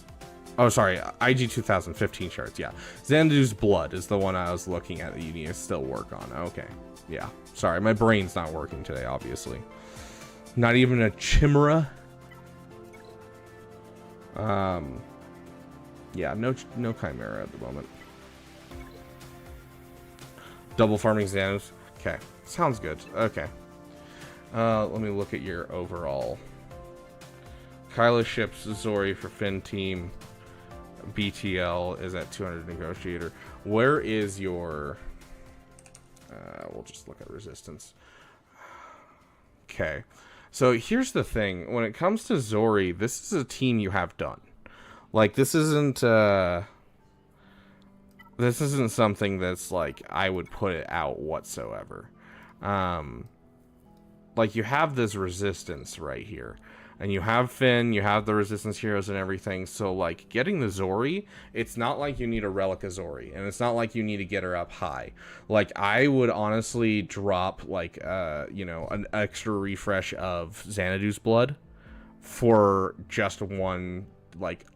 Oh, sorry. IG 2000, 15 shards, yeah. Xandu's Blood is the one I was looking at that you need to still work on. Okay. Yeah. Sorry, my brain's not working today, obviously. Not even a Chimera. Yeah, no Chimera at the moment. Double farming Xandu's. Okay. Sounds good. Okay. Let me look at your overall Kyla ships Zori for Finn team. BTL is at 200 negotiator. Where is your... we'll just look at resistance. Okay. So here's the thing. When it comes to Zori, this is a team you have done. Like, this isn't something that's, like, I would put it out whatsoever. Like, you have this resistance right here. And you have Finn, you have the resistance heroes and everything. So, like, getting the Zori, it's not like you need a Relic of Zori. And it's not like you need to get her up high. Like, I would honestly drop, like, you know, an extra refresh of Xanadu's Blood for just one, like,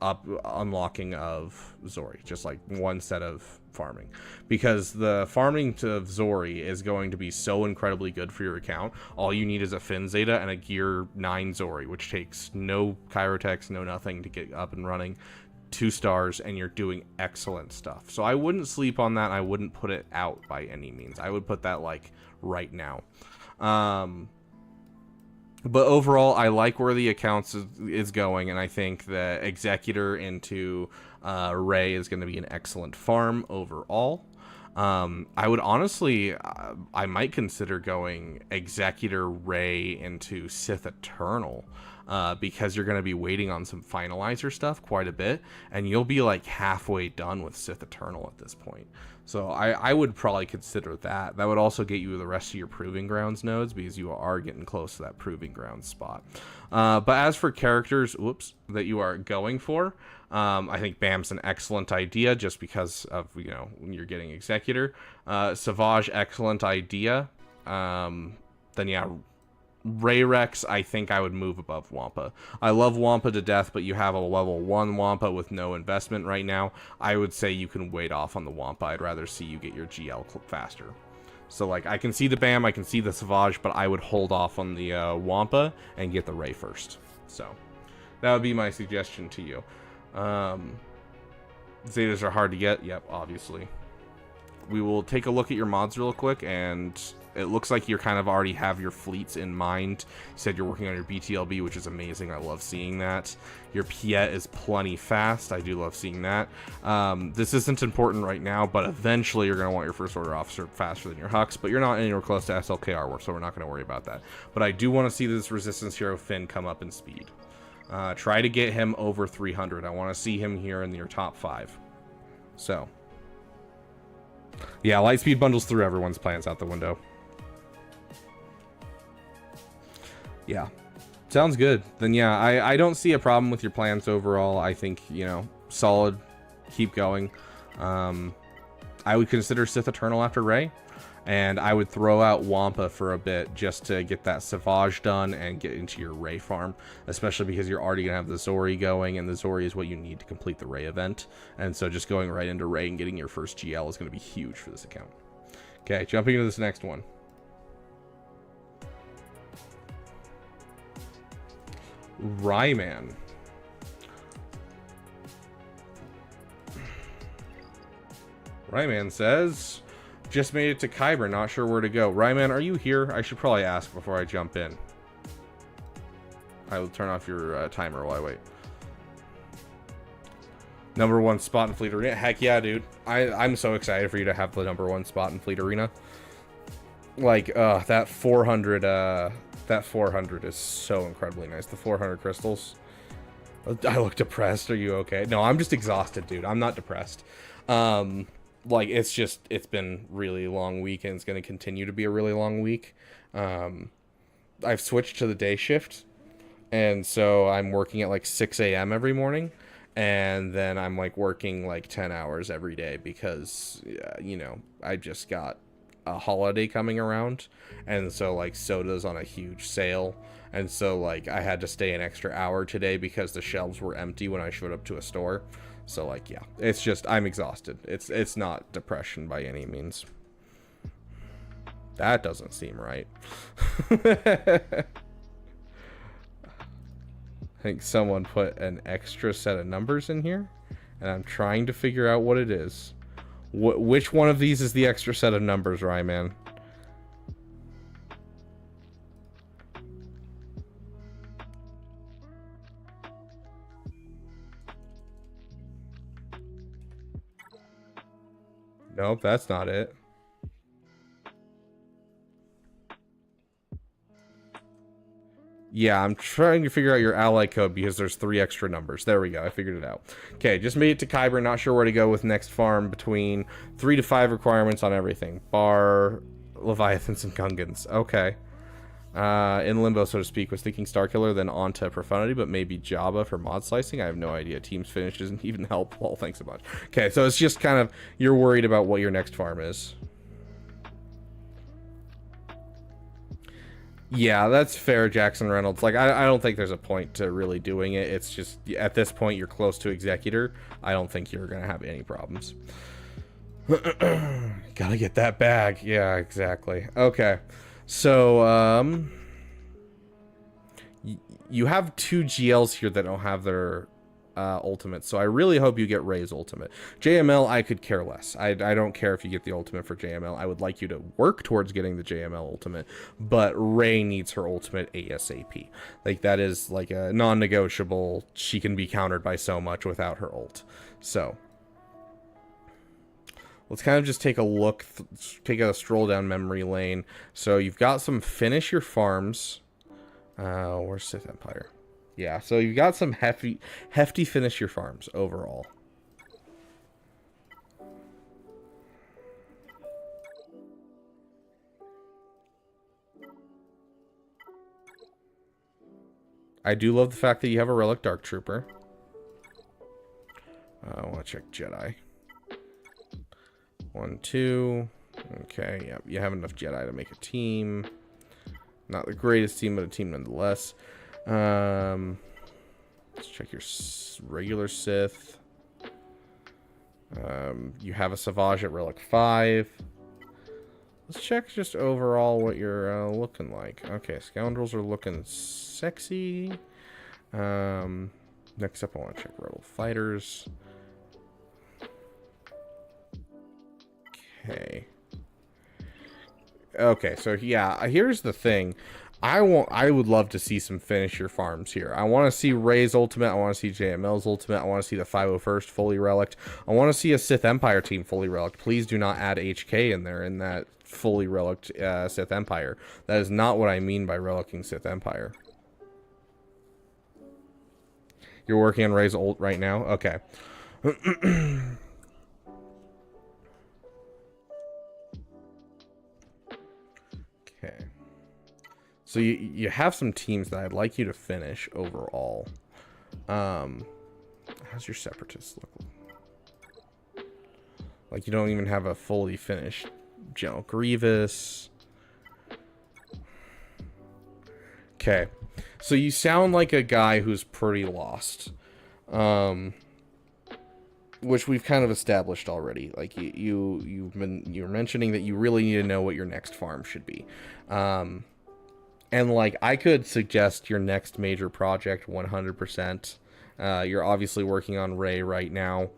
unlocking of Zori. Just, like, one set of farming, because the farming to Zori is going to be so incredibly good for your account. All you need is a Finn Zeta and a Gear 9 Zori, which takes no Chirotex, no nothing to get up and running. 2 stars, and you're doing excellent stuff. So I wouldn't sleep on that. I wouldn't put it out by any means. I would put that, like, right now. But overall, I like where the accounts is going, and I think that Executor into Ray is going to be an excellent farm overall. I would honestly, I might consider going Executor Ray into Sith Eternal, because you're going to be waiting on some finalizer stuff quite a bit, and you'll be like halfway done with Sith Eternal at this point. So I would probably consider that. That would also get you the rest of your Proving Grounds nodes, because you are getting close to that Proving Grounds spot. But as for characters, that you are going for, I think Bam's an excellent idea, just because of, you know, when you're getting Executor. Savage, excellent idea. Then yeah, Rayrex, I think I would move above Wampa. I love Wampa to death, but you have a level 1 Wampa with no investment right now. I would say you can wait off on the Wampa. I'd rather see you get your GL faster. So, like, I can see the Bam, I can see the Savage, but I would hold off on the Wampa and get the Ray first. So, that would be my suggestion to you. Zetas are hard to get. Yep, obviously. We will take a look at your mods real quick, and it looks like you kind of already have your fleets in mind. You said you're working on your BTLB, which is amazing. I love seeing that. Your Piet is plenty fast. I do love seeing that. This isn't important right now, but eventually you're going to want your first order officer faster than your Hux, but you're not anywhere close to SLKR work, so we're not going to worry about that. But I do want to see this resistance hero Finn come up in speed. Try to get him over 300. I want to see him here in your top 5. So, yeah, Lightspeed bundles through everyone's plans out the window. Yeah, sounds good. Then yeah, I don't see a problem with your plans overall. I think, you know, solid. Keep going. I would consider Sith Eternal after Ray, and I would throw out Wampa for a bit just to get that Savage done and get into your Ray farm, especially because you're already gonna have the Zori going, and the Zori is what you need to complete the Ray event. And so just going right into Ray and getting your first GL is gonna be huge for this account. Okay, jumping into this next one. Ryman. Ryman says, just made it to Kyber, not sure where to go. Ryman, are you here? I should probably ask before I jump in. I will turn off your timer while I wait. #1 spot in Fleet Arena. Heck yeah, dude. I'm so excited for you to have the #1 spot in Fleet Arena. Like, that 400, that 400 is so incredibly nice. The 400 crystals. I look depressed. Are you okay? No, I'm just exhausted, dude. I'm not depressed. Like, it's been really long week, and it's going to continue to be a really long week. I've switched to the day shift, and so I'm working at like 6 a.m. every morning, and then I'm like working like 10 hours every day because, you know, I just got a holiday coming around, and so like soda's on a huge sale, and so like I had to stay an extra hour today because the shelves were empty when I showed up to a store. So like, yeah, it's just, I'm exhausted. It's not depression by any means. That doesn't seem right. I think someone put an extra set of numbers in here, and I'm trying to figure out what it is. Which one of these is the extra set of numbers, Ryman? Nope, that's not it. Yeah, I'm trying to figure out your ally code because there's 3 extra numbers. There we go. I figured it out. Okay, just made it to Kyber. Not sure where to go with next farm between 3 to 5 requirements on everything. Bar, Leviathans, and Gungans. Okay. In limbo, so to speak. Was thinking Starkiller, then on to Profundity, but maybe Jabba for mod slicing. I have no idea. Team's finish doesn't even help. Well, thanks a bunch. Okay, so it's just kind of, you're worried about what your next farm is. Yeah, that's fair, Jackson Reynolds. Like, I don't think there's a point to really doing it. It's just, at this point, you're close to Executor. I don't think you're going to have any problems. Gotta get that bag. Yeah, exactly. Okay. So, you have 2 GLs here that don't have their ultimate, so I really hope you get Ray's ultimate. JML, I could care less. I don't care if you get the ultimate for JML. I would like you to work towards getting the JML ultimate, but Ray needs her ultimate ASAP. Like, that is like a non-negotiable. She can be countered by so much without her ult. So let's kind of just take a look, take a stroll down memory lane. So you've got some finish your farms. Where's Sith Empire? Yeah, so you've got some hefty finish your farms overall. I do love the fact that you have a Relic Dark Trooper. I want to check Jedi. 1, 2. Okay, yeah, you have enough Jedi to make a team. Not the greatest team, but a team nonetheless. Let's check your regular Sith. You have a Savage at Relic 5. Let's check just overall what you're looking like. Okay, Scoundrels are looking sexy. Next up, I want to check Rebel Fighters. Okay, so yeah, here's the thing. I would love to see some finish your farms here. I want to see Ray's ultimate. I want to see JML's ultimate. I want to see the 501st fully relict. I want to see a Sith Empire team fully relict. Please do not add HK in there in that fully relict Sith Empire. That is not what I mean by relicking Sith Empire. You're working on Ray's ult right now? Okay. Okay. So you have some teams that I'd like you to finish overall. How's your Separatists look? Like, you don't even have a fully finished General Grievous. Okay. So you sound like a guy who's pretty lost. Which we've kind of established already. Like, you're mentioning that you really need to know what your next farm should be. And, like, I could suggest your next major project 100%. You're obviously working on Ray right now.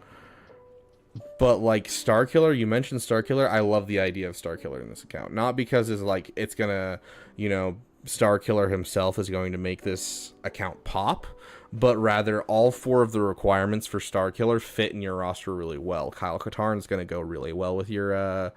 But, like, Starkiller, you mentioned Starkiller. I love the idea of Starkiller in this account. Not because it's gonna, you know, Starkiller himself is going to make this account pop. But rather, all 4 of the requirements for Starkiller fit in your roster really well. Kyle Katarn's going to go really well with your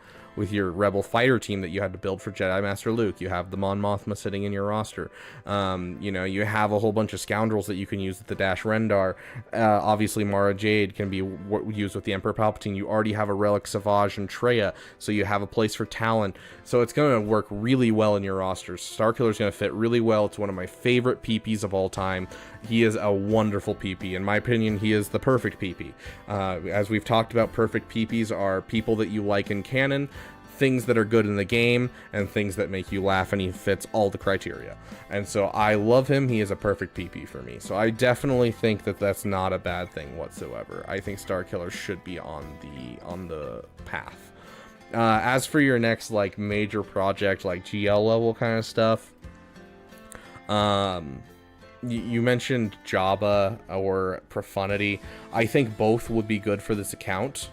Rebel fighter team that you had to build for Jedi Master Luke. You have the Mon Mothma sitting in your roster. You know, you have a whole bunch of Scoundrels that you can use with the Dash Rendar. Obviously, Mara Jade can be used with the Emperor Palpatine. You already have a Relic Savage and Traya, so you have a place for Talon. So it's going to work really well in your roster. Starkiller's going to fit really well. It's one of my favorite PPs of all time. He is a wonderful PP. In my opinion, he is the perfect PP. As we've talked about, perfect PPs are people that you like in canon, things that are good in the game, and things that make you laugh, and he fits all the criteria. And so I love him. He is a perfect PP for me. So I definitely think that that's not a bad thing whatsoever. I think Starkiller should be on the path. As for your next, like, major project, like GL level kind of stuff, you mentioned Jabba or Profundity. I think both would be good for this account.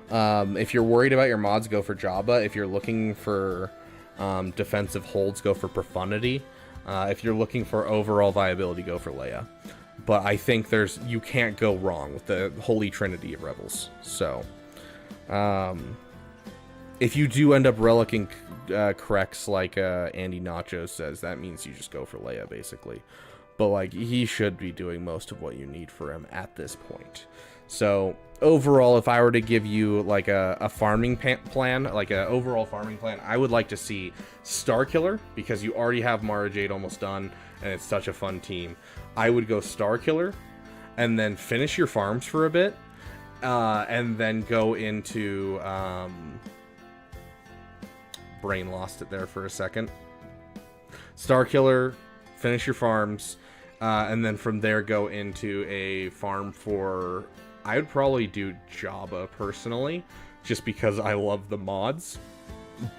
If you're worried about your mods, go for Jabba. If you're looking for defensive holds, go for Profundity. If you're looking for overall viability, go for Leia. But I think you can't go wrong with the holy trinity of rebels. So, if you do end up relicking Krex like Andy Nacho says, that means you just go for Leia, basically. But, like, he should be doing most of what you need for him at this point. So, overall, if I were to give you, like, a farming plan, like an overall farming plan, I would like to see Starkiller, because you already have Mara Jade almost done, and it's such a fun team. I would go Starkiller, and then finish your farms for a bit, and then go into... brain lost it there for a second. Starkiller, finish your farms, and then from there go into a farm for... I would probably do Jabba personally, just because I love the mods.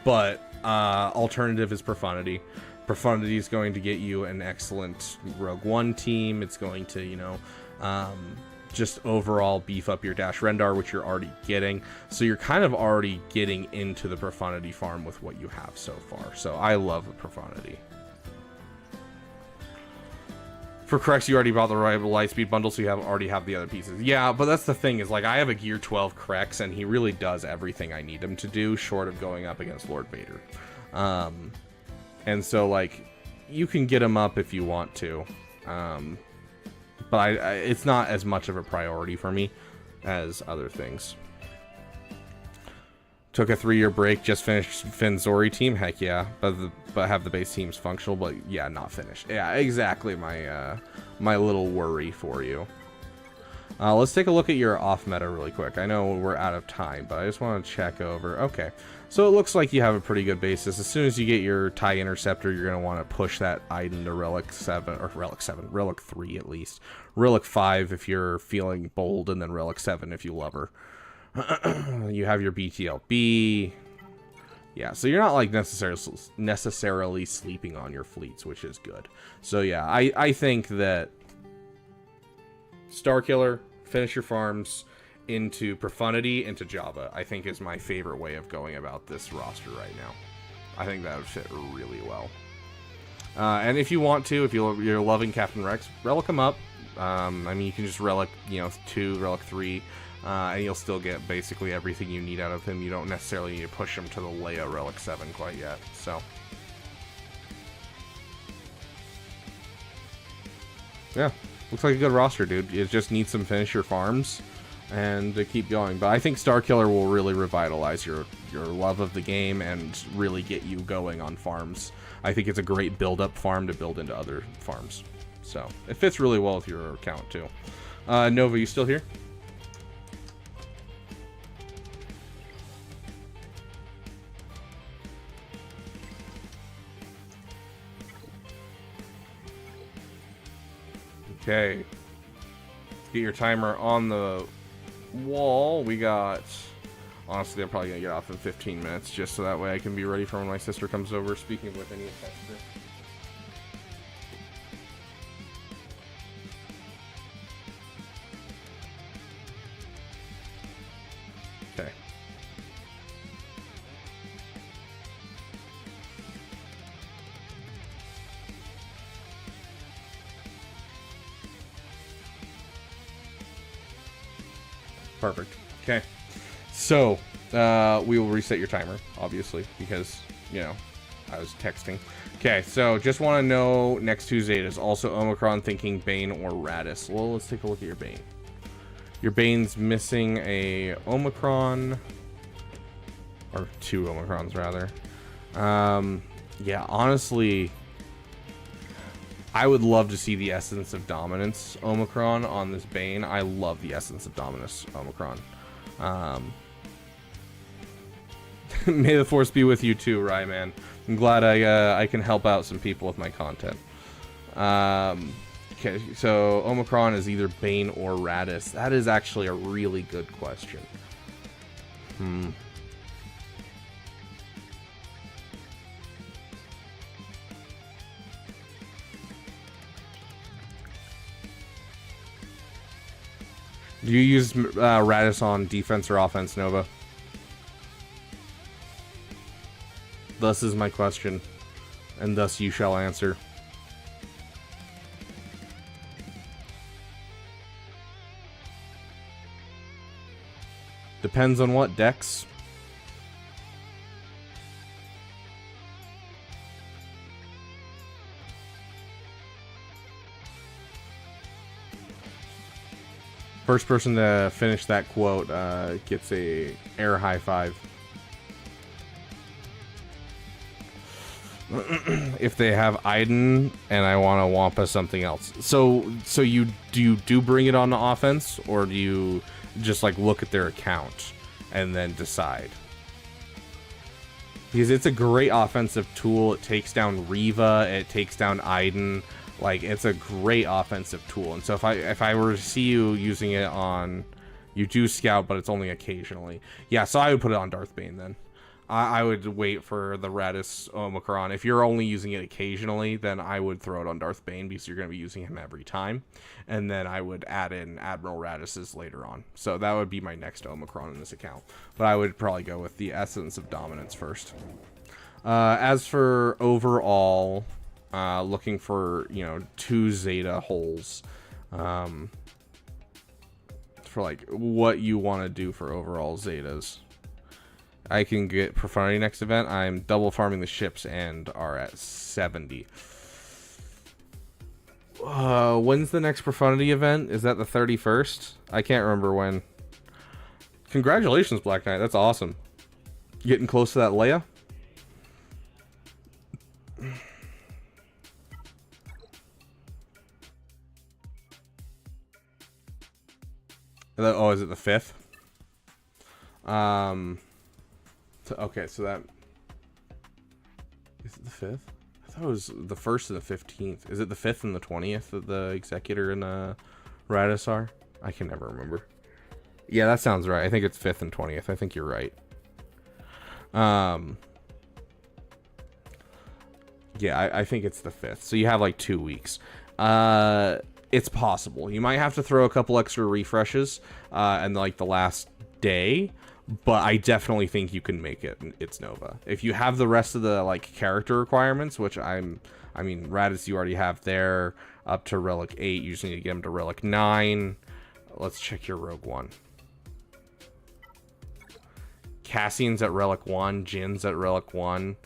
But alternative is Profundity. Profundity is going to get you an excellent Rogue One team. It's going to, you know, just overall beef up your Dash Rendar, which you're already getting. So you're kind of already getting into the Profundity farm with what you have so far. So I love the Profundity. For Krex, you already bought the Lightspeed bundle, so you already have the other pieces. Yeah, but that's the thing, is like I have a Gear 12 Krex, and he really does everything I need him to do, short of going up against Lord Vader. And so, like, you can get him up if you want to. But it's not as much of a priority for me as other things. Took a 3-year break, just finished Finn's Zori team. Heck yeah, but have the base teams functional, but yeah, not finished. Yeah, exactly my my little worry for you. Let's take a look at your off meta really quick. I know we're out of time, but I just want to check over. Okay, so it looks like you have a pretty good basis. As soon as you get your TIE Interceptor, you're going to want to push that item to Relic 7, or Relic 7, Relic 3 at least. Relic 5 if you're feeling bold, and then Relic 7 if you love her. You have your BTLB. Yeah, so you're not like necessarily sleeping on your fleets, which is good. So yeah, I think that Starkiller, finish your farms, into Profundity, into Jabba, I think is my favorite way of going about this roster right now. I think that would fit really well. And if you want to, if you're loving Captain Rex, relic him up. I mean, you can just relic, 2, relic 3, and you'll still get basically everything you need out of him. You don't necessarily need to push him to the Leia relic 7 quite yet, so. Yeah, looks like a good roster, dude. You just need some finisher farms and to keep going. But I think Starkiller will really revitalize your love of the game and really get you going on farms. I think it's a great build-up farm to build into other farms. So, it fits really well with your account, too. Nova, you still here? Okay. Get your timer on the wall. We got... Honestly, I'm probably going to get off in 15 minutes, just so that way I can be ready for when my sister comes over. Speaking with any sister. Okay. Perfect. Okay. So, we will reset your timer, obviously, because, I was texting. Okay, so just want to know, next Tuesday is also Omicron thinking Bane or Radis. Well, let's take a look at your Bane. Your Bane's missing a Omicron, or 2 Omicrons, rather. Yeah, honestly, I would love to see the Essence of Dominance Omicron on this Bane. I love the Essence of Dominance Omicron. May the Force be with you too, Ryman. I'm glad I can help out some people with my content. Okay, so Omicron is either Bane or Radis. That is actually a really good question. Do you use Radis on defense or offense, Nova? Thus is my question, and thus you shall answer. Depends on what decks. First person to finish that quote gets a air high five. If they have Iden and I want to Wampa something else. So you do bring it on the offense, or do you just like look at their account and then decide? Because it's a great offensive tool. It takes down Riva, it takes down Iden. Like, it's a great offensive tool. And so if I were to see you using it on, you do scout, but it's only occasionally. Yeah, so I would put it on Darth Bane then. I would wait for the Radis Omicron. If you're only using it occasionally, then I would throw it on Darth Bane because you're going to be using him every time. And then I would add in Admiral Radis's later on. So that would be my next Omicron in this account. But I would probably go with the Essence of Dominance first. As for overall, looking for, 2 Zeta holes. For like what you want to do for overall Zetas. I can get Profundity next event. I'm double farming the ships and are at 70. When's the next Profundity event? Is that the 31st? I can't remember when. Congratulations, Black Knight. That's awesome. Getting close to that Leia? Oh, is it the 5th? Okay, so that... Is it the 5th? I thought it was the 1st and the 15th. Is it the 5th and the 20th that the Executor and Radis are? I can never remember. Yeah, that sounds right. I think it's 5th and 20th. I think you're right. Yeah, I think it's the 5th. So you have like 2 weeks. It's possible. You might have to throw a couple extra refreshes and like the last day. But I definitely think you can make it. It's Nova. If you have the rest of the like character requirements, which I mean, Raditz you already have there, up to Relic 8. You just need to get him to Relic 9. Let's check your Rogue One. Cassian's at Relic 1. Jin's at Relic 1.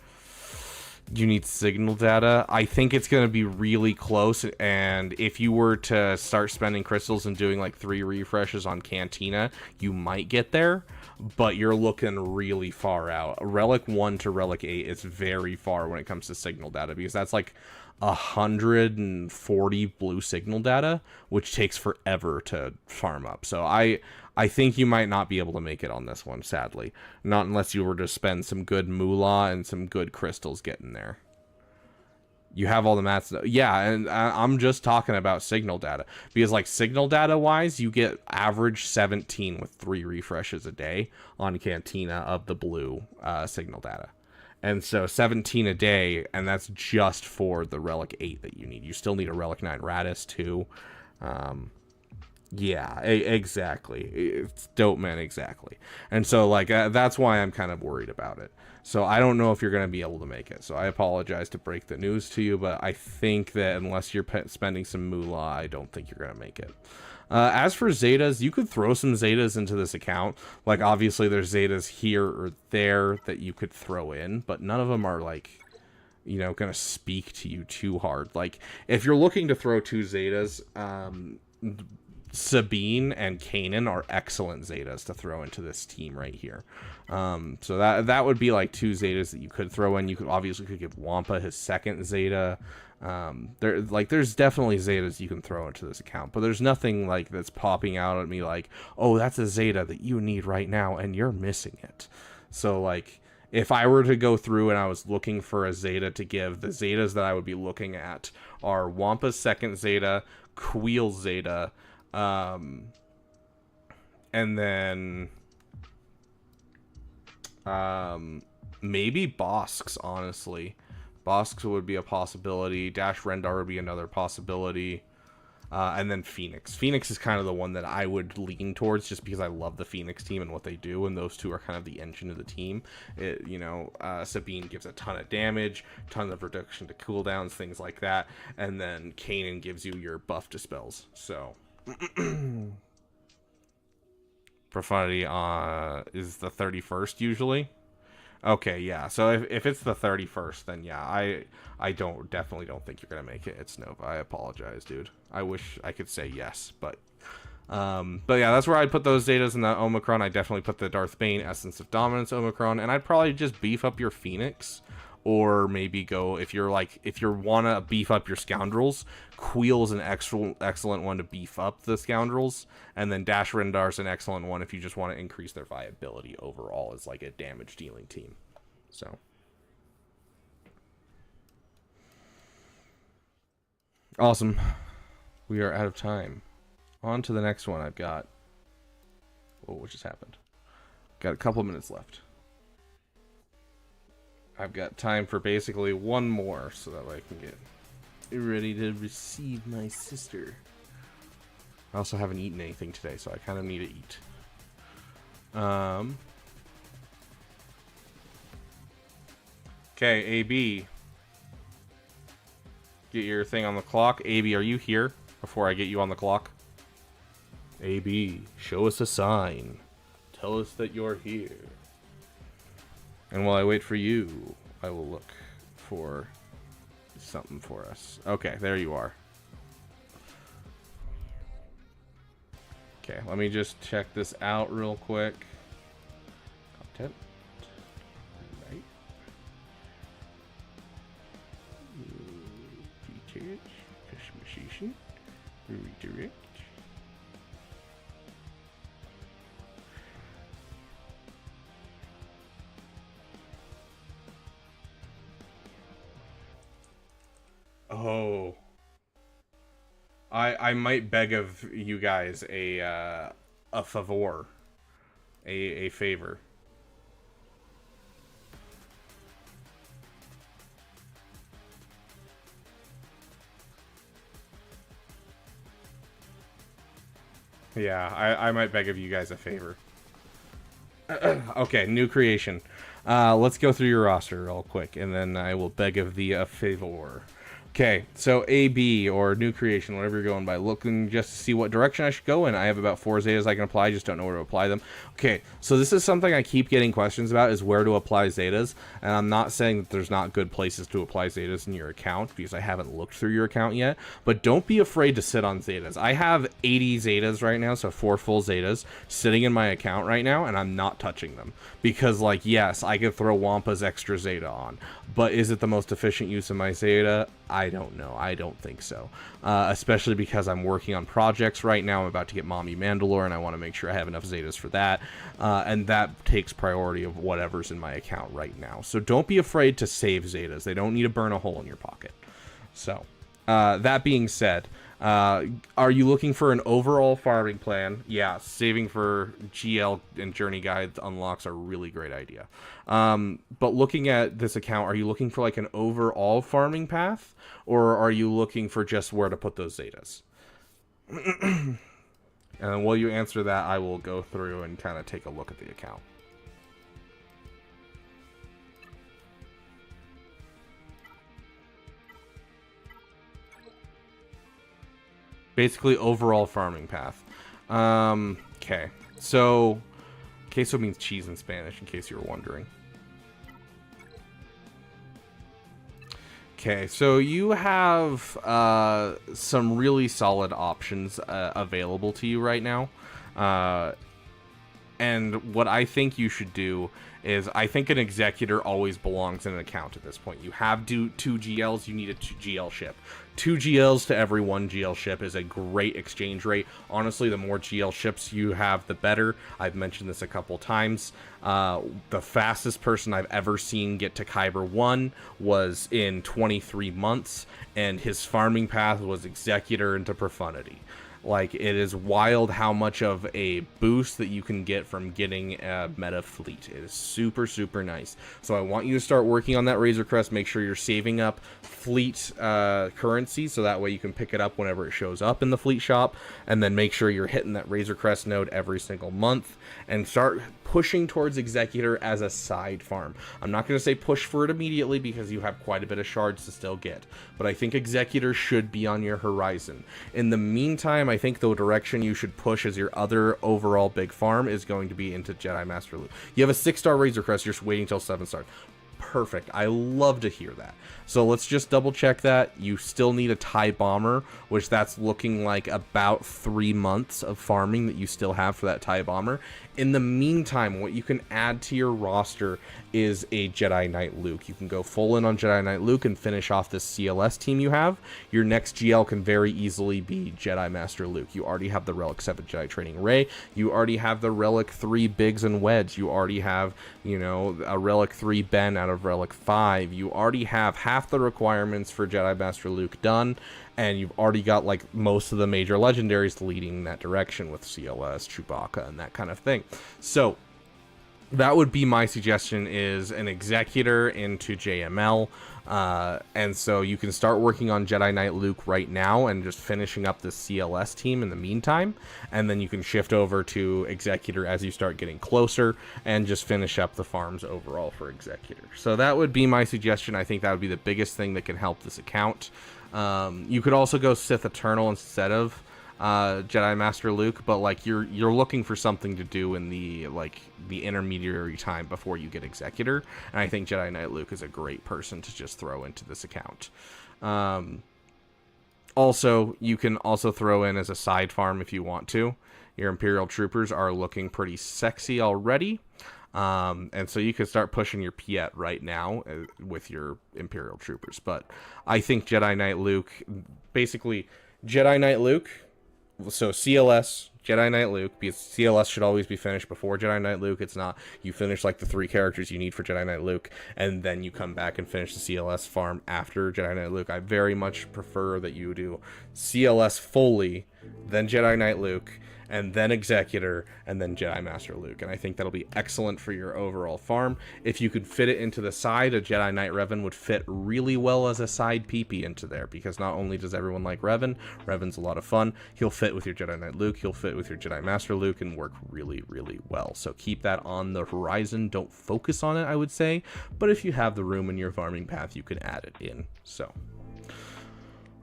You need signal data. I think it's going to be really close, and if you were to start spending crystals and doing like 3 refreshes on Cantina, you might get there, but you're looking really far out. Relic 1 to Relic 8 is very far when it comes to signal data, because that's like 140 blue signal data, which takes forever to farm up. So I think you might not be able to make it on this one, sadly. Not unless you were to spend some good moolah and some good crystals getting there. You have all the mats. Yeah, and I'm just talking about signal data. Because, like, signal data-wise, you get average 17 with 3 refreshes a day on Cantina of the blue signal data. And so 17 a day, and that's just for the Relic 8 that you need. You still need a Relic 9 Radis, too. Yeah, exactly. It's dope, man, exactly. And so, like, that's why I'm kind of worried about it. So I don't know if you're going to be able to make it. So I apologize to break the news to you, but I think that unless you're spending some moolah, I don't think you're going to make it. As for Zetas, you could throw some Zetas into this account. Like, obviously, there's Zetas here or there that you could throw in, but none of them are, like, going to speak to you too hard. Like, if you're looking to throw 2 Zetas, Sabine and Kanan are excellent Zetas to throw into this team right here. So that would be like 2 Zetas that you could throw in. You could obviously give Wampa his second Zeta. There's definitely Zetas you can throw into this account, but there's nothing like that's popping out at me like, oh, that's a Zeta that you need right now and you're missing it. So like, if I were to go through and I was looking for a Zeta to give, the Zetas that I would be looking at are Wampa's second Zeta, Queel's Zeta, and then maybe Bosk's, honestly. Bosk's would be a possibility. Dash Rendar would be another possibility. And then Phoenix. Phoenix is kind of the one that I would lean towards just because I love the Phoenix team and what they do, and those two are kind of the engine of the team. Sabine gives a ton of damage, tons of reduction to cooldowns, things like that, and then Kanan gives you your buff dispels. So Profundity is the 31st usually. Okay, yeah. So if it's the 31st, then yeah, I definitely don't think you're gonna make it. It's Nova. I apologize, dude. I wish I could say yes, but But yeah, that's where I'd put those Zetas in that Omicron. I definitely put the Darth Bane Essence of Dominance Omicron, and I'd probably just beef up your Phoenix, or maybe go, if you wanna beef up your Scoundrels, Queel is an excellent one to beef up the Scoundrels, and then Dash Rendar is an excellent one if you just want to increase their viability overall as like a damage dealing team. So awesome. We are out of time. On to the next one I've got. Oh, what just happened? Got a couple minutes left. I've got time for basically one more so that way I can get ready to receive my sister. I also haven't eaten anything today, so I kind of need to eat. Okay, AB. Get your thing on the clock. AB, are you here before I get you on the clock? AB, show us a sign. Tell us that you're here. And while I wait for you, I will look for something for us. Okay, there you are. Okay, let me just check this out real quick. Content. Right. Details. Customization. Redirect. Oh, I might beg of you guys a favor, a favor. Yeah, I might beg of you guys a favor. Okay, new creation. Let's go through your roster real quick, and then I will beg of thee a favor. Okay, so AB, or new creation, whatever you're going by, looking just to see what direction I should go in. I have about 4 Zetas I can apply, just don't know where to apply them. Okay, so this is something I keep getting questions about, is where to apply Zetas, and I'm not saying that there's not good places to apply Zetas in your account, because I haven't looked through your account yet, but don't be afraid to sit on Zetas. I have 80 Zetas right now, so 4 full Zetas, sitting in my account right now, and I'm not touching them, because, like, yes, I could throw Wampa's extra Zeta on, but is it the most efficient use of my Zeta? I don't know. I don't think so. Especially because I'm working on projects right now. I'm about to get Mommy Mandalore, and I want to make sure I have enough Zetas for that. And that takes priority of whatever's in my account right now. So don't be afraid to save Zetas. They don't need to burn a hole in your pocket. So, that being said, are you looking for an overall farming plan? Yeah, saving for GL and Journey Guide unlocks are a really great idea. But looking at this account, are you looking for like an overall farming path? Or are you looking for just where to put those Zetas? And then while you answer that, I will go through and kind of take a look at the account. Basically, overall farming path. Okay. So, queso means cheese in Spanish, in case you were wondering. Okay, so you have some really solid options available to you right now. And what I think you should do is, I think an executor always belongs in an account at this point. You have two GLs, you need a 2 GL ship. 2 GLs to every 1 GL ship is a great exchange rate. Honestly, the more GL ships you have, the better. I've mentioned this a couple times. The fastest person I've ever seen get to Kyber 1 was in 23 months, and his farming path was executor into profundity. Like, it is wild how much of a boost that you can get from getting a meta fleet. It is super, super nice. So I want you to start working on that Razor Crest. Make sure you're saving up fleet currency, so that way you can pick it up whenever it shows up in the fleet shop. And then make sure you're hitting that Razor Crest node every single month. And start pushing towards Executor as a side farm. I'm not going to say push for it immediately, because you have quite a bit of shards to still get. But I think Executor should be on your horizon. In the meantime, I think the direction you should push as your other overall big farm is going to be into Jedi Master Loot. You have a 6-star Razor Crest, you're just waiting till 7 stars. Perfect. I love to hear that. So let's just double check that. You still need a TIE Bomber, which that's looking like about 3 months of farming that you still have for that TIE Bomber. In the meantime, what you can add to your roster is a Jedi Knight Luke. You can go full in on Jedi Knight Luke and finish off this CLS team you have. Your next GL can very easily be Jedi Master Luke. You already have the Relic 7 Jedi Training Rey. You already have the Relic 3 Biggs and Wedge. You already have, you know, a Relic 3 Ben out of Relic 5. You already have half the requirements for Jedi Master Luke done, and you've already got like most of the major legendaries leading in that direction with CLS, Chewbacca, and that kind of thing. So that would be my suggestion, is an Executor into JML. And so you can start working on Jedi Knight Luke right now and just finishing up the CLS team in the meantime. And then you can shift over to Executor as you start getting closer and just finish up the farms overall for Executor. So that would be my suggestion. I think that would be the biggest thing that can help this account. You could also go Sith Eternal instead of Jedi Master Luke, but like you're looking for something to do in the intermediary time before you get Executor, and I think Jedi Knight Luke is a great person to just throw into this account. Also, you can also throw in as a side farm if you want to. Your Imperial Troopers are looking pretty sexy already. And so you can start pushing your Piet right now with your Imperial Troopers. But I think Jedi Knight Luke, basically Jedi Knight Luke, so CLS, Jedi Knight Luke, because CLS should always be finished before Jedi Knight Luke. It's not. You finish like the 3 characters you need for Jedi Knight Luke, and then you come back and finish the CLS farm after Jedi Knight Luke. I very much prefer that you do CLS fully, then Jedi Knight Luke, and then Executor, and then Jedi Master Luke. And I think that'll be excellent for your overall farm. If you could fit it into the side, a Jedi Knight Revan would fit really well as a side PP into there, because not only does everyone like Revan, Revan's a lot of fun, he'll fit with your Jedi Knight Luke, he'll fit with your Jedi Master Luke, and work really, really well. So keep that on the horizon. Don't focus on it, I would say, but if you have the room in your farming path, you can add it in. So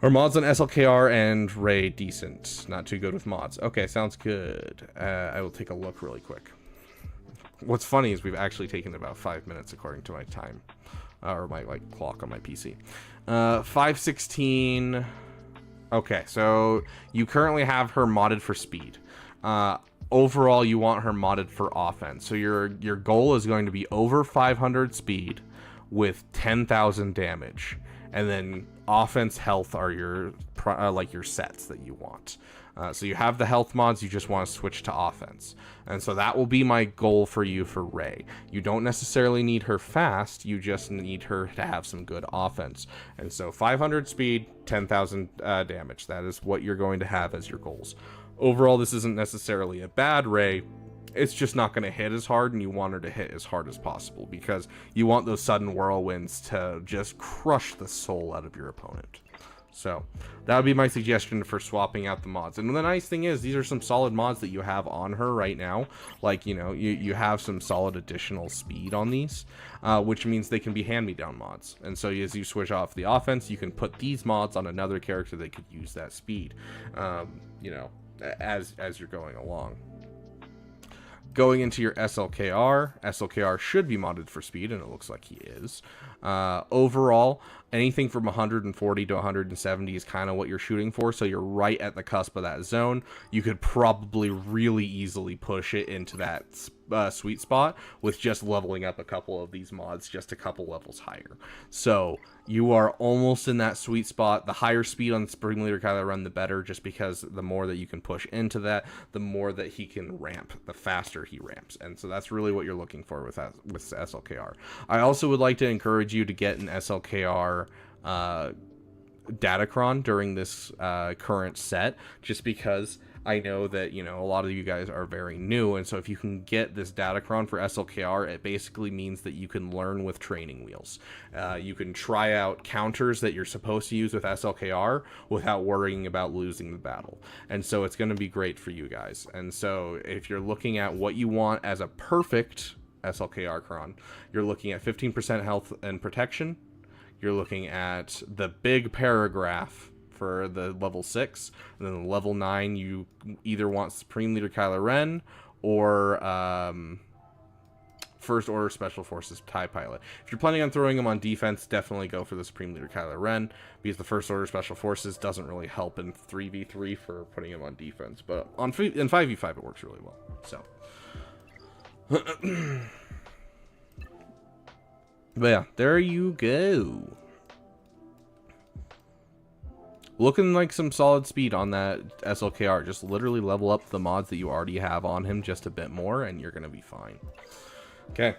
are mods on SLKR and Rey decent? Not too good with mods. Okay, sounds good. I will take a look really quick. What's funny is we've actually taken about 5 minutes according to my time, or my clock on my PC. 516. Okay, so you currently have her modded for speed. Overall, you want her modded for offense. So your goal is going to be over 500 speed with 10,000 damage. And then offense, health are your your sets that you want. So you have the health mods, you just want to switch to offense. And so that will be my goal for you for Rey. You don't necessarily need her fast, you just need her to have some good offense. And so 500 speed, 10,000 damage. That is what you're going to have as your goals. Overall, this isn't necessarily a bad Rey. It's just not going to hit as hard, and you want her to hit as hard as possible because you want those sudden whirlwinds to just crush the soul out of your opponent. So that would be my suggestion for swapping out the mods. And the nice thing is, these are some solid mods that you have on her right now. Like, you know, you have some solid additional speed on these, which means they can be hand-me-down mods. And so as you switch off the offense, you can put these mods on another character that could use that speed, you know, as you're going along. Going into your SLKR should be modded for speed, and it looks like he is. Overall, anything from 140 to 170 is kind of what you're shooting for, so you're right at the cusp of that zone. You could probably really easily push it into that sweet spot with just leveling up a couple of these mods just a couple levels higher. So you are almost in that sweet spot. The higher speed on Spring Leader Kylo Ren, the better, just because the more that you can push into that, the more that he can ramp, the faster he ramps. And so that's really what you're looking for with SLKR. I also would like to encourage you to get an SLKR Datacron during this current set, just because I know that, you know, a lot of you guys are very new, and so if you can get this Datacron for SLKR, it basically means that you can learn with training wheels. You can try out counters that you're supposed to use with SLKR without worrying about losing the battle. And so it's going to be great for you guys. And so if you're looking at what you want as a perfect SLKR Cron, you're looking at 15% health and protection. You're looking at the big paragraph for the level 6, and then the level 9 you either want Supreme Leader Kylo Ren or First Order Special Forces TIE Pilot. If you're planning on throwing him on defense, definitely go for the Supreme Leader Kylo Ren, because the First Order Special Forces doesn't really help in 3v3 for putting him on defense, but in 5v5 it works really well. So, but yeah, there you go. Looking like some solid speed on that SLKR. Just literally level up the mods that you already have on him just a bit more, and you're gonna be fine. Okay.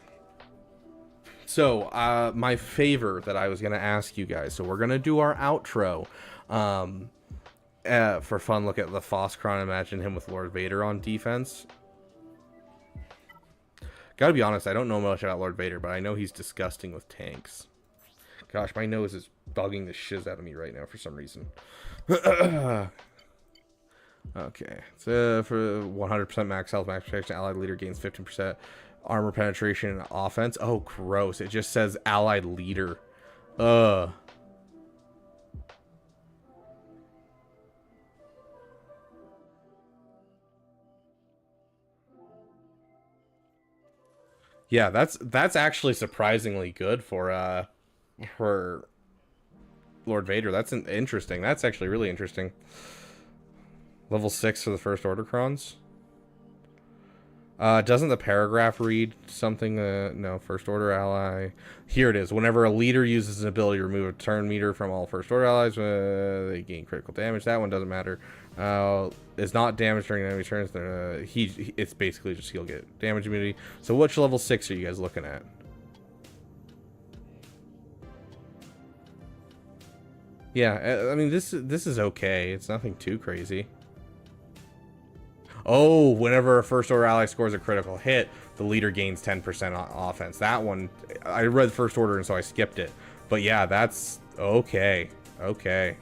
So, my favor that I was gonna ask you guys. So we're gonna do our outro. For fun, look at the Foskron. Imagine him with Lord Vader on defense. Gotta be honest, I don't know much about Lord Vader, but I know he's disgusting with tanks. Gosh, my nose is bugging the shiz out of me right now for some reason. Okay, so for 100% max health, max protection, allied leader gains 15% armor penetration and offense. Oh, gross. It just says allied leader. Yeah, that's actually surprisingly good for Lord Vader. That's interesting. That's actually really interesting. Level 6 for the First Order Crons. Doesn't the paragraph read something? No, First Order ally. Here it is. Whenever a leader uses an ability to remove a turn meter from all First Order allies, they gain critical damage. That one doesn't matter. Is not damaged during enemy turns. It's basically just he'll get damage immunity. So which level 6 are you guys looking at? Yeah, I mean this is okay. It's nothing too crazy. Oh, whenever a First Order ally scores a critical hit, the leader gains 10% offense. That one, I read First Order and so I skipped it. But yeah, that's okay. Okay.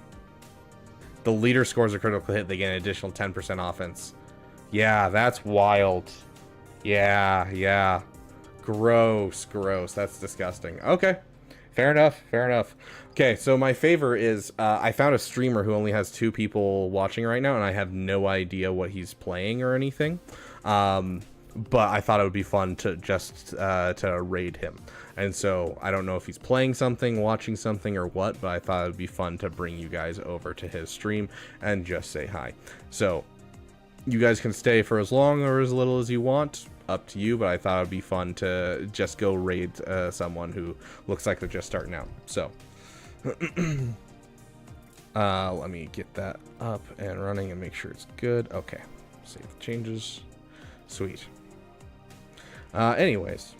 The leader scores a critical hit, they gain an additional 10% offense. Yeah, that's wild. Yeah. Gross. That's disgusting. Okay. Fair enough. Okay, so my favor is I found a streamer who only has 2 people watching right now, and I have no idea what he's playing or anything. But I thought it would be fun to just to raid him. And so I don't know if he's playing something, watching something, or what, but I thought it would be fun to bring you guys over to his stream and just say hi. So you guys can stay for as long or as little as you want. Up to you, but I thought it would be fun to just go raid someone who looks like they're just starting out. So let me get that up and running and make sure it's good. Okay, save the changes. Sweet. Anyways,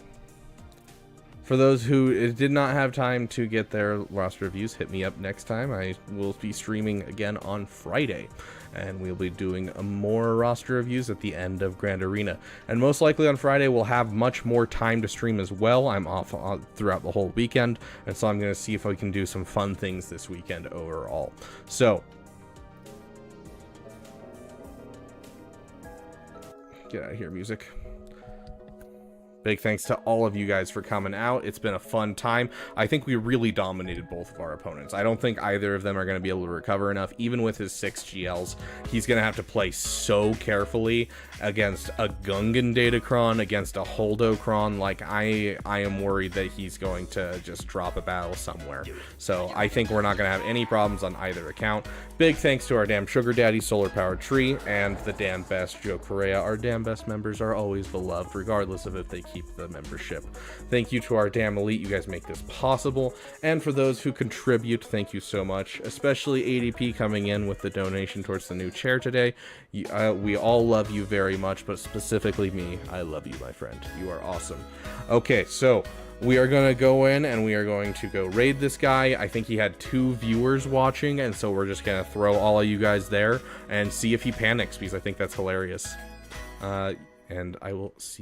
for those who did not have time to get their roster reviews, hit me up next time. I will be streaming again on Friday, and we'll be doing more roster reviews at the end of Grand Arena. And most likely on Friday, we'll have much more time to stream as well. I'm off throughout the whole weekend, and so I'm going to see if I can do some fun things this weekend overall. So, get out of here, music. Big thanks to all of you guys for coming out. It's been a fun time. I think we really dominated both of our opponents. I don't think either of them are going to be able to recover enough. Even with his 6 GLs, he's going to have to play so carefully against a Gungan Datacron, against a Holdocron. Like, I am worried that he's going to just drop a battle somewhere. So I think we're not going to have any problems on either account. Big thanks to our damn Sugar Daddy, Solar Powered Tree, and the damn best Joe Correa. Our damn best members are always beloved, regardless of if they keep the membership. Thank you to our damn elite. You guys make this possible. And for those who contribute, thank you so much, especially ADP coming in with the donation towards the new chair today. We all love you very much, but specifically me, I love you, my friend. You are awesome. Okay, so we are going to go in and we are going to go raid this guy. I think he had 2 viewers watching, and so we're just going to throw all of you guys there and see if he panics, because I think that's hilarious. And I will see